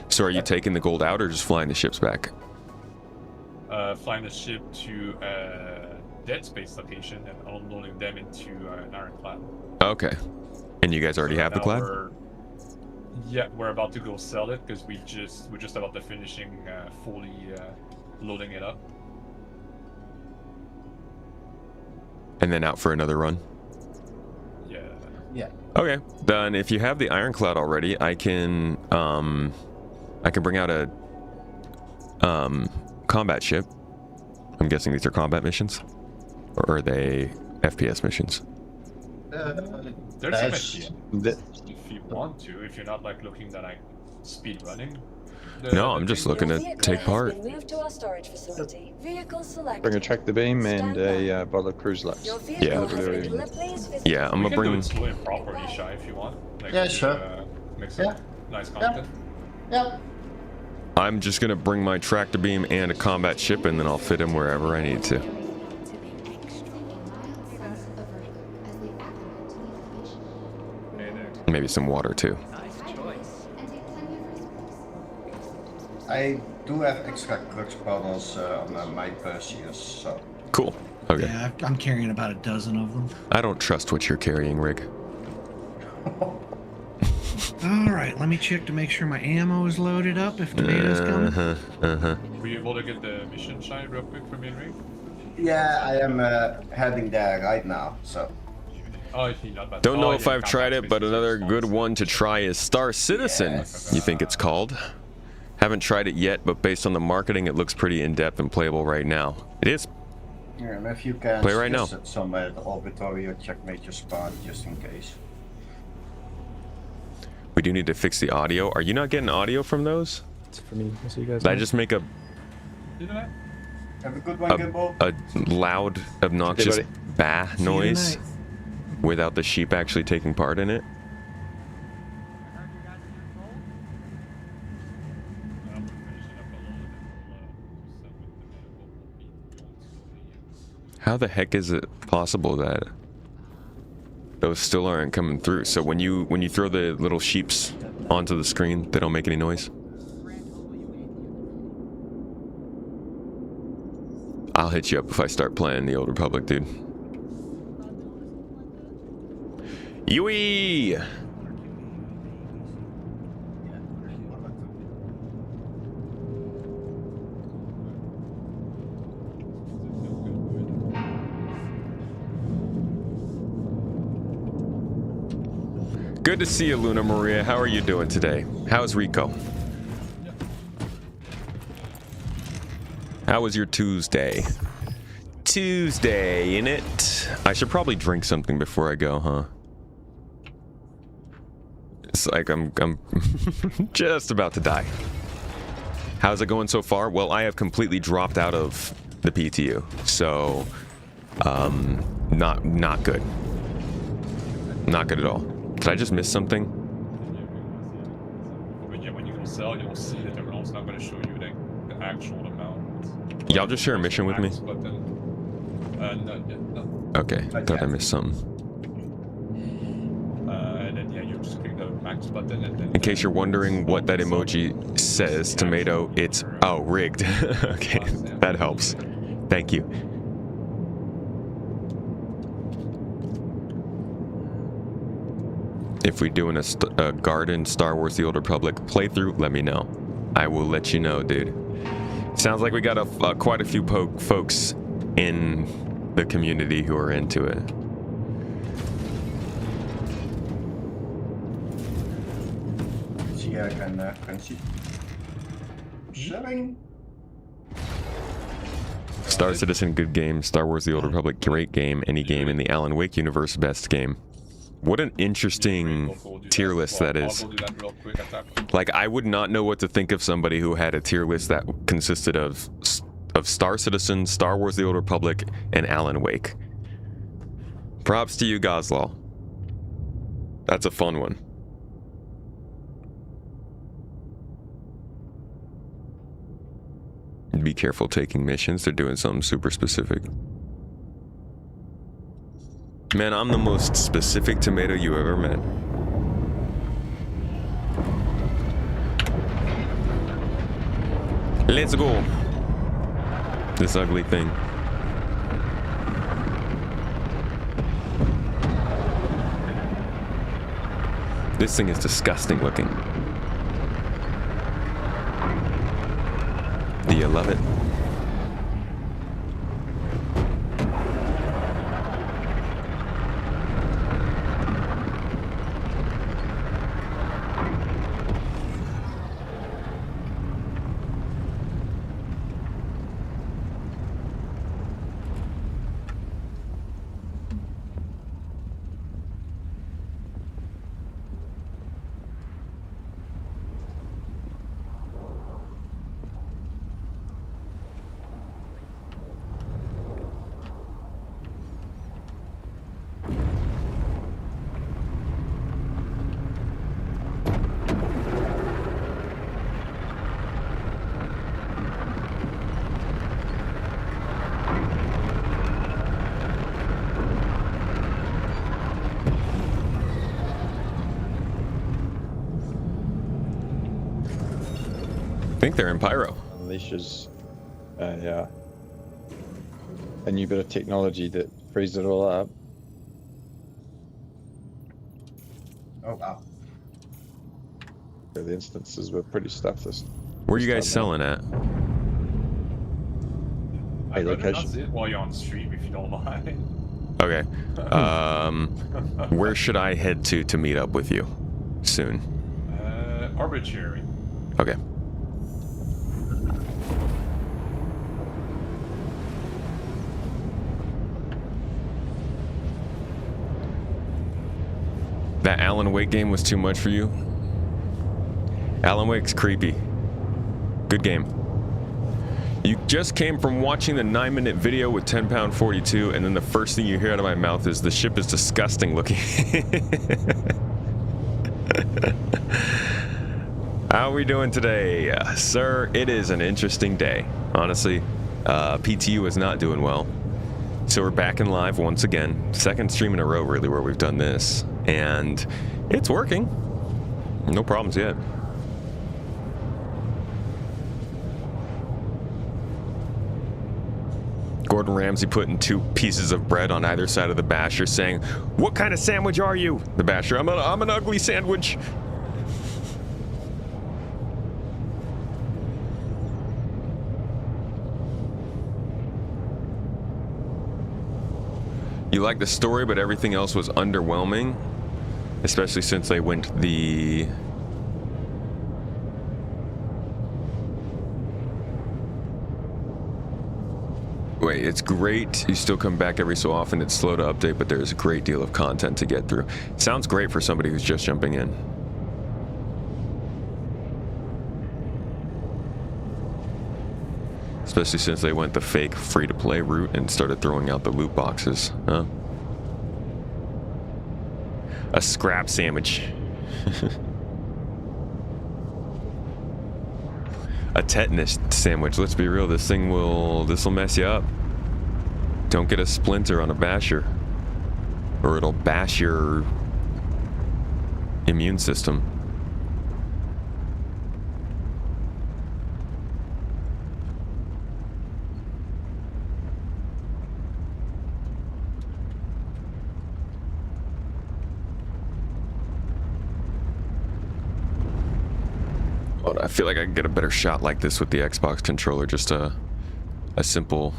So are you taking the gold out or just flying the ships back? Flying the ship to a dead space location and unloading them into an ironclad. Okay. And you guys already have the clad? Yeah, we're about to go sell it because we're just about to finishing fully loading it up. And then out for another run? Yeah. Yeah. Okay. Then if you have the ironclad already, I can bring out a combat ship. I'm guessing these are combat missions? Or are they FPS missions? There's some FPS if you want to, if you're not like looking at like speed running. No, I'm just looking to take part. Moved to our storage facility. Vehicle selected. Bring a tractor beam and a bottle of cruise lights. Yeah. Yeah, I'm gonna bring. You can do it slow and properly, Shy, if you want. Like, yeah, sure. Make some nice content. Yep. I'm just gonna bring my tractor beam and a combat ship, and then I'll fit them wherever I need to. Maybe some water too. I do have extra crux bottles on my purse here, so. Cool. Okay. Yeah, I'm carrying about a dozen of them. I don't trust what you're carrying, Rig. All right, let me check to make sure my ammo is loaded up if tomatoes come. Were you able to get the mission, Shy, real quick from Rig? Yeah, I am heading there right now, so. Oh, not bad. Don't know if I've tried it, but another good one to try is Star Citizen, you think it's called. Haven't tried it yet, but based on the marketing, it looks pretty in-depth and playable right now. It is. Yeah, and if you can play right now. Somewhere at the Orbitory or checkmate your spot, just in case. We do need to fix the audio. Are you not getting audio from those? It's for me. I'll see you guys. Did I just make a Have a good one, Gimbo. a loud, obnoxious bah noise without the sheep actually taking part in it? How the heck is it possible that those still aren't coming through? So when you throw the little sheeps onto the screen, they don't make any noise? I'll hit you up if I start playing the Old Republic, dude. Yui! Good to see you, Luna Maria. How are you doing today? How's Rico? How was your Tuesday? Tuesday, innit? I should probably drink something before I go, huh? It's like I'm just about to die. How's it going so far? Well, I have completely dropped out of the PTU, so not good. Not good at all. Did I just miss something? When you go sell, you'll see the terminal's not going to show you the actual amount. Y'all just share a mission with me? No. Okay, thought I missed something. And then, yeah, you just click the max button and then... In case you're wondering what that emoji says, tomato, it's... Oh, rigged. Okay, that helps. Thank you. If we're doing a Garden Star Wars The Old Republic playthrough, let me know. I will let you know, dude. Sounds like we got quite a few folks in the community who are into it. Zie ik kan zien. Sharing. Star Citizen, good game. Star Wars The Old Republic, great game. Any game in the Alan Wake universe, best game. What an interesting tier list that is. Like, I would not know what to think of somebody who had a tier list that consisted of Star Citizen, Star Wars The Old Republic, and Alan Wake. Props to you, Goslow. That's a fun one. Be careful taking missions. They're doing something super specific. Man, I'm the most specific tomato you ever met. Let's go. This ugly thing. This thing is disgusting looking. Do you love it? I think they're in Pyro. Unleashes a new bit of technology that frees it all up. Oh wow. So the instances were pretty stuffed. Where are you guys selling at? I'd rather not see it while you're on stream if you don't mind. Okay. Where should I head to meet up with you soon? Arbitrary. Okay. That Alan Wake game was too much for you? Alan Wake's creepy. Good game. You just came from watching the 9-minute video with 10-pound 42, and then the first thing you hear out of my mouth is the ship is disgusting looking. How are we doing today? Sir, it is an interesting day. Honestly, PTU is not doing well. So we're back in live once again. Second stream in a row, really, where we've done this. And it's working. No problems yet. Gordon Ramsay putting 2 pieces of bread on either side of the basher, saying, "What kind of sandwich are you?" The basher, I'm an ugly sandwich. You like the story, but everything else was underwhelming, especially since they went the... Wait, it's great. You still come back every so often. It's slow to update, but there's a great deal of content to get through. Sounds great for somebody who's just jumping in. Especially since they went the fake free-to-play route and started throwing out the loot boxes, huh? A scrap sandwich. A tetanus sandwich. Let's be real, this will mess you up. Don't get a splinter on a basher, or it'll bash your immune system. But I feel like I can get a better shot like this with the Xbox controller. Just a simple.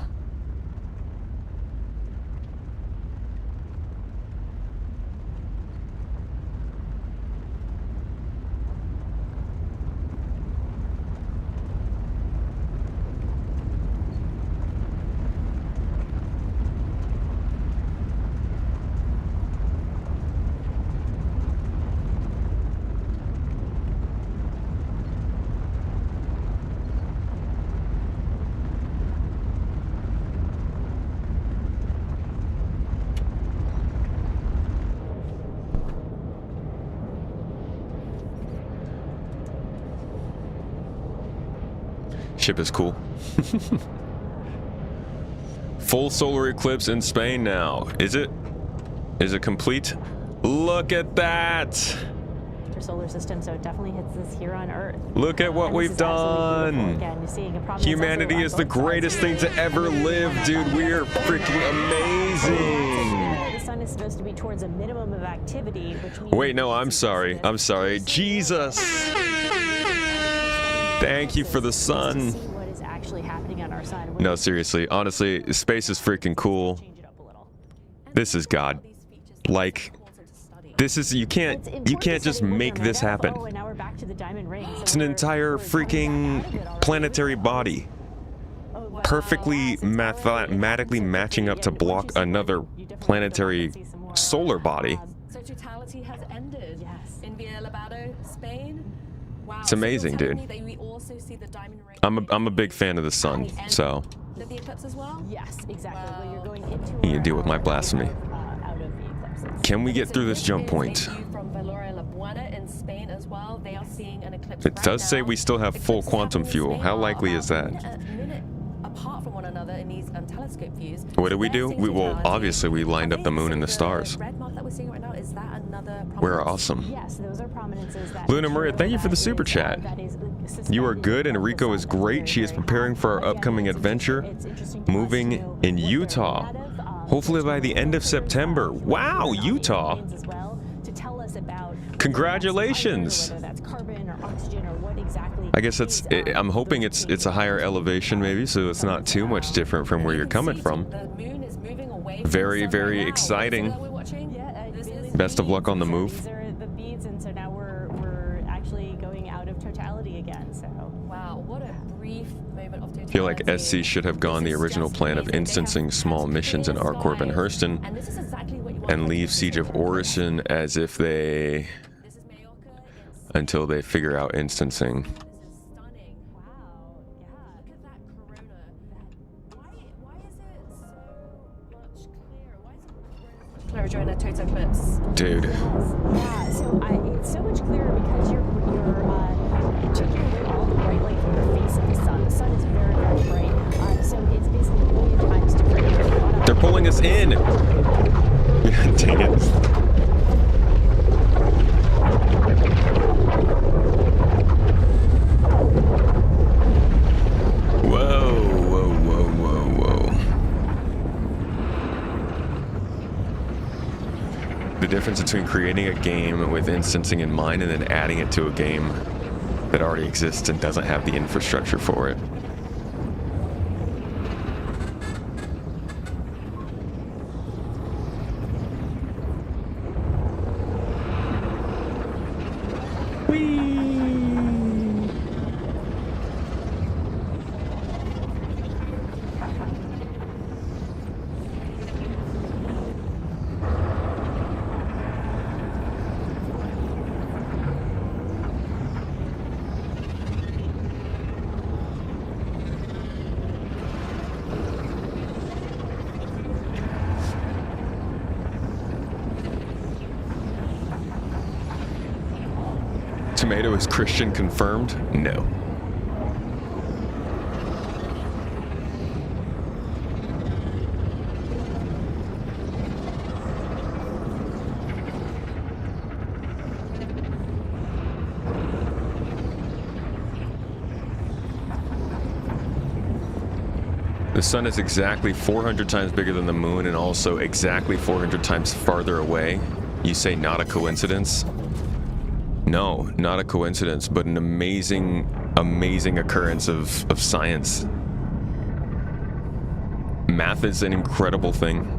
Ship is cool. Full solar eclipse in Spain now. Is it? Is it complete? Look at that! Our solar system, so it definitely hits us here on Earth. Look at what we've done. Again, you're seeing a Humanity is the greatest thing to ever live, dude. We are freaking amazing. The sun is supposed to be towards a minimum of activity, which means Wait, no, I'm sorry. I'm sorry. Jesus. Thank you for the sun. What is actually happening on our sun? No, seriously. Honestly, space is freaking cool. This is God. Like, this is you can't just make this happen. Oh, and now we're back to the diamond ring. It's an entire freaking planetary body, perfectly mathematically matching up to block another planetary solar body. So totality has ended. Yes. In Villabado, Spain. Wow. It's amazing, dude. I'm a big fan of the sun, so The eclipse as well? Yes, exactly. Well, you're going into you can deal with my blasphemy. out of the eclipses. Can we get through this jump point? From Valeria La Buena in Spain as well. They are seeing an eclipse. It does say we still have full quantum fuel. How likely is that? Minute apart from one another in these telescope views. What do we do? Well, obviously we lined up the moon and the stars. Red mark that we're seeing right now, is that another We're awesome. Yes, those are prominences that Luna Maria, thank you for the super chat. You are good and Rico is great. She is preparing for our upcoming adventure, moving in Utah. Hopefully by the end of September. Wow, Utah. Congratulations. I guess I'm hoping it's a higher elevation maybe, so it's not too much different from where you're coming from. Very, very exciting. Best of luck on the move. These are the beads, and so now we're actually going out of totality again. So wow, what a brief moment of totality. I feel like SC should have gone the original plan of instancing small missions in ArcCorp and Hurston and leave Siege of Orison as if they until they figure out instancing. Clearer during a total eclipse. Dude. Yeah, so it's so much clearer because you're taking away all the bright light from the face of the sun. The sun is very, very bright, so it's basically a million times different. They're pulling us in. Dang it. Whoa, whoa, whoa, whoa, whoa. The difference between creating a game with instancing in mind and then adding it to a game that already exists and doesn't have the infrastructure for it. Tomato is Christian confirmed? No. The sun is exactly 400 times bigger than the moon and also exactly 400 times farther away. You say not a coincidence? No, not a coincidence, but an amazing, amazing occurrence of science. Math is an incredible thing.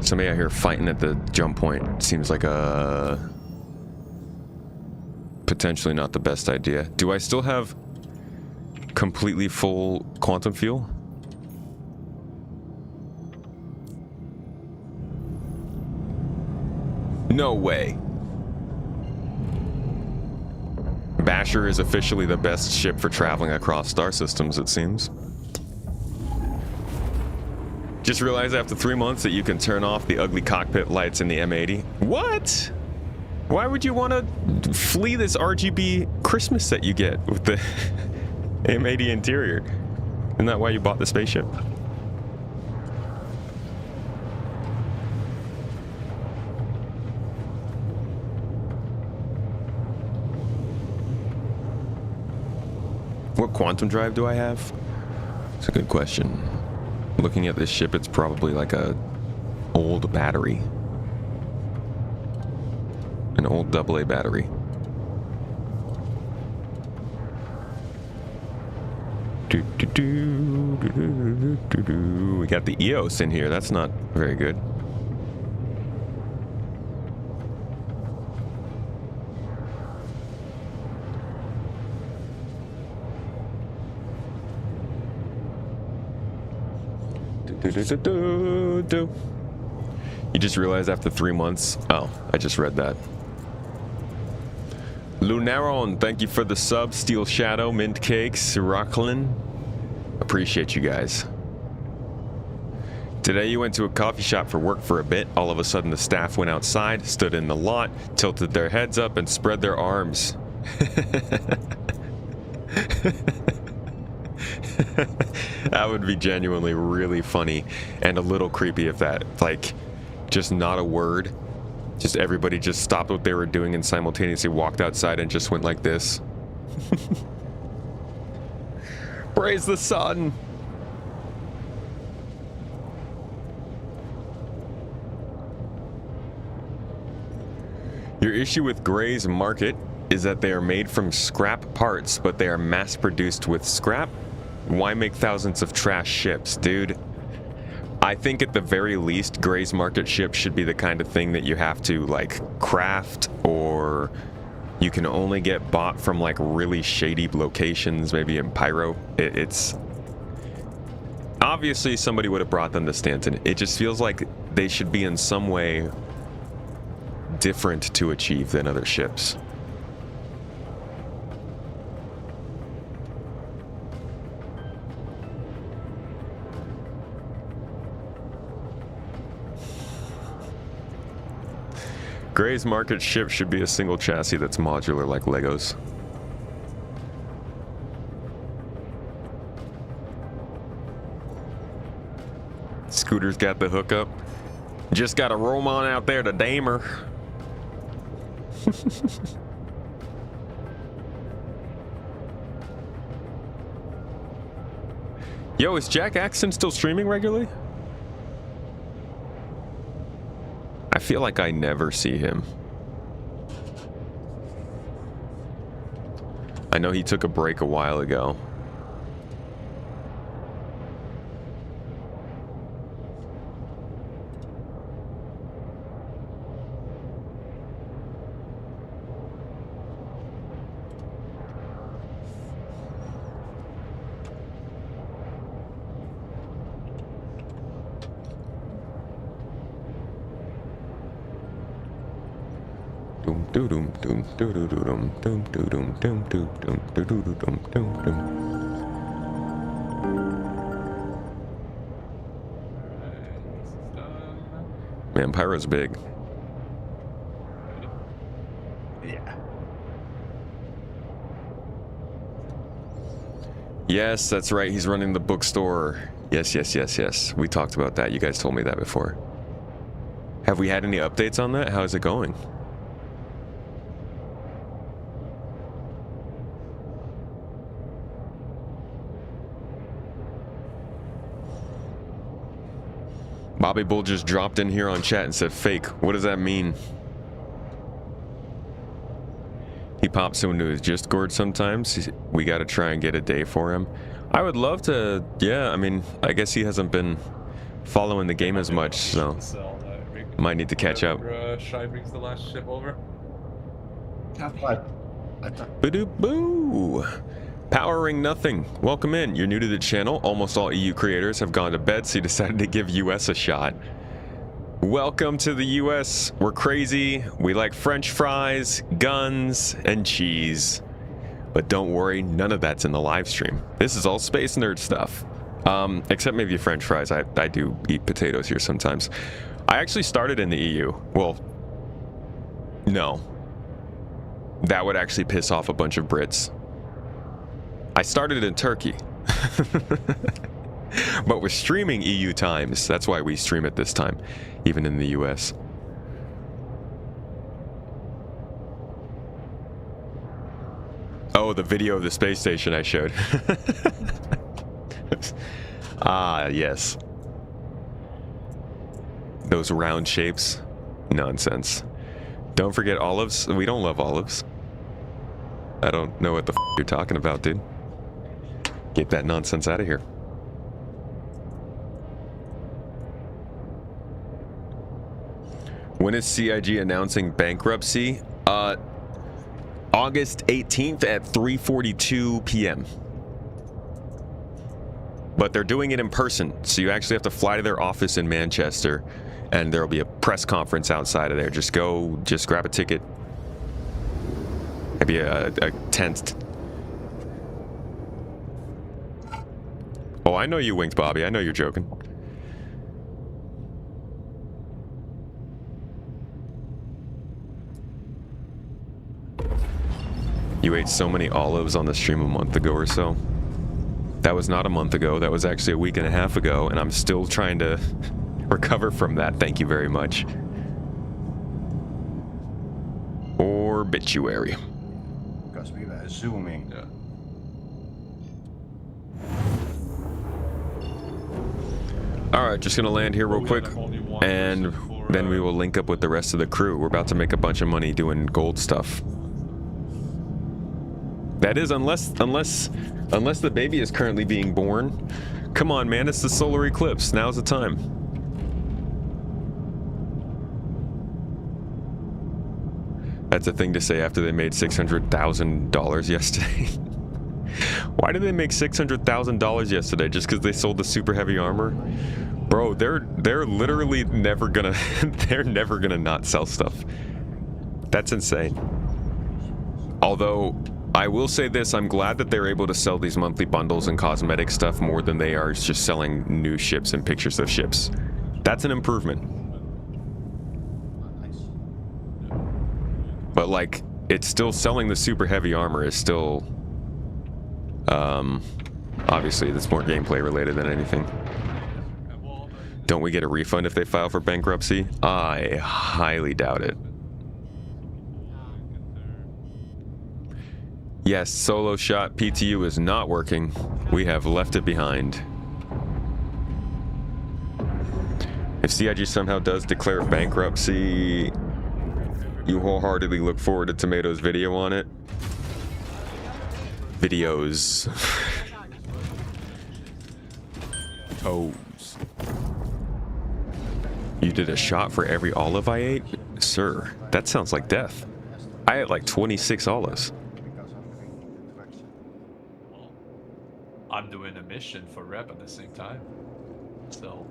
Somebody out here fighting at the jump point seems like a potentially not the best idea. Do I still have completely full quantum fuel? No way. Basher is officially the best ship for traveling across star systems, it seems. Just realized after 3 months that you can turn off the ugly cockpit lights in the M80. What? Why would you want to flee this RGB Christmas that you get with the M80 interior? Isn't that why you bought the spaceship? What quantum drive do I have? It's a good question. Looking at this ship, it's probably like a old battery. An old AA battery. We got the EOS in here. That's not very good. You just realized after 3 months. Oh, I just read that. Lunaron, thank you for the sub. Steel Shadow, Mint Cakes, Rocklin. Appreciate you guys. Today you went to a coffee shop for work for a bit. All of a sudden the staff went outside, stood in the lot, tilted their heads up, and spread their arms. That would be genuinely really funny and a little creepy if that, like, just not a word. Just everybody just stopped what they were doing and simultaneously walked outside and just went like this. Praise the sun. Your issue with Gray's Market is that they are made from scrap parts, but they are mass-produced with scrap. Why make thousands of trash ships, dude? I think at the very least, Gray's Market ships should be the kind of thing that you have to, like, craft, or you can only get bought from, like, really shady locations, maybe in Pyro. It's... Obviously, somebody would have brought them to Stanton. It just feels like they should be in some way different to achieve than other ships. Gray's Market ship should be a single chassis that's modular like Legos. Scooter's got the hookup. Just gotta roam on out there to Damer. Yo, is Jack Axton still streaming regularly? I feel like I never see him. I know he took a break a while ago. Man, Pyro's big. Yeah. Yes, that's right. He's running the bookstore. Yes. We talked about that. You guys told me that before. Have we had any updates on that? How is it going? Bobby Bull just dropped in here on chat and said fake. What does that mean? He pops into his Discord sometimes. We got to try and get a day for him. I would love to. Yeah, I mean, I guess he hasn't been following the game as much, so might need to catch up. Shy brings the last ship over. Boo! Powering nothing. Welcome in. You're new to the channel. Almost all EU creators have gone to bed, so you decided to give US a shot. Welcome to the US. We're crazy. We like French fries, guns, and cheese. But don't worry, none of that's in the live stream. This is all space nerd stuff. Except maybe French fries. I do eat potatoes here sometimes. I actually started in the EU. Well, no. That would actually piss off a bunch of Brits. I started in Turkey. But we're streaming EU times. That's why we stream it this time, even in the US. Oh, the video of the space station I showed. Ah, yes. Those round shapes. Nonsense. Don't forget olives. We don't love olives. I don't know what the f you're talking about, dude. Get that nonsense out of here. When is CIG announcing bankruptcy? August 18th at 3:42 p.m. But they're doing it in person, so you actually have to fly to their office in Manchester, and there'll be a press conference outside of there. Just grab a ticket. Maybe a tent. Oh, I know you winked, Bobby. I know you're joking. You ate so many olives on the stream a month ago or so. That was not a month ago. That was actually a week and a half ago, and I'm still trying to recover from that. Thank you very much. Obituary. Because we were zooming. Yeah. Alright, just gonna land here real quick, and then we will link up with the rest of the crew. We're about to make a bunch of money doing gold stuff. That is, unless the baby is currently being born. Come on, man, it's the solar eclipse. Now's the time. That's a thing to say after they made $600,000 yesterday. Why did they make $600,000 yesterday? Just because they sold the super heavy armor? Bro, they're literally never gonna they're never gonna not sell stuff. That's insane. Although I will say this, I'm glad that they're able to sell these monthly bundles and cosmetic stuff more than they are just selling new ships and pictures of ships. That's an improvement. But like, it's still selling the super heavy armor is still obviously that's more gameplay related than anything. Don't we get a refund if they file for bankruptcy? I highly doubt it. Yes, solo shot PTU is not working. We have left it behind. If CIG somehow does declare bankruptcy, you wholeheartedly look forward to Tomato's video on it. Videos. Toes. You did a shot for every olive I ate? Sir, that sounds like death. I ate like 26 olives. I'm doing a mission for rep at the same time. So.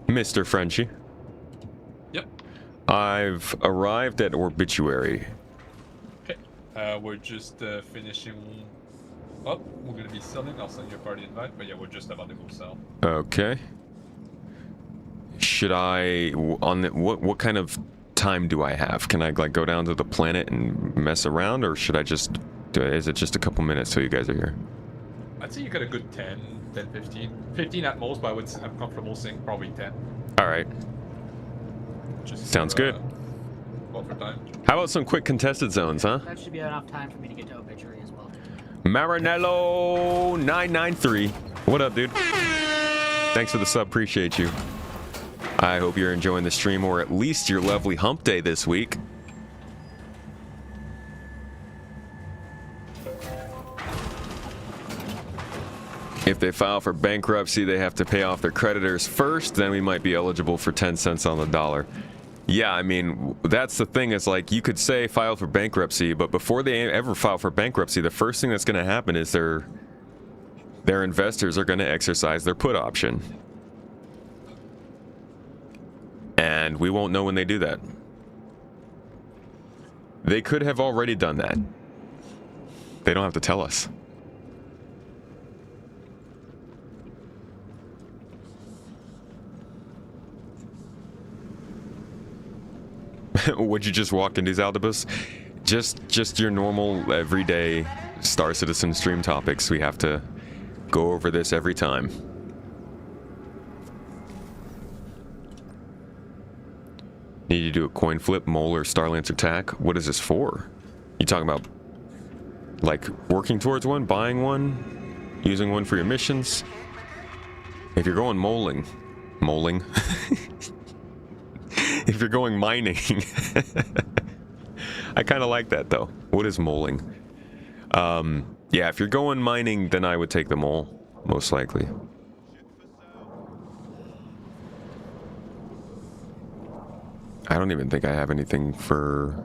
Mr. Frenchie. Yep. I've arrived at Obituary. Okay. We're just finishing. Oh, we're gonna be selling. I'll send you a party invite. But yeah, we're just about to go sell. Okay. Should I on the, what kind of time do I have? Can I like go down to the planet and mess around, or should I just do it? Is it just a couple minutes till you guys are here? I'd say you got a good 10, 15. 15 at most, but I'm comfortable saying probably 10. All right. Just sounds good. Well for time. How about some quick contested zones, huh? That should be enough time for me to get to Obituary as well. Marinello 993. What up, dude? Thanks for the sub. Appreciate you. I hope you're enjoying the stream, or at least your lovely hump day this week. If they file for bankruptcy, they have to pay off their creditors first, then we might be eligible for 10 cents on the dollar. Yeah, I mean, that's the thing, is like, you could say file for bankruptcy, but before they ever file for bankruptcy, the first thing that's going to happen is their investors are going to exercise their put option. And we won't know when they do that. They could have already done that. They don't have to tell us. Would you just walk into Zaldibus? Just your normal, everyday Star Citizen stream topics. We have to go over this every time. Need to do a coin flip, mole, or Starlancer attack? What is this for? You talking about, like, working towards one, buying one, using one for your missions? If you're going moling. If you're going mining. I kind of like that, though. What is moling? Yeah, if you're going mining, then I would take the mole, most likely. I don't even think I have anything for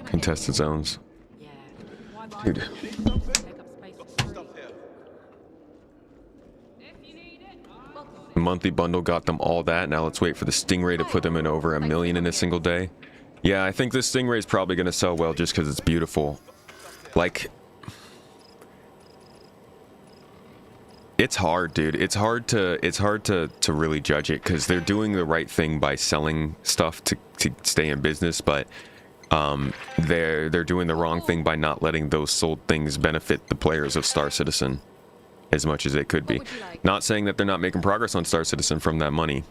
contested zones. Dude. Monthly bundle got them all that. Now let's wait for the Stingray to put them in over 1 million in a single day. Yeah, I think this Stingray is probably going to sell well just because it's beautiful. Like, it's hard, dude. It's hard to really judge it because they're doing the right thing by selling stuff to stay in business, but they're doing the wrong thing by not letting those sold things benefit the players of Star Citizen as much as it could be. Not saying that they're not making progress on Star Citizen from that money.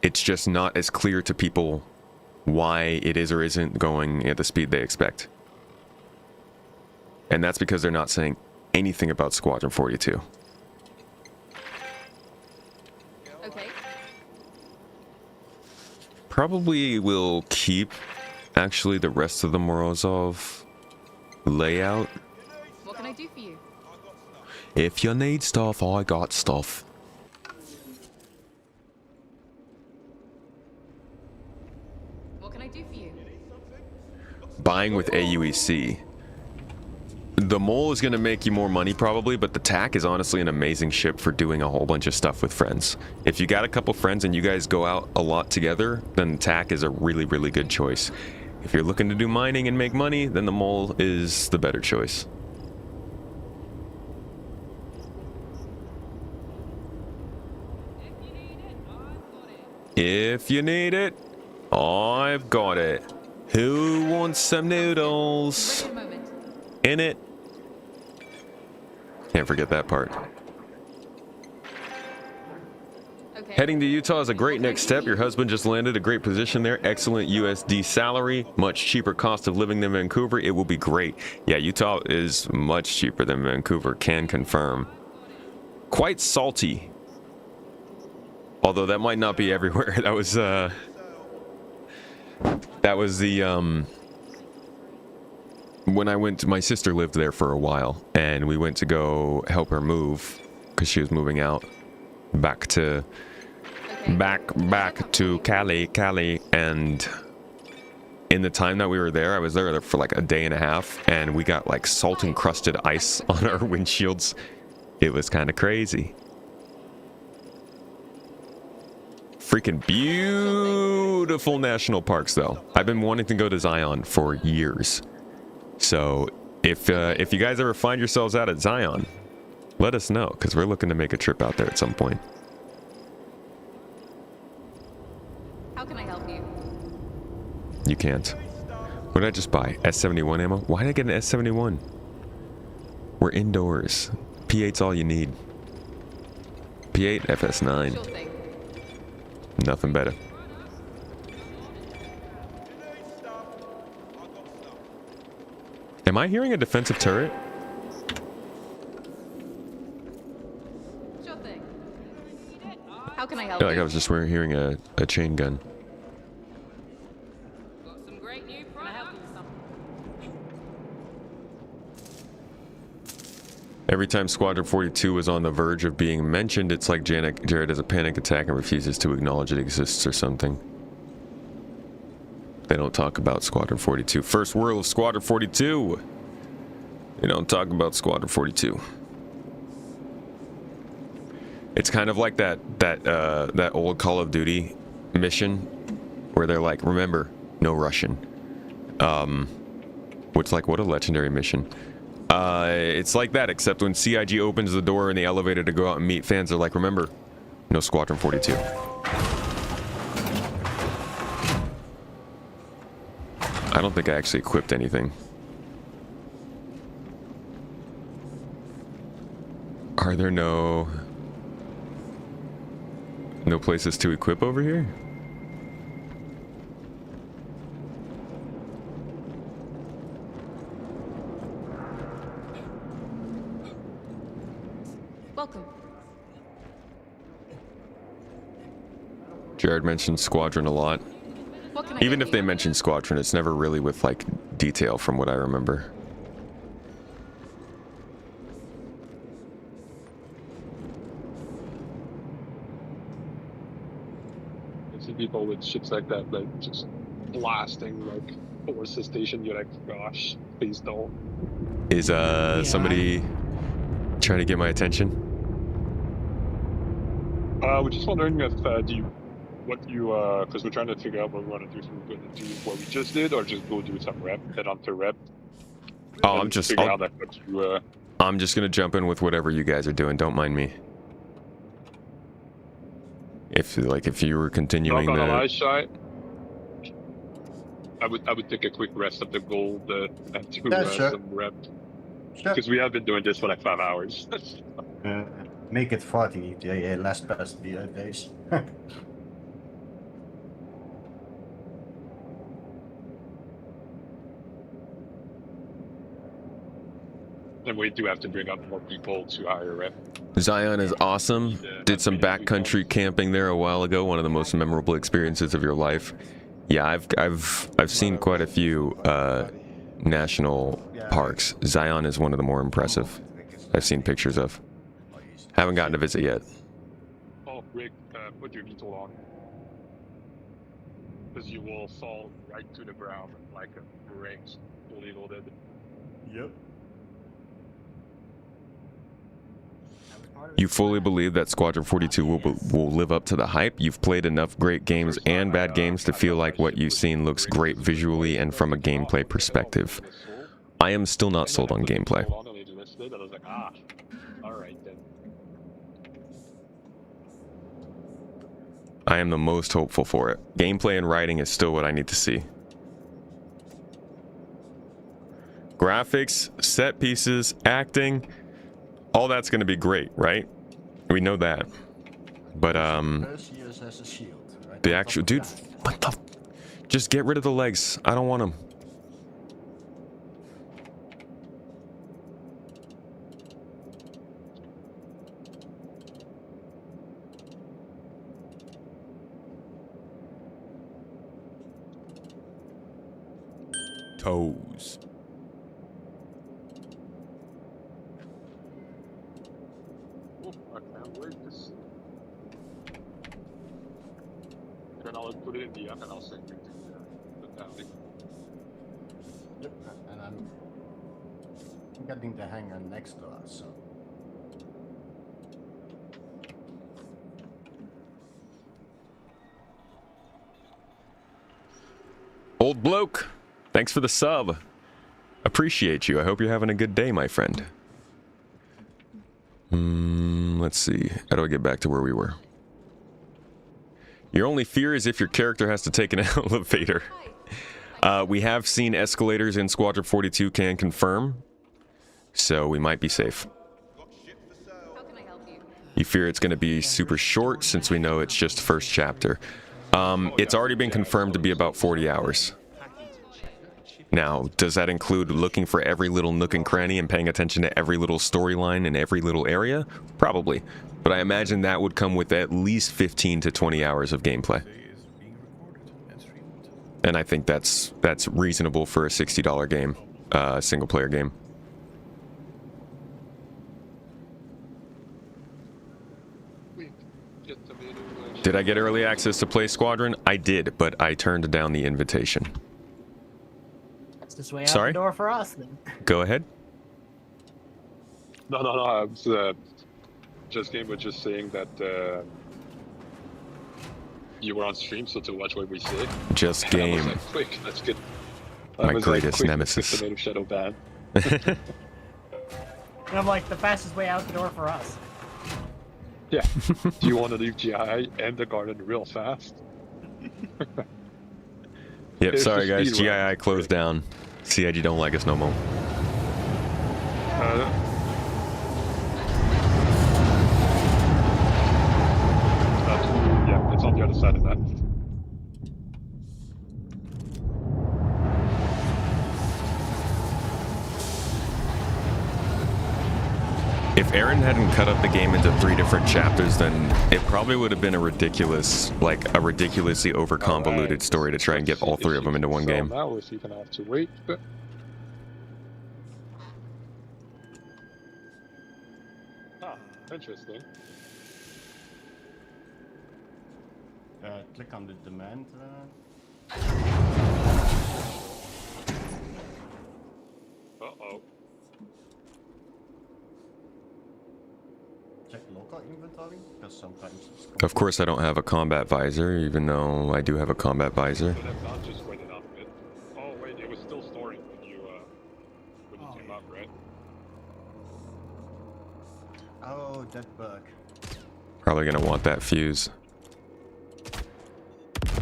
It's just not as clear to people why it is or isn't going at the speed they expect. And that's because they're not saying anything about Squadron 42. Okay. Probably will keep, actually, the rest of the Morozov layout. What can I do for you? If you need stuff, I got stuff. What can I do for you? Buying with AUEC. The mole is going to make you more money probably, but the TAC is honestly an amazing ship for doing a whole bunch of stuff with friends. If you got a couple friends and you guys go out a lot together, then TAC is a really, really good choice. If you're looking to do mining and make money, then the mole is the better choice. If you need it, I've got it. Who wants some noodles? In it. Can't forget that part. Okay. Heading to Utah is a great next step. Your husband just landed a great position there. Excellent USD salary. Much cheaper cost of living than Vancouver. It will be great. Yeah, Utah is much cheaper than Vancouver. Can confirm. Quite salty. Although that might not be everywhere. That was the when I went to, my sister lived there for a while, and we went to go help her move because she was moving out back to Cali, and in the time that we were there, I was there for like a day and a half, and we got like salt encrusted ice on our windshields. It was kind of crazy. Freaking beautiful national parks, though. I've been wanting to go to Zion for years. So if you guys ever find yourselves out at Zion, let us know, because we're looking to make a trip out there at some point. How can I help you? You can't. What did I just buy? S71 ammo? Why did I get an S71? We're indoors. P8's all you need. P8, FS9. Sure thing. Nothing better. Am I hearing a defensive turret? Sure thing. How can I I help feel like you? I was just hearing a chain gun. Got some great new products. Can I help you with something? Every time Squadron 42 was on the verge of being mentioned, it's like Jared has a panic attack and refuses to acknowledge it exists or something. They don't talk about Squadron 42. First rule of Squadron 42. They don't talk about Squadron 42. It's kind of like that old Call of Duty mission where they're like, remember, no Russian. Which, like, what a legendary mission. It's like that, except when CIG opens the door in the elevator to go out and meet fans, they're like, remember, no Squadron 42. I don't think I actually equipped anything. Are there no places to equip over here? Welcome. Jared mentioned Squadron a lot. What can I Even get if they mention Squadron, it's never really with, like, detail from what I remember. I see people with ships like that, like, just blasting, like, towards the station. You're like, gosh, please don't. Is, somebody trying to get my attention? We're just wondering if, because we're trying to figure out what we want to do. If we're going to do what we just did, or just go do some rep, head on to rep. Oh, I'm just gonna jump in with whatever you guys are doing. Don't mind me. If you were continuing on the the... live side, I would take a quick rest of the gold and do sure. some rep. Sure. Because we have been doing this for like 5 hours. Make it 40, the last past the days. And we do have to bring up more people to higher rep. Zion is awesome. Did some backcountry camping there a while ago. One of the most memorable experiences of your life. Yeah, I've seen quite a few national parks. Zion is one of the more impressive I've seen pictures of. Haven't gotten to visit yet. Oh, Rick, put your VTOL on. Because you will fall right to the ground like a brick fully loaded. Yep. You fully believe that Squadron 42 will live up to the hype? You've played enough great games and bad games to feel like what you've seen looks great visually and from a gameplay perspective. I am still not sold on gameplay. I am the most hopeful for it. Gameplay and writing is still what I need to see. Graphics, set pieces, acting, all that's going to be great, right? We know that. But, the actual... Dude, what the... Just get rid of the legs. I don't want them. Toes. I can't wait to see. Then I'll put it in the app and I'll send you the tally. Yep, and I'm getting the hangar next to us, so. Old bloke, thanks for the sub. Appreciate you. I hope you're having a good day, my friend. Let's see. How do I get back to where we were? Your only fear is if your character has to take an elevator. We have seen escalators in Squadron 42, can confirm. So we might be safe. You fear it's going to be super short since we know it's just first chapter. It's already been confirmed to be about 40 hours. Now, does that include looking for every little nook and cranny and paying attention to every little storyline in every little area? Probably. But I imagine that would come with at least 15 to 20 hours of gameplay. And I think that's reasonable for a $60 game, single player game. Did I get early access to play Squadron? I did, but I turned down the invitation. That's this way out Sorry? the door for us then. Go ahead. No. I was just game was just saying that you were on stream, so to watch what we say. Just game. I was like, quick, that's good. My greatest nemesis. Tomato shadow ban. And I'm like, the fastest way out the door for us. Yeah. Do you want to leave GI and the garden real fast? Yep, Here's sorry the guys, speed run. GII closed down. CIG don't like us no more. Yeah, it's on the other side of that. If Aaron hadn't cut up the game into 3 different chapters, then it probably would have been a ridiculously over-convoluted story to try and get all 3 of them into one game. Now if you can have to wait. But... interesting. Click on the demand. Uh-oh. Check local inventory, because sometimes it's... Of course I don't have a combat visor, even though I do have a combat visor. So that's not just waiting on a bit. Oh wait, it was still storing when you came up, right? Oh, that bug. Probably gonna want that fuse.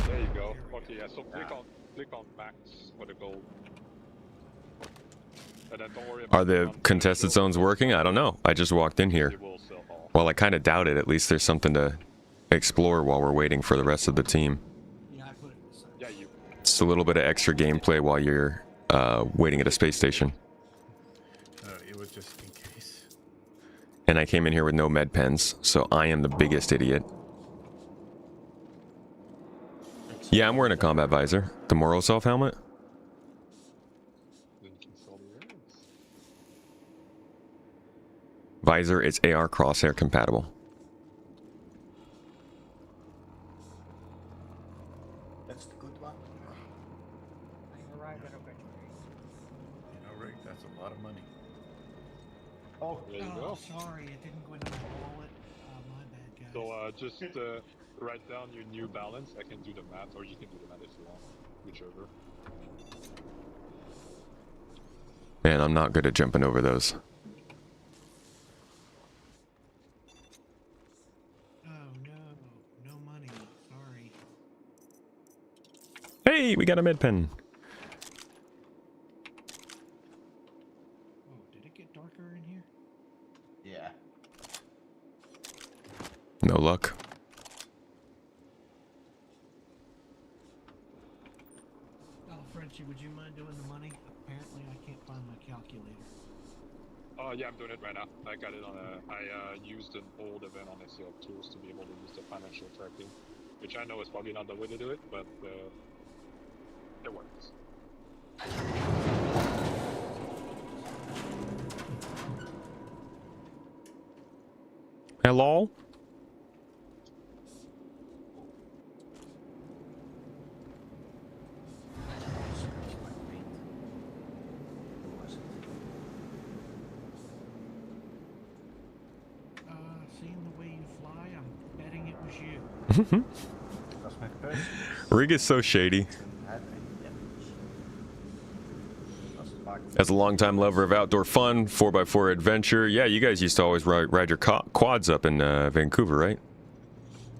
There you go. Okay, yeah, so click on max for the gold. And then don't worry about Are the contested zones working? I don't know. I just walked in here. Well, I kind of doubt it. At least there's something to explore while we're waiting for the rest of the team. It's a little bit of extra gameplay while you're waiting at a space station. It was just in case. And I came in here with no med pens, so I am the biggest idiot. Yeah, I'm wearing a combat visor. The Morozov helmet. Visor is AR crosshair compatible. That's the good one. Right, that's a lot of money. Oh, there you go. Sorry, it didn't go into my wallet. My bad, guys. So just write down your new balance. I can do the math, or you can do the math if you want, whichever. Man, I'm not good at jumping over those. Hey, we got a med pen. Oh, did it get darker in here? Yeah. No luck. Oh, Frenchie, would you mind doing the money? Apparently, I can't find my calculator. Oh yeah, I'm doing it right now. I got it on I used an old event on SEO Tools to be able to use the financial tracking, which I know is probably not the way to do it, but it works. Hello? Seeing the way you fly, I'm betting it was you. Rig is so shady. As a longtime lover of outdoor fun, 4x4 adventure, yeah, you guys used to always ride your quads up in Vancouver, right?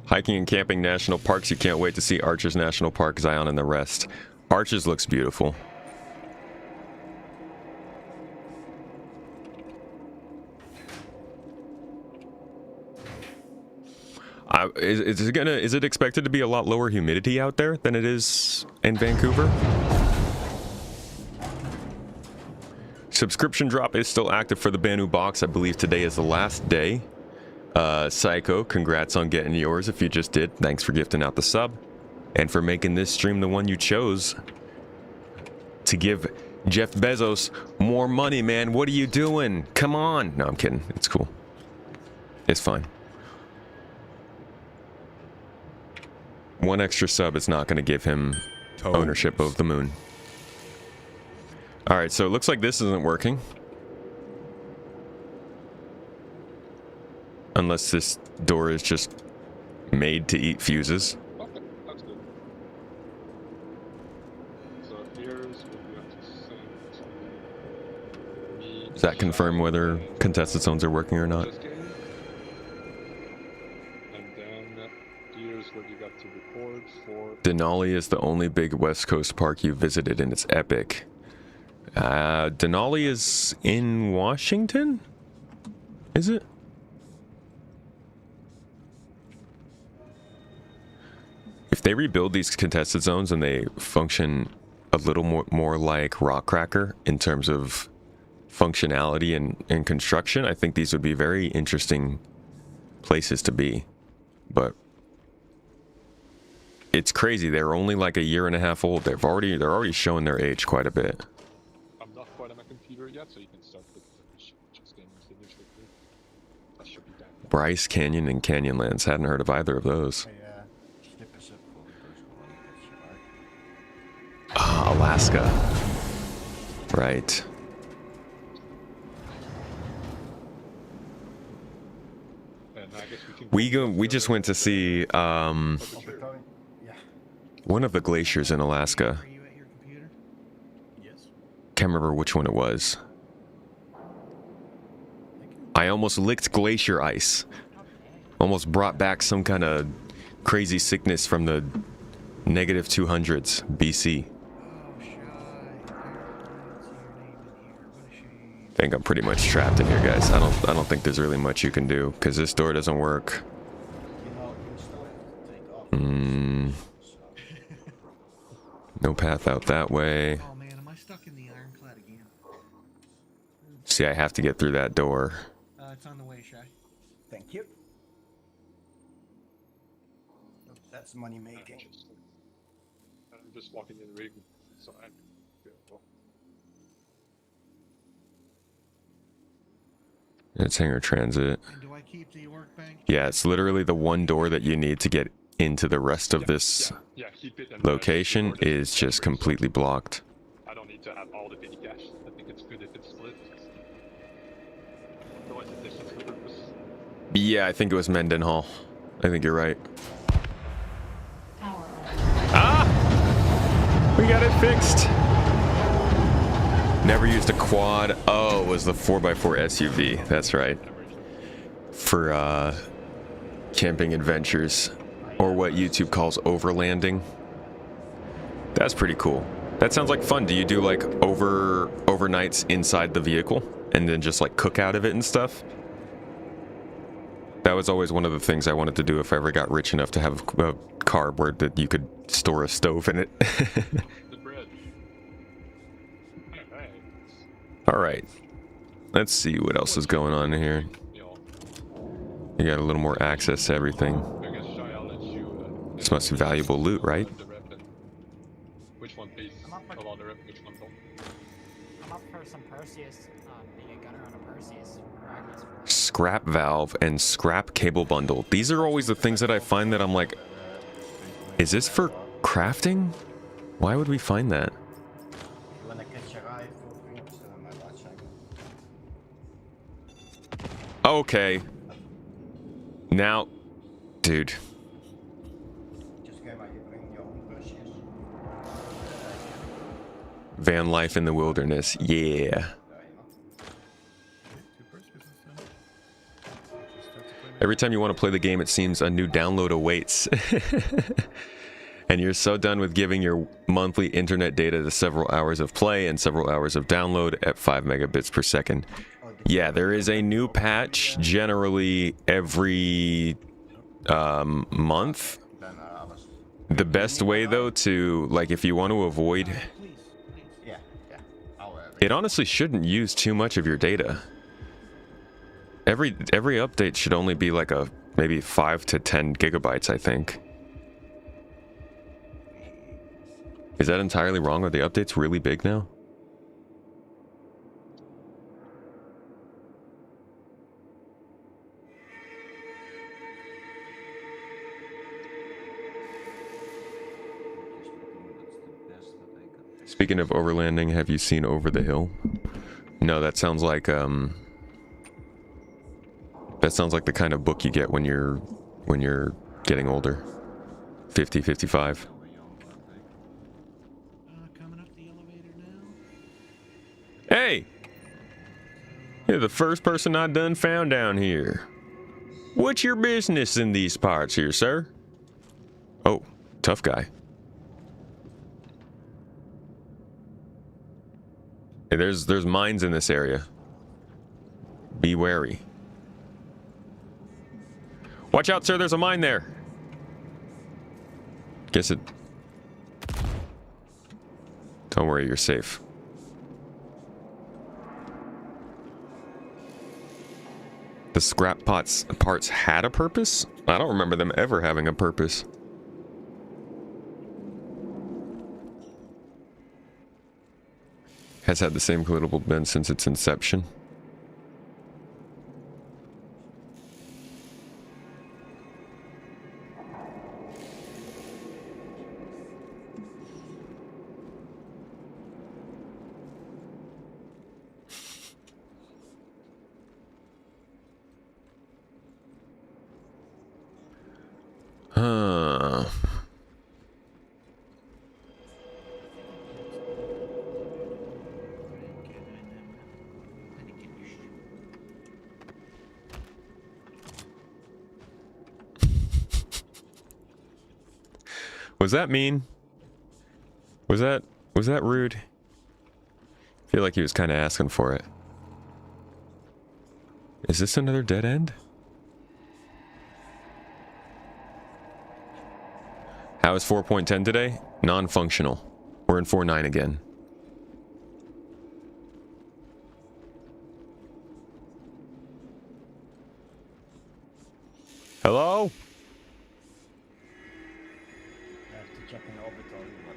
Hiking and camping national parks, you can't wait to see Arches National Park, Zion, and the rest. Arches looks beautiful. Is it expected to be a lot lower humidity out there than it is in Vancouver? Subscription drop is still active for the Banu box. I believe today is the last day. Psycho, congrats on getting yours if you just did. Thanks for gifting out the sub. And for making this stream the one you chose to give Jeff Bezos more money, man. What are you doing? Come on. No, I'm kidding. It's cool. It's fine. One extra sub is not going to give him ownership of the moon. All right, so it looks like this isn't working. Unless this door is just made to eat fuses. Okay, that's good. So here's what we have to send me. Does that confirm whether contested zones are working or not? And then here's what you got to record for. Denali is the only big West Coast park you visited, and it's epic. Denali is in Washington? Is it? If they rebuild these contested zones and they function a little more like Rock Cracker in terms of functionality and construction, I think these would be very interesting places to be. But it's crazy. They're only like a year and a half old. They're already showing their age quite a bit. I'm not quite on my computer yet, so you can start with just getting finished with me. That should be done. Bryce Canyon and Canyonlands. Hadn't heard of either of those. Ah, Alaska. Right. We just went to see one of the glaciers in Alaska. Can't remember which one it was. I almost licked glacier ice. Almost brought back some kind of crazy sickness from the negative 200s BC. I think I'm pretty much trapped in here, guys. I don't think there's really much you can do because this door doesn't work. No path out that way. Oh man, am I stuck in the ironclad again? See, I have to get through that door. It's on the way, Shy. Thank you. That's money making. I'm just walking in the rig, so I'm good. It's Hangar Transit. And do I keep the workbench? Yeah, it's literally the one door that you need to get into the rest of this keep it and location is just completely blocked. I don't need to have all the petty cash. I think it's good if it's split. Otherwise it defeats the purpose. Yeah, I think it was Mendenhall. I think you're right. Ah! We got it fixed. Never used a quad. Oh, it was the 4x4 SUV. That's right. For camping adventures, or what YouTube calls overlanding. That's pretty cool. That sounds like fun. Do you do like overnights inside the vehicle and then just like cook out of it and stuff? That was always one of the things I wanted to do if I ever got rich enough to have a car where that you could store a stove in it. The bread. All right. Let's see what else is going on here. You got a little more access to everything. This must be valuable loot, right? Which one pays a lot of rep, which one don't? I'm up for some Perseus, being a gunner on a Perseus. Scrap valve and scrap cable bundle. These are always the things that I find that I'm like, is this for crafting? Why would we find that? Okay. Now, dude. Van life in the wilderness. Yeah. Every time you want to play the game, it seems a new download awaits. And you're so done with giving your monthly internet data to several hours of play and several hours of download at 5 megabits per second. Yeah, there is a new patch generally every month. The best way though to, like, if you want to avoid It honestly shouldn't use too much of your data. Every update should only be like a maybe 5 to 10 gigabytes, I think. Is that entirely wrong? Are the updates really big now? Speaking of overlanding, have you seen Over the Hill? No, that sounds like the kind of book you get when you're getting older. 50, 55. Coming up the elevator now. Hey! You're the first person I done found down here. What's your business in these parts here, sir? Oh, tough guy. Hey, there's mines in this area. Be wary. Watch out, sir, there's a mine there. Guess it... Don't worry, you're safe. The scrap parts had a purpose? I don't remember them ever having a purpose. Has had the same collectible bin since its inception. Huh. Was that mean? Was that rude? I feel like he was kind of asking for it. Is this another dead end? How is 4.10 today? Non-functional. We're in 4.9 again. Hello? I have to check an orbital, but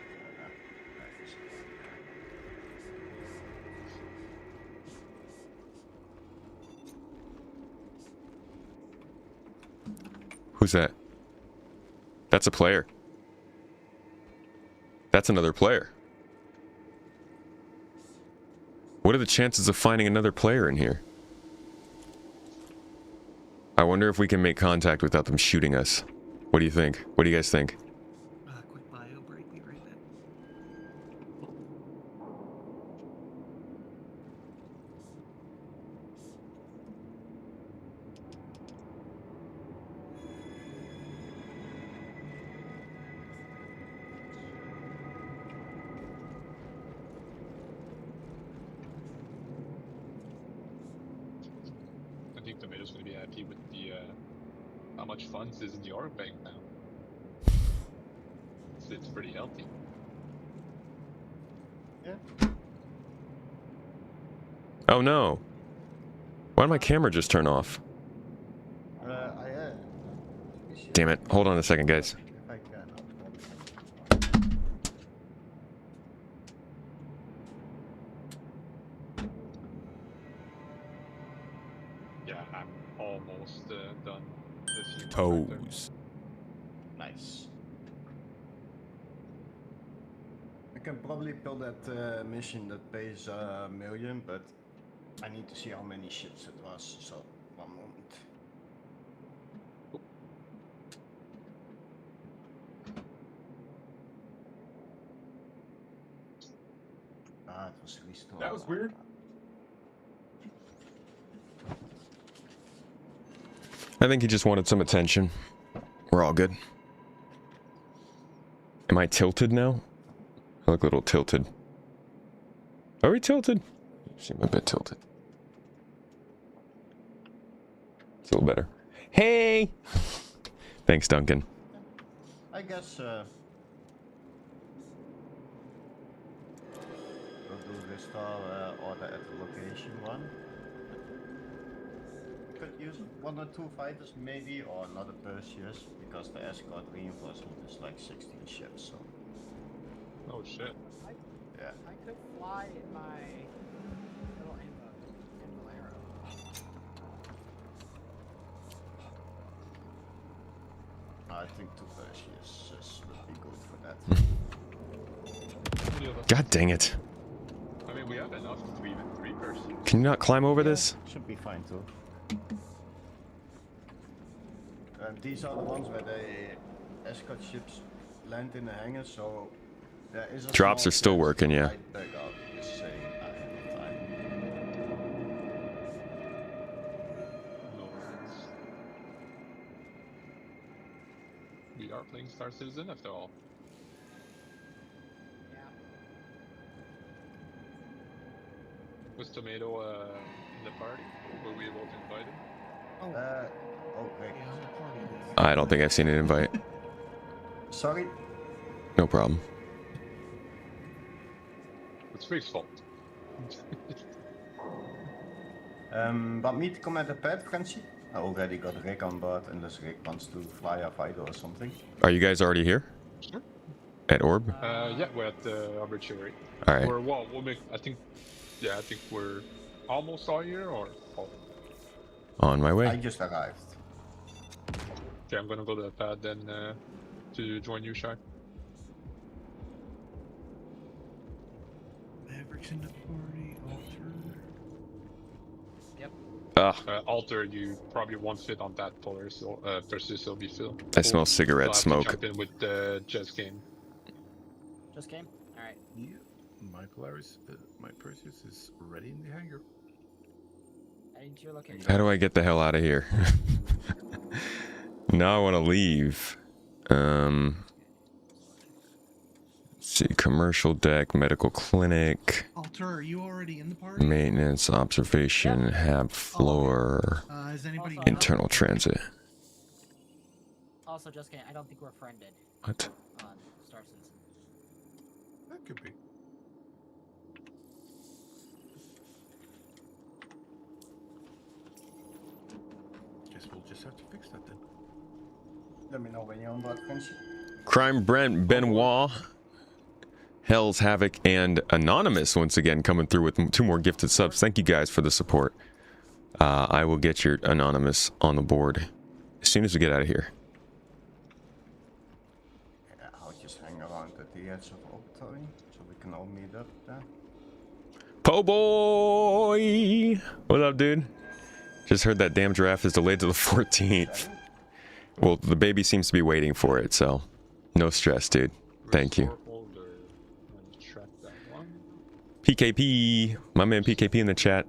Who's that? That's a player. That's another player. What are the chances of finding another player in here? I wonder if we can make contact without them shooting us. What do you think? What do you guys think? Quick bio break, be right back. I think Tomato's gonna be happy with the how much funds is in the org bank now. It's pretty healthy. Yeah. Oh no. Why did my camera just turn off? Damn it. Hold on a second, guys. If I can. Yeah, I'm almost done this year. Toes. Nice. I can probably build that mission that pays $1 million, but I need to see how many ships it was, so one moment. Ah, it was restored. That was weird. I think he just wanted some attention. We're all good. Am I tilted now? I look a little tilted. Are we tilted? You seem a bit tilted. It's a little better. Hey! Thanks, Duncan. I guess do restore order at the location one. Could use 1 or 2 fighters maybe, or another Perseus, because the escort reinforcement is like 16 ships, so. Oh shit. Yeah. I could fly in my little anvil arrow. I think 2 Perseus would be good for that. God dang it. I mean, we have enough to even 3 Perseus. Can you not climb over this? Should be fine too. And these are the ones where the escort ships land in the hangar, so there is a Drops small are still chance working, they yeah. might bug out the same time. No worries. We are playing Star Citizen after all. Was Tomato in the party? Were we able to invite him? Oh, great. Yeah, I'm a party leader. I don't think I've seen an invite. Sorry. No problem. It's Rick's fault. Want me to come at the pad, Francie? I already got Rick on board, unless Rick wants to fly a fighter or something. Are you guys already here? Sure. At Orb? Yeah, we're at the arbitrary. All right. We'll make. I think we're almost all here, or all. On my way. I just arrived. Okay, I'm gonna go to the pad then to join you, Shy. Mavericks in the party, Alter. Yep. Alter, you probably won't fit on that Polaris, so Perseus will be filled. I smell cigarette I'll have to smoke. jump in with Jess game. Just came? Alright. Yeah, my Polaris, my Perseus is ready in the hangar. Heading to your location. How do I get the hell out of here? Now I want to leave. Let's see, commercial deck, medical clinic, Alter, are you already in the party? maintenance, observation, hab floor, Is anybody internal transit. Also, just kidding. I don't think we're friended. What? On Star Citizen. That could be. Guess we'll just have to fix that then. Let me know when you're on board, Francie. Crime Brent Benoit, Hell's Havoc, and Anonymous once again coming through with 2 more gifted subs. Thank you guys for the support. I will get your Anonymous on the board as soon as we get out of here. Yeah, I'll just hang around at the edge of Orbitory, so we can all meet up there. Po boy! What up, dude? Just heard that damn draft is delayed to the 14th. Well, the baby seems to be waiting for it, so no stress, dude. Thank you. PKP, my man PKP in the chat.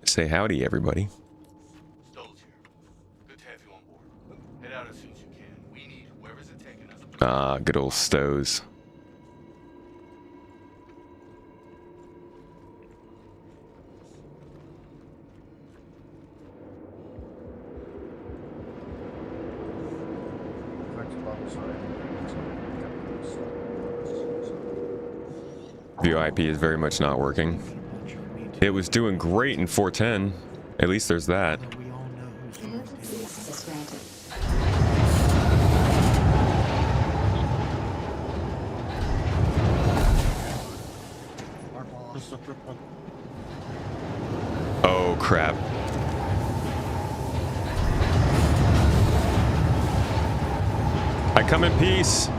Say howdy, everybody. Soldier, good to have you on board. Head out as soon as you can. We need whoever's it taking us. Ah, good old Stows. VIP is very much not working. It was doing great in 410. At least there's that. Oh crap. I come in peace.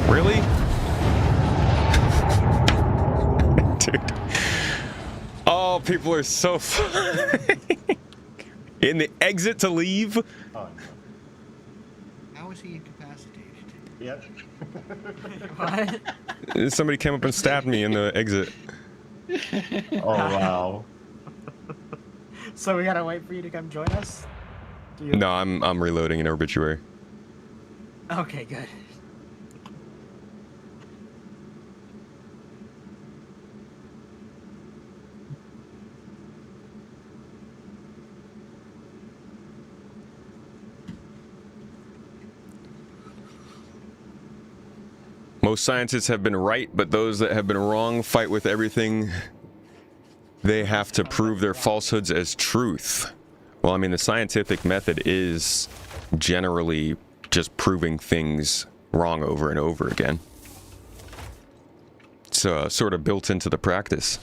Really? Dude. Oh, people are so in the exit to leave. How is he incapacitated? Yep. What? Somebody came up and stabbed me in the exit. Oh wow. So we gotta wait for you to come join us? No, I'm reloading an obituary. Okay, good. Most scientists have been right, but those that have been wrong fight with everything they have to prove their falsehoods as truth. Well, I mean, the scientific method is generally just proving things wrong over and over again. It's sort of built into the practice.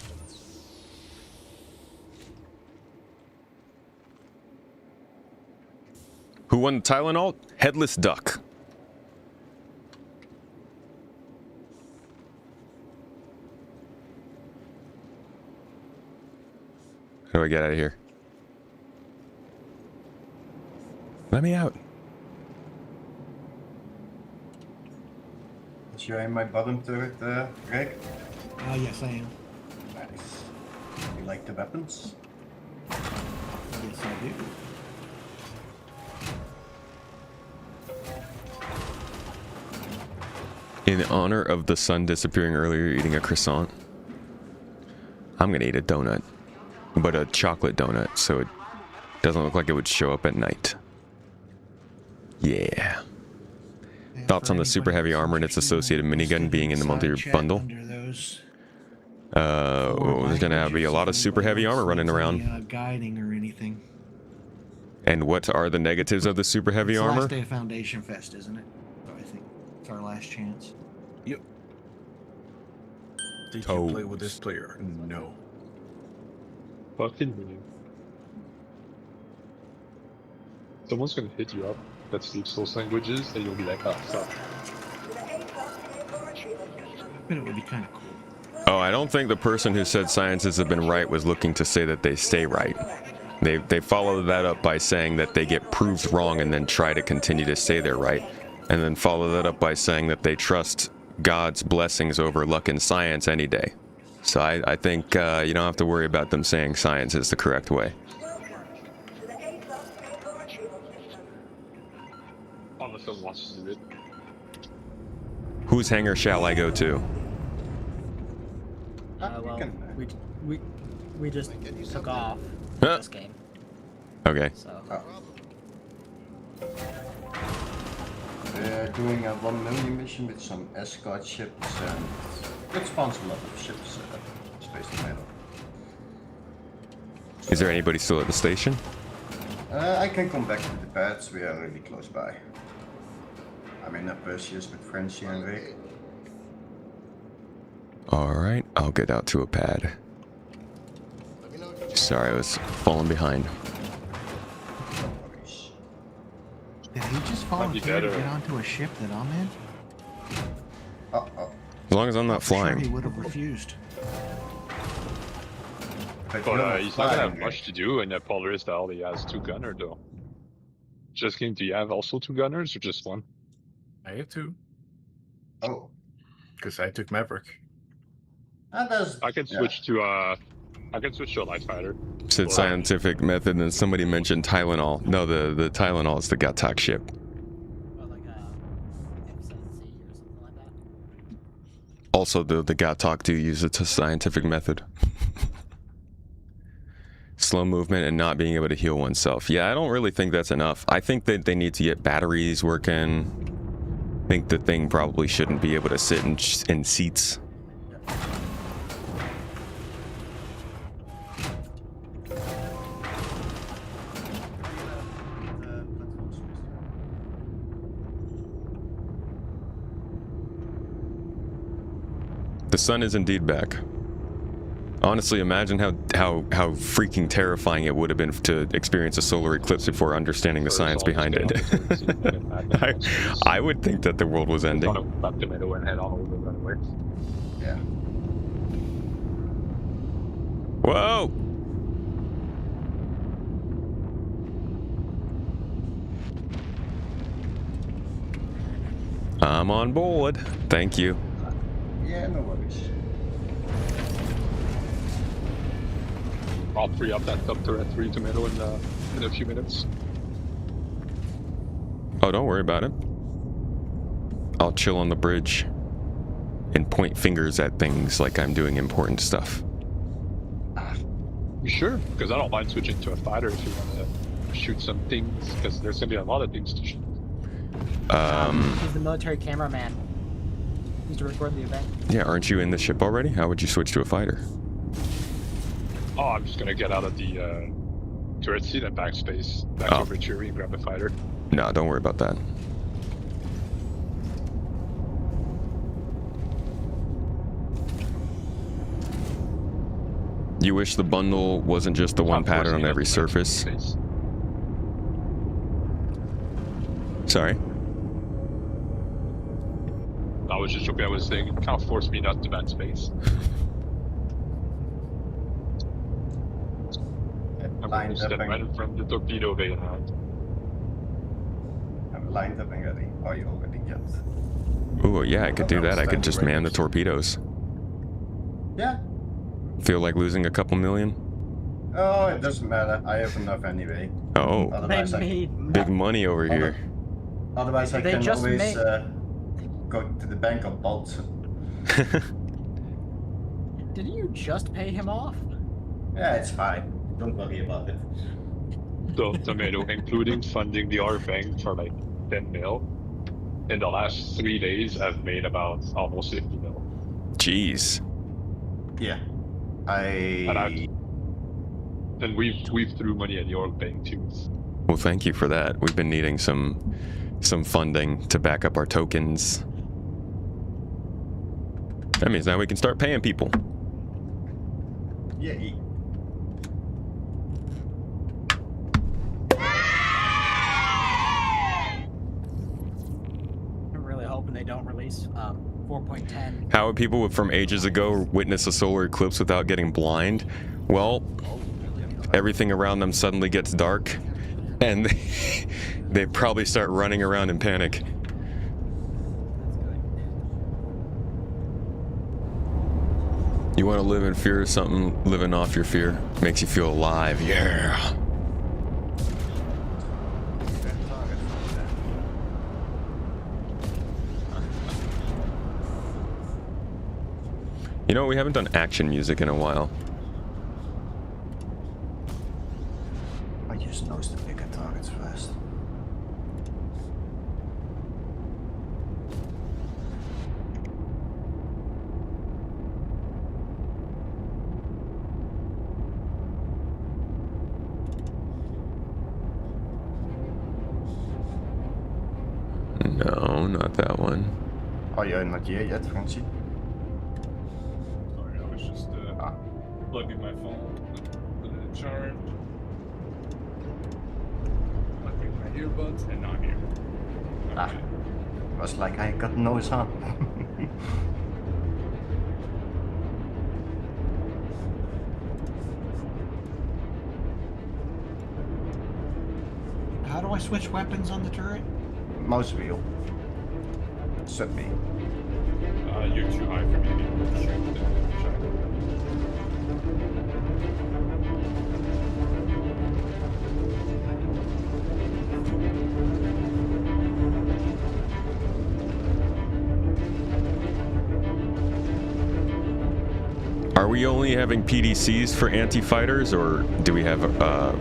Who won the Tylenol? Headless Duck. How do I get out of here? Let me out. Is you in my bottom turret, Greg? Yes, I am. Nice. You like the weapons? Yes, I do. In honor of the sun disappearing earlier, eating a croissant. I'm gonna eat a donut, but a chocolate donut, so it doesn't look like it would show up at night. Yeah. Thoughts on the super heavy armor and its associated minigun being in the multi-bundle? There's gonna be a lot of super heavy armor running around. Guiding or anything. And what are the negatives of the super heavy armor? Last day of Foundation Fest, isn't it? So I think it's our last chance. Yep. Did you play with this player? No. Fucking me. Someone's gonna hit you up that speaks those languages, and you'll be like, oh, fuck. But it would be kind of cool. Oh, I don't think the person who said scientists have been right was looking to say that they stay right. They follow that up by saying that they get proved wrong and then try to continue to say they're right. And then follow that up by saying that they trust God's blessings over luck and science any day. So I think you don't have to worry about them saying science is the correct way. Unless someone wants to do it. Whose hangar shall I go to? Well, we just took off Huh. this game. Okay. So. We're doing a 1 million mission with some escort ships and it spawns a lot of ships, Space Tornado. Is there anybody still at the station? I can come back to the pads, we are really close by. I'm in a Perseus with Frenchie and Rick. Alright, I'll get out to a pad. Sorry, I was falling behind. Did he just volunteer to get onto a ship that I'm in? As long as I'm not flying. Sure he would have refused. But he's not gonna have much to do in a Polaris that only has 2 gunners though. Just kidding, do you have also 2 gunners or just 1? I have 2. Oh. Because I took Maverick. I can switch to a light fighter. Said scientific method, and somebody mentioned Tylenol. No, the Tylenol is the Gatak ship. Also, the Gatak do use the scientific method. Slow movement and not being able to heal oneself. Yeah, I don't really think that's enough. I think that they need to get batteries working. I think the thing probably shouldn't be able to sit in seats. The sun is indeed back. Honestly, imagine how freaking terrifying it would have been to experience a solar eclipse before understanding the science behind it. I would think that the world was ending. Yeah. Whoa! I'm on board. Thank you. Yeah, no worries. I'll free up that sub turret 3 tomato in a few minutes. Oh, don't worry about it. I'll chill on the bridge and point fingers at things like I'm doing important stuff. You sure? Because I don't mind switching to a fighter if you want to shoot some things, because there's going to be a lot of things to shoot. He's the military cameraman. Just to record the event. Yeah, aren't you in the ship already? How would you switch to a fighter? Oh, I'm just gonna get out of the turret seat and backspace back Oh. over to and grab the fighter. No, don't worry about that. You wish the bundle wasn't just the one pattern on every surface? Sorry? I was just joking. I was saying, kind of forced me not to ban space. I'm going to step right in from the torpedo bay around. I'm lined up and ready. Oh, you already jumped. Ooh, yeah, I could do that. I could just man the torpedoes. Yeah. Feel like losing a couple million? Oh, it doesn't matter. I have enough anyway. Oh, Otherwise, big money over here. Otherwise, I They can just always made- go to the bank of bolts. Didn't you just pay him off? Yeah, it's fine. Don't worry about it. So, Tomato, including funding the R-Bank for like 10 mil. In the last 3 days, I've made about almost 50 mil. Jeez. Yeah. And we've threw money at the R-Bank too. Well, thank you for that. We've been needing some funding to back up our tokens. That means now we can start paying people. Yeah. I'm really hoping they don't release 4.10. How would people from ages ago witness a solar eclipse without getting blind? Well, everything around them suddenly gets dark, and they probably start running around in panic. You want to live in fear of something, living off your fear makes you feel alive. Yeah. You know, we haven't done action music in a while. I just noticed the bigger targets first. No, not that one. Oh, you're not here yet, Francie? Sorry, I was just plugging my phone, put it in charge, plugging my earbuds, and now I'm here. Okay. Was like I got nose on. How do I switch weapons on the turret? Mouse wheel. Should be. You're too high for me to be able to shoot the shot. Are we only having PDCs for anti-fighters, or do we have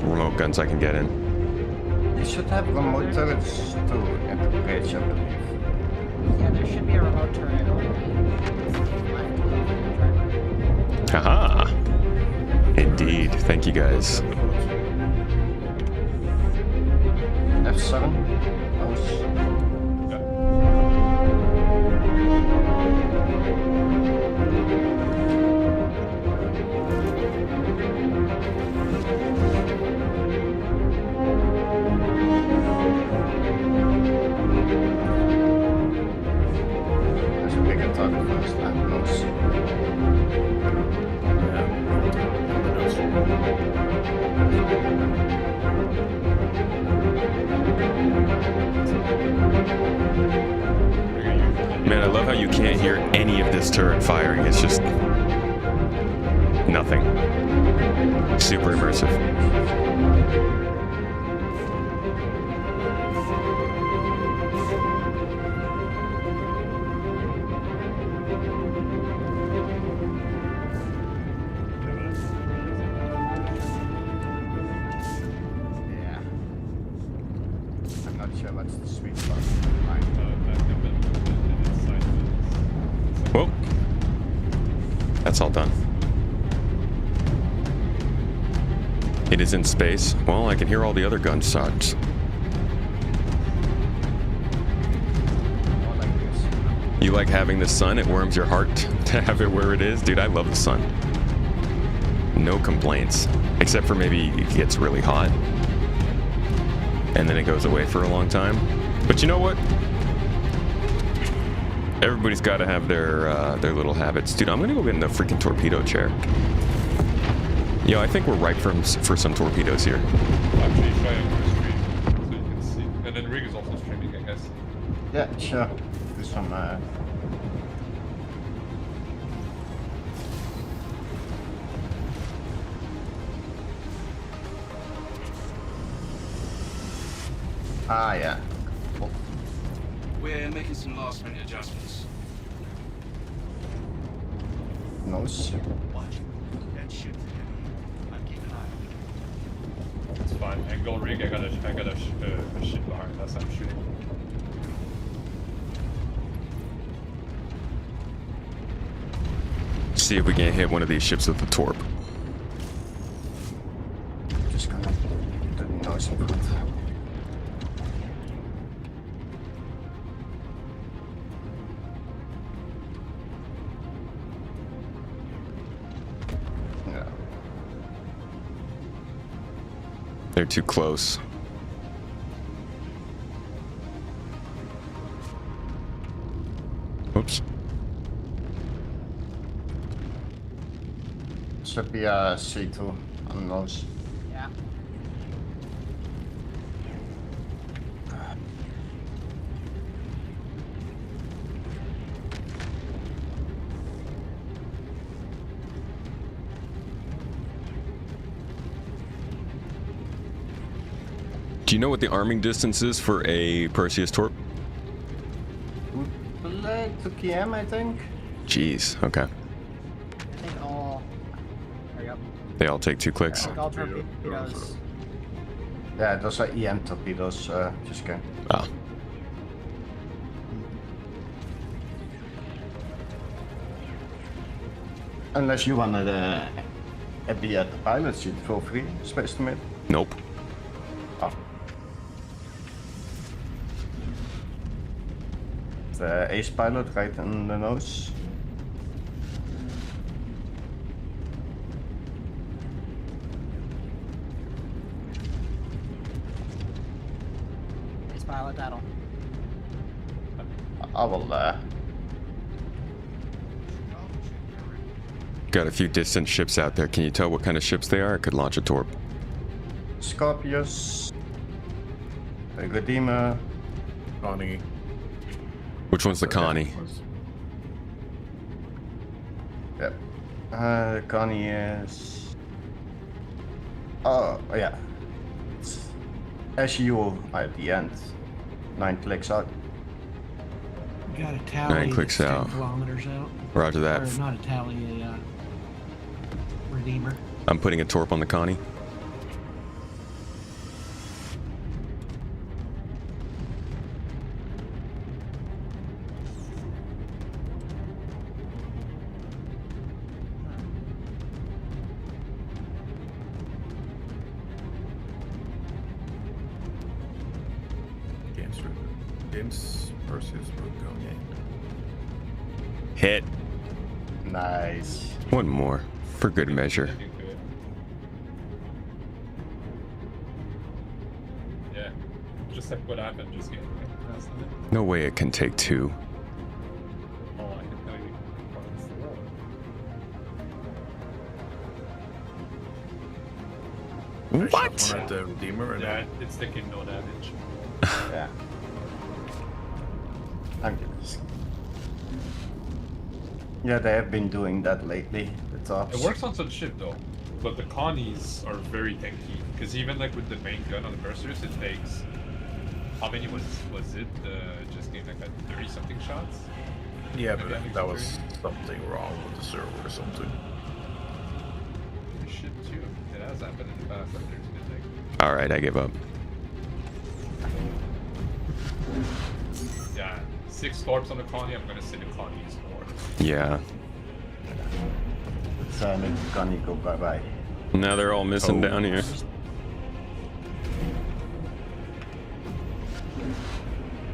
remote guns I can get in? You should have remote turrets to bridge, I believe. Yeah, there should be a remote turret on the Haha! Indeed. Thank you guys. F7. Mouse. There's a bigger target first, and mouse. Man, I love how you can't hear any of this turret firing. It's just nothing. Super immersive. Yeah. I'm not sure what's the sweet spot. Whoa. That's all done. It is in space. Well, I can hear all the other gunshots. You like having the sun? It warms your heart to have it where it is? Dude, I love the sun. No complaints. Except for maybe it gets really hot. And then it goes away for a long time. But you know what? Everybody's got to have their little habits. Dude, I'm going to go get in the freaking torpedo chair. Yo, I think we're ripe for some torpedoes here. Actually, try out your stream so you can see. And then Rig is also streaming, I guess. Yeah, sure. Do some. Ah, yeah. Cool. We're making some last-minute adjustments. Nice. Watch that ship together. I'm keeping an eye on it. It's fine. Angle Rig, I got a ship behind us. I'm shooting. See if we can hit one of these ships with the torp. Just gonna do nice and good. Yeah. They're too close. Oops. Should be a C2 on those. Yeah. Do you know what the arming distance is for a Perseus torp? 2 km, I think. Jeez, okay. I think all. There you go. They all take 2 clicks. All torpedoes. Yeah, those are EM torpedoes, just go. Ah. Unless you wanted be at the pilot seat for free, Space to Mid. Nope. Oh. The ace pilot right in the nose. It's pilot battle. I will Got a few distant ships out there. Can you tell what kind of ships they are? I could launch a torp. Scorpius, a Redeemer, Connie. Which one's the Connie? Yep. Connie is. Oh, yeah. It's SU at the end. 9 clicks out. You got a tally 9 clicks that's 10 out. kilometers out. Roger that. Or not a tally, a Redeemer. I'm putting a torp on the Connie. James Perseus broke down. Hit. Nice. One more, for good measure. Yeah. Just like what happened, just getting past it. No way it can take 2. Oh, I can tell you. It's the road. What? One at the Redeemer and Yeah, it's taking no damage. Yeah. I'm kidding. Yeah, they have been doing that lately. The tops. It works on some ship though, but the Connies are very tanky. Because even like with the main gun on the Perseus, it takes how many was it? Just gave like 30 something shots. yeah, but that was something wrong with the server or something. Shit too. It has happened in the past. Like there's been like. All right, I give up. Yeah, 6 torps on the colony, I'm gonna send the colonies more. Yeah. Let the Connie go bye-bye. Now they're all missing down here.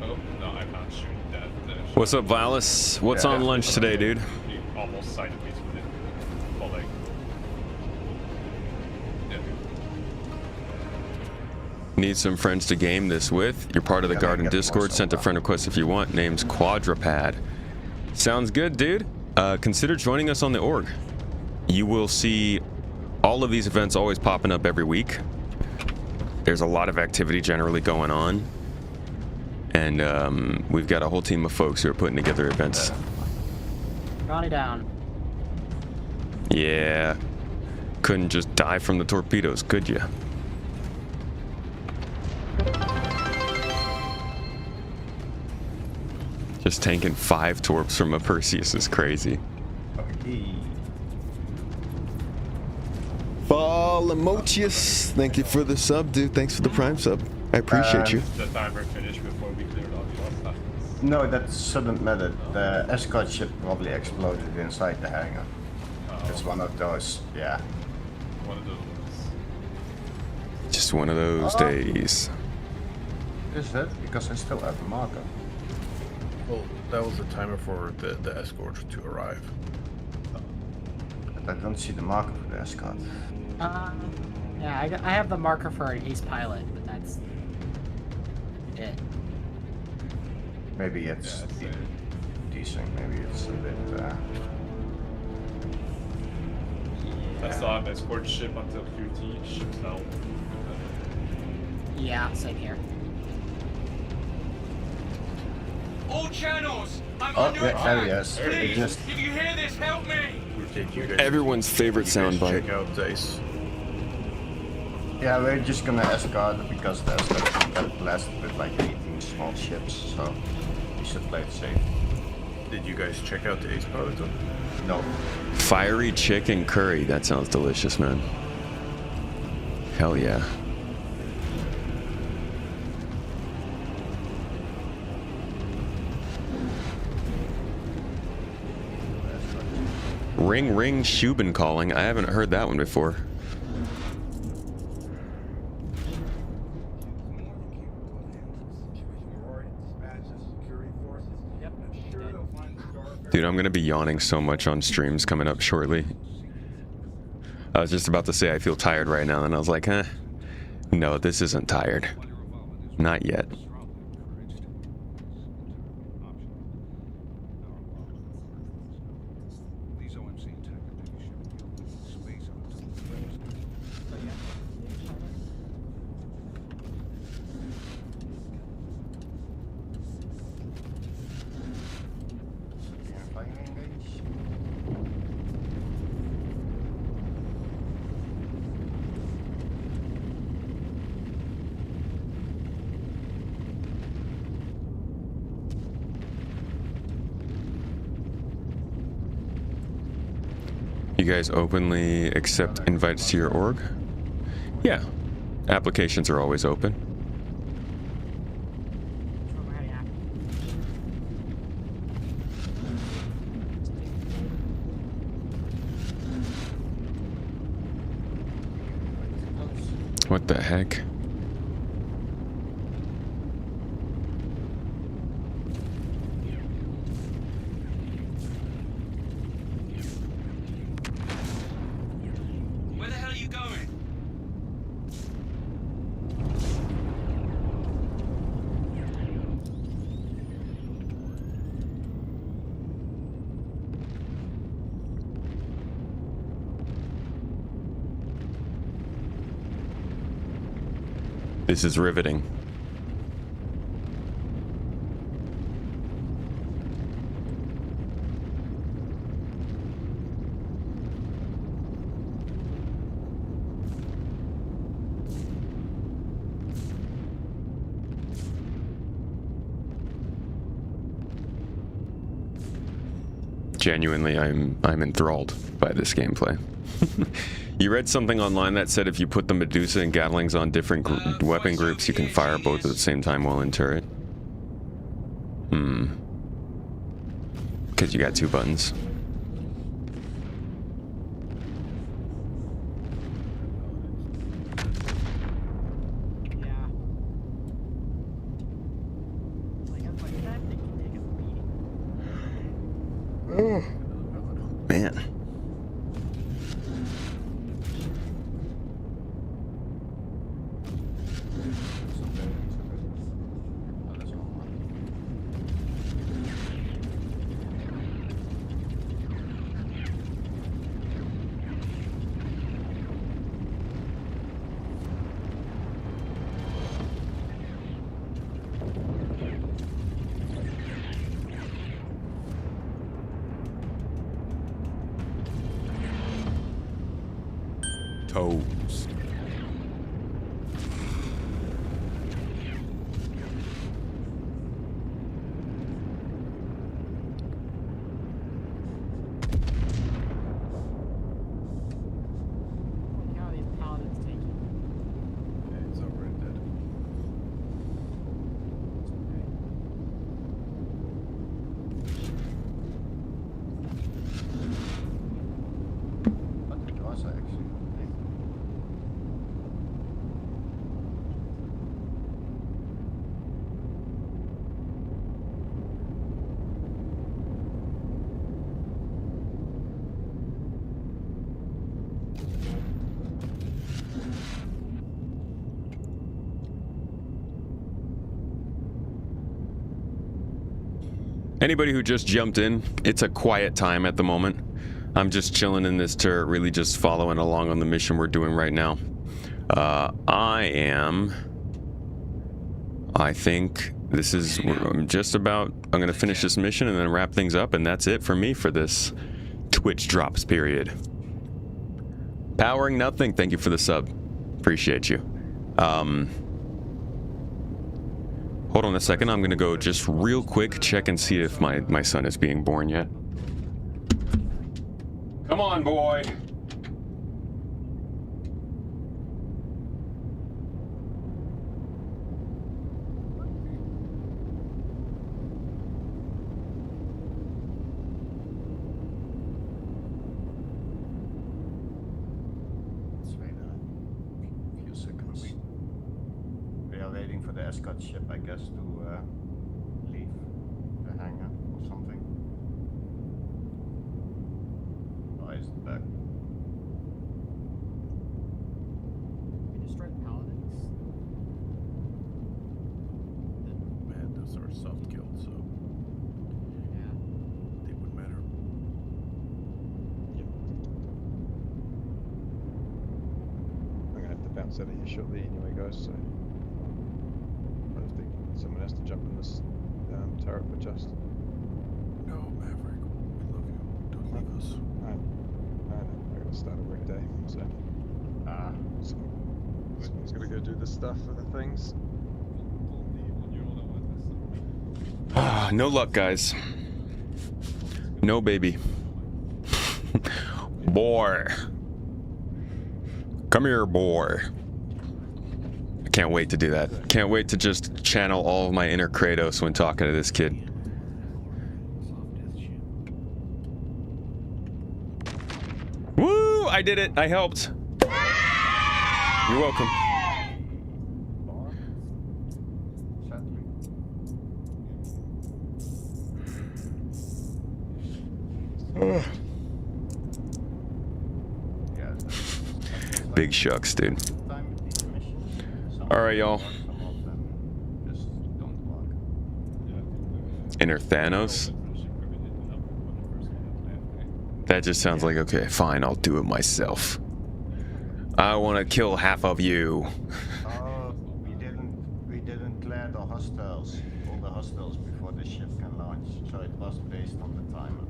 Oh, no, I'm not shooting that. What's up, Vilas? What's on lunch today, dude? You almost sideways with it. Well, like... Yeah. Need some friends to game this with. You're part of the Garden Discord. Sent a friend request if you want. Name's Quadrupad. Sounds good, dude. Consider joining us on the org. You will see all of these events always popping up every week. There's a lot of activity generally going on. And we've got a whole team of folks who are putting together events. Ronnie down. Yeah. Couldn't just die from the torpedoes, could you? Just tanking 5 torps from a Perseus is crazy. Emotius, thank you for the sub, dude. Thanks for the Prime sub. I appreciate you. The timer finished before we cleared all the last time. No, that shouldn't matter. The escort ship probably exploded inside the hangar. It's one of those, yeah. One of those. Just one of those days. Is that? Because I still have the marker. Well, that was the timer for the escort to arrive. But I don't see the marker for the escort. Yeah, I have the marker for an ace pilot, but that's it. Maybe it's decent. Maybe it's a bit. I saw an escort ship until QT. Ship fell. Yeah, same here. All channels! I'm Oh, under attack! yes. Please, Just... if you hear this, help me! Everyone's favorite soundbite. Check out Dice. Yeah, we're just gonna escort because the escort got blasted with like 18 small ships, so we should play it safe. Did you guys check out the ace pilot though? No. Fiery chicken curry. That sounds delicious, man. Hell yeah. Ring ring Shubin calling. I haven't heard that one before. Dude, I'm gonna be yawning so much on streams coming up shortly. I was just about to say I feel tired right now, and I was like, no, this isn't tired. Not yet. You guys openly accept invites to your org? Yeah. Applications are always open. What the heck? Where the hell are you going? This is riveting. Genuinely, I'm enthralled by this gameplay. You read something online that said if you put the Medusa and Gatlings on different weapon groups, you can fire both at the same time while in turret. because you got 2 buttons. Oh, man. Toast. It's already dead. But it was actually. Anybody who just jumped in, it's a quiet time at the moment. I'm just chilling in this turret, really just following along on the mission we're doing right now. I think this is, I'm going to finish this mission and then wrap things up, and that's it for me for this Twitch drops period. Powering Nothing, thank you for the sub. Appreciate you. Hold on a second, I'm gonna go just real quick check and see if my son is being born yet. Come on, boy. Let's wait a few seconds. We are waiting for the escort ship, I guess, to leave the hangar or something. Why is it back? We destroyed the paladins. Man, those are soft kills, so Yeah. they wouldn't matter. I'm gonna have to bounce out of here shortly anyway, guys, so I think someone has to jump in this turret for just. No, Maverick, we love you. Don't leave us. I gotta start a work day, so. Someone's gonna go do the stuff for the things. No luck, guys. No baby. Boy. Come here, boy. I can't wait to do that. Can't wait to just channel all of my inner Kratos when talking to this kid. Woo! I did it. I helped. You're welcome. Big shucks, dude. All right, y'all. Inner Thanos? That just sounds like, okay, fine, I'll do it myself. I want to kill half of you. We didn't clear the hostiles, all the hostiles before the ship can launch, so it was based on the timer.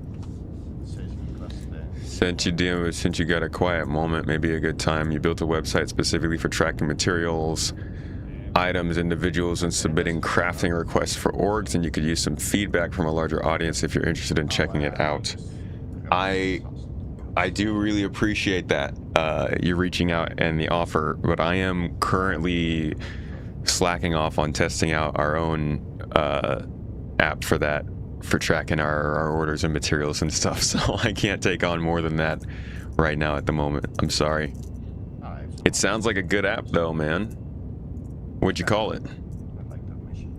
Since you got a quiet moment, maybe a good time. You built a website specifically for tracking materials, items, individuals, and submitting crafting requests for orgs, and you could use some feedback from a larger audience if you're interested in checking it out. I do really appreciate that, you reaching out and the offer, but I am currently slacking off on testing out our own app for that for tracking our orders and materials and stuff, so I can't take on more than that right now at the moment. I'm sorry. It sounds like a good app though, man. What'd you call it? I like that mission.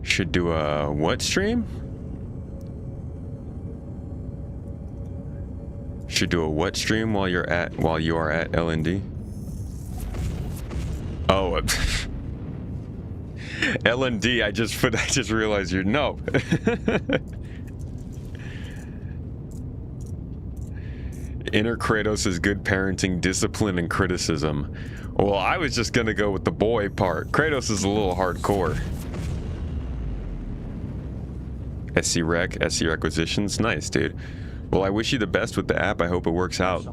Should do a what stream? Should do a what stream while you are at LND? Oh, LND. I just realized you're no. Inner Kratos is good parenting, discipline, and criticism. Well, I was just gonna go with the boy part. Kratos is a little hardcore. SC Requisitions, nice, dude. Well, I wish you the best with the app. I hope it works out.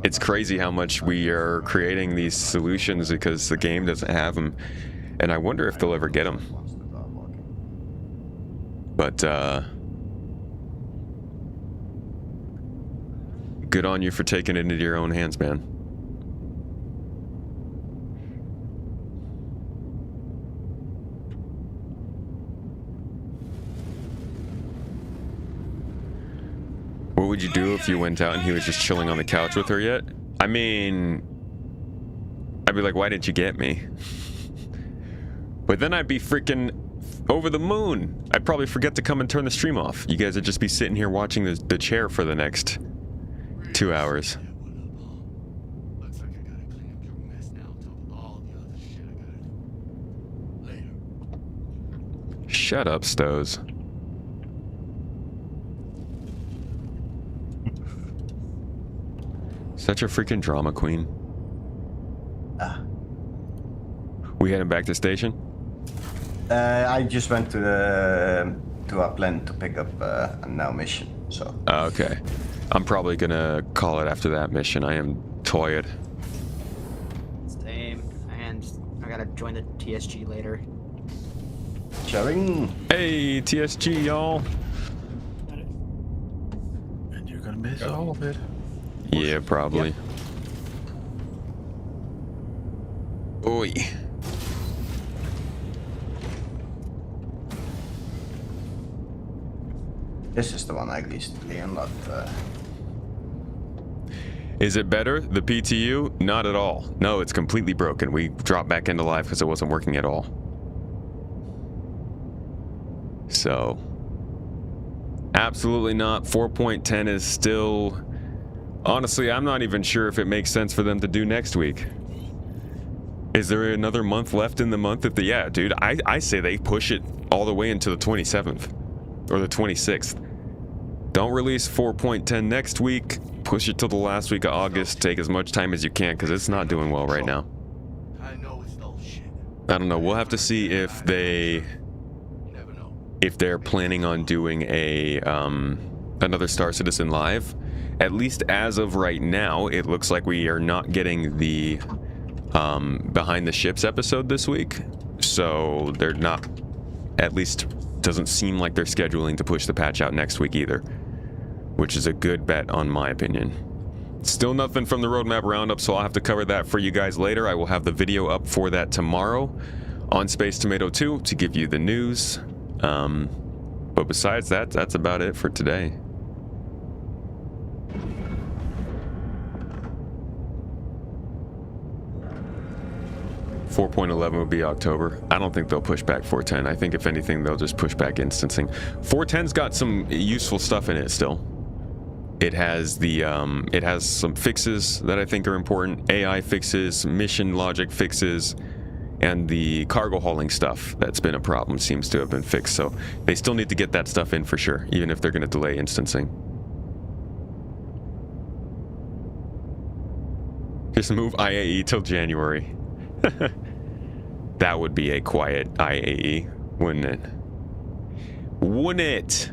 It's crazy how much we are creating these solutions because the game doesn't have them, and I wonder if they'll ever get them. But good on you for taking it into your own hands, man. What would you do if you went out and he was just chilling on the couch with her yet? I mean, I'd be like, why didn't you get me? But then I'd be freaking over the moon. I'd probably forget to come and turn the stream off. You guys would just be sitting here watching the chair for the next 2 hours. Looks like I gotta clean up your mess now on top of all the other shit I gotta do. Later. Shut up, Stows. Such a freaking drama queen. We heading back to station? I just went to Upland to pick up a now mission, so. Okay. I'm probably gonna call it after that mission. I am tired. Same. And I gotta join the TSG later. Sharing. Hey, TSG, y'all. And you're gonna miss all of it. Yeah, probably. Yep. Oi. This is the one I recently unlocked. Is it better, the PTU? Not at all. No, it's completely broken. We dropped back into live because it wasn't working at all. So, absolutely not. 4.10 is still... Honestly, I'm not even sure if it makes sense for them to do next week. Is there another month left in the month? Yeah, dude, I say they push it all the way into the 27th or the 26th. Don't release 4.10 next week. Push it till the last week of August. Take as much time as you can because it's not doing well right now. I know it's no shit. I don't know. We'll have to see if they're planning on doing a another Star Citizen live. At least as of right now, it looks like we are not getting the behind the ships episode this week. So they're not, at least doesn't seem like they're scheduling to push the patch out next week either, which is a good bet on my opinion. Still nothing from the roadmap roundup, so I'll have to cover that for you guys later. I will have the video up for that tomorrow on Space Tomato 2 to give you the news. But besides that, that's about it for today. .11 would be October. I don't think they'll push back 4.10. I think if anything, they'll just push back instancing. 4.10's got some useful stuff in it still. It has the it has some fixes that I think are important. AI fixes, mission logic fixes, and the cargo hauling stuff that's been a problem seems to have been fixed. So they still need to get that stuff in for sure, even if they're going to delay instancing. Just move IAE till January. That would be a quiet IAE, wouldn't it? Wouldn't it?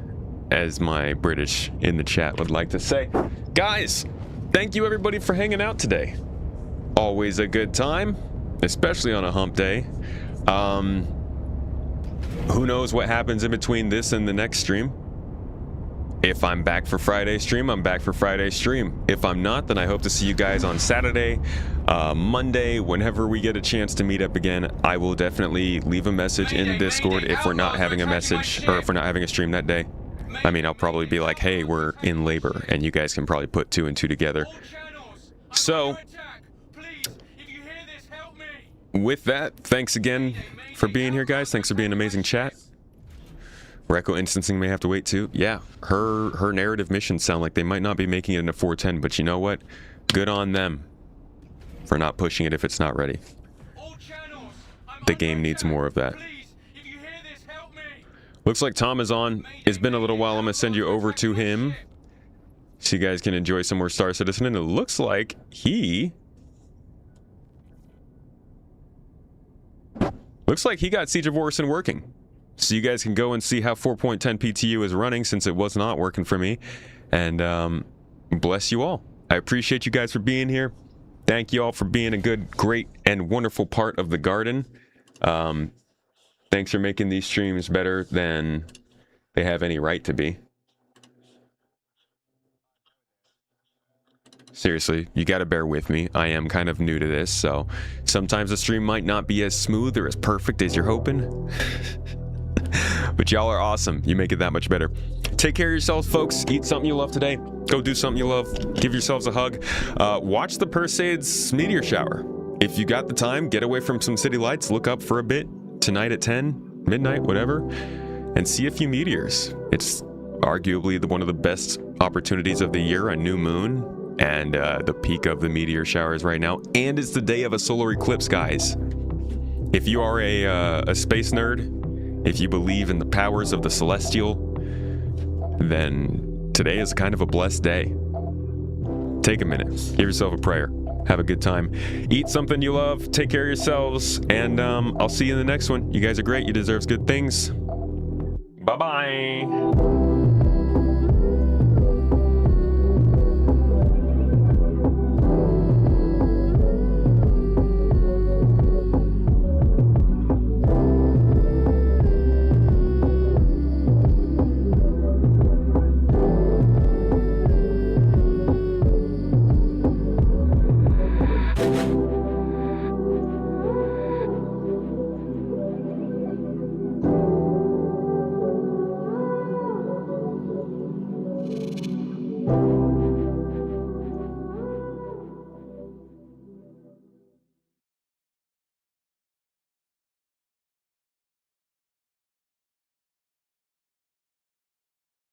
As my British in the chat would like to say. Guys, thank you everybody for hanging out today. Always a good time, especially on a hump day. Who knows what happens in between this and the next stream? If I'm back for Friday stream, I'm back for Friday stream. If I'm not, then I hope to see you guys on Saturday, Monday, whenever we get a chance to meet up again. I will definitely leave a message in Discord if we're not having a message, or if we're not having a stream that day. I mean, I'll probably be like, hey, we're in labor, and you guys can probably put 2 and 2 together. So, with that, thanks again for being here, guys. Thanks for being an amazing chat. Reco instancing may have to wait too. Yeah, her narrative missions sound like they might not be making it into 410, but you know what? Good on them for not pushing it if it's not ready. The game needs more of that. Looks like Tom is on. It's been a little while. I'm going to send you over to him so you guys can enjoy some more Star Citizen. And it looks like he got Siege of Orison working. So you guys can go and see how 4.10 PTU is running, since it was not working for me. And bless you all. I appreciate you guys for being here. Thank you all for being a good, great, and wonderful part of the garden. Thanks for making these streams better than they have any right to be. Seriously, you gotta bear with me. I am kind of new to this, so sometimes the stream might not be as smooth or as perfect as you're hoping. But y'all are awesome. You make it that much better. Take care of yourselves, folks. Eat something you love today. Go do something you love. Give yourselves a hug. Watch the Perseids meteor shower. If you got the time, get away from some city lights. Look up for a bit tonight at 10, midnight, whatever, and see a few meteors. It's arguably one of the best opportunities of the year, a new moon, and the peak of the meteor showers right now. And it's the day of a solar eclipse, guys. If you are a space nerd, if you believe in the powers of the celestial, then today is kind of a blessed day. Take a minute, give yourself a prayer, have a good time, eat something you love, take care of yourselves, and I'll see you in the next one. You guys are great, you deserve good things. Bye-bye.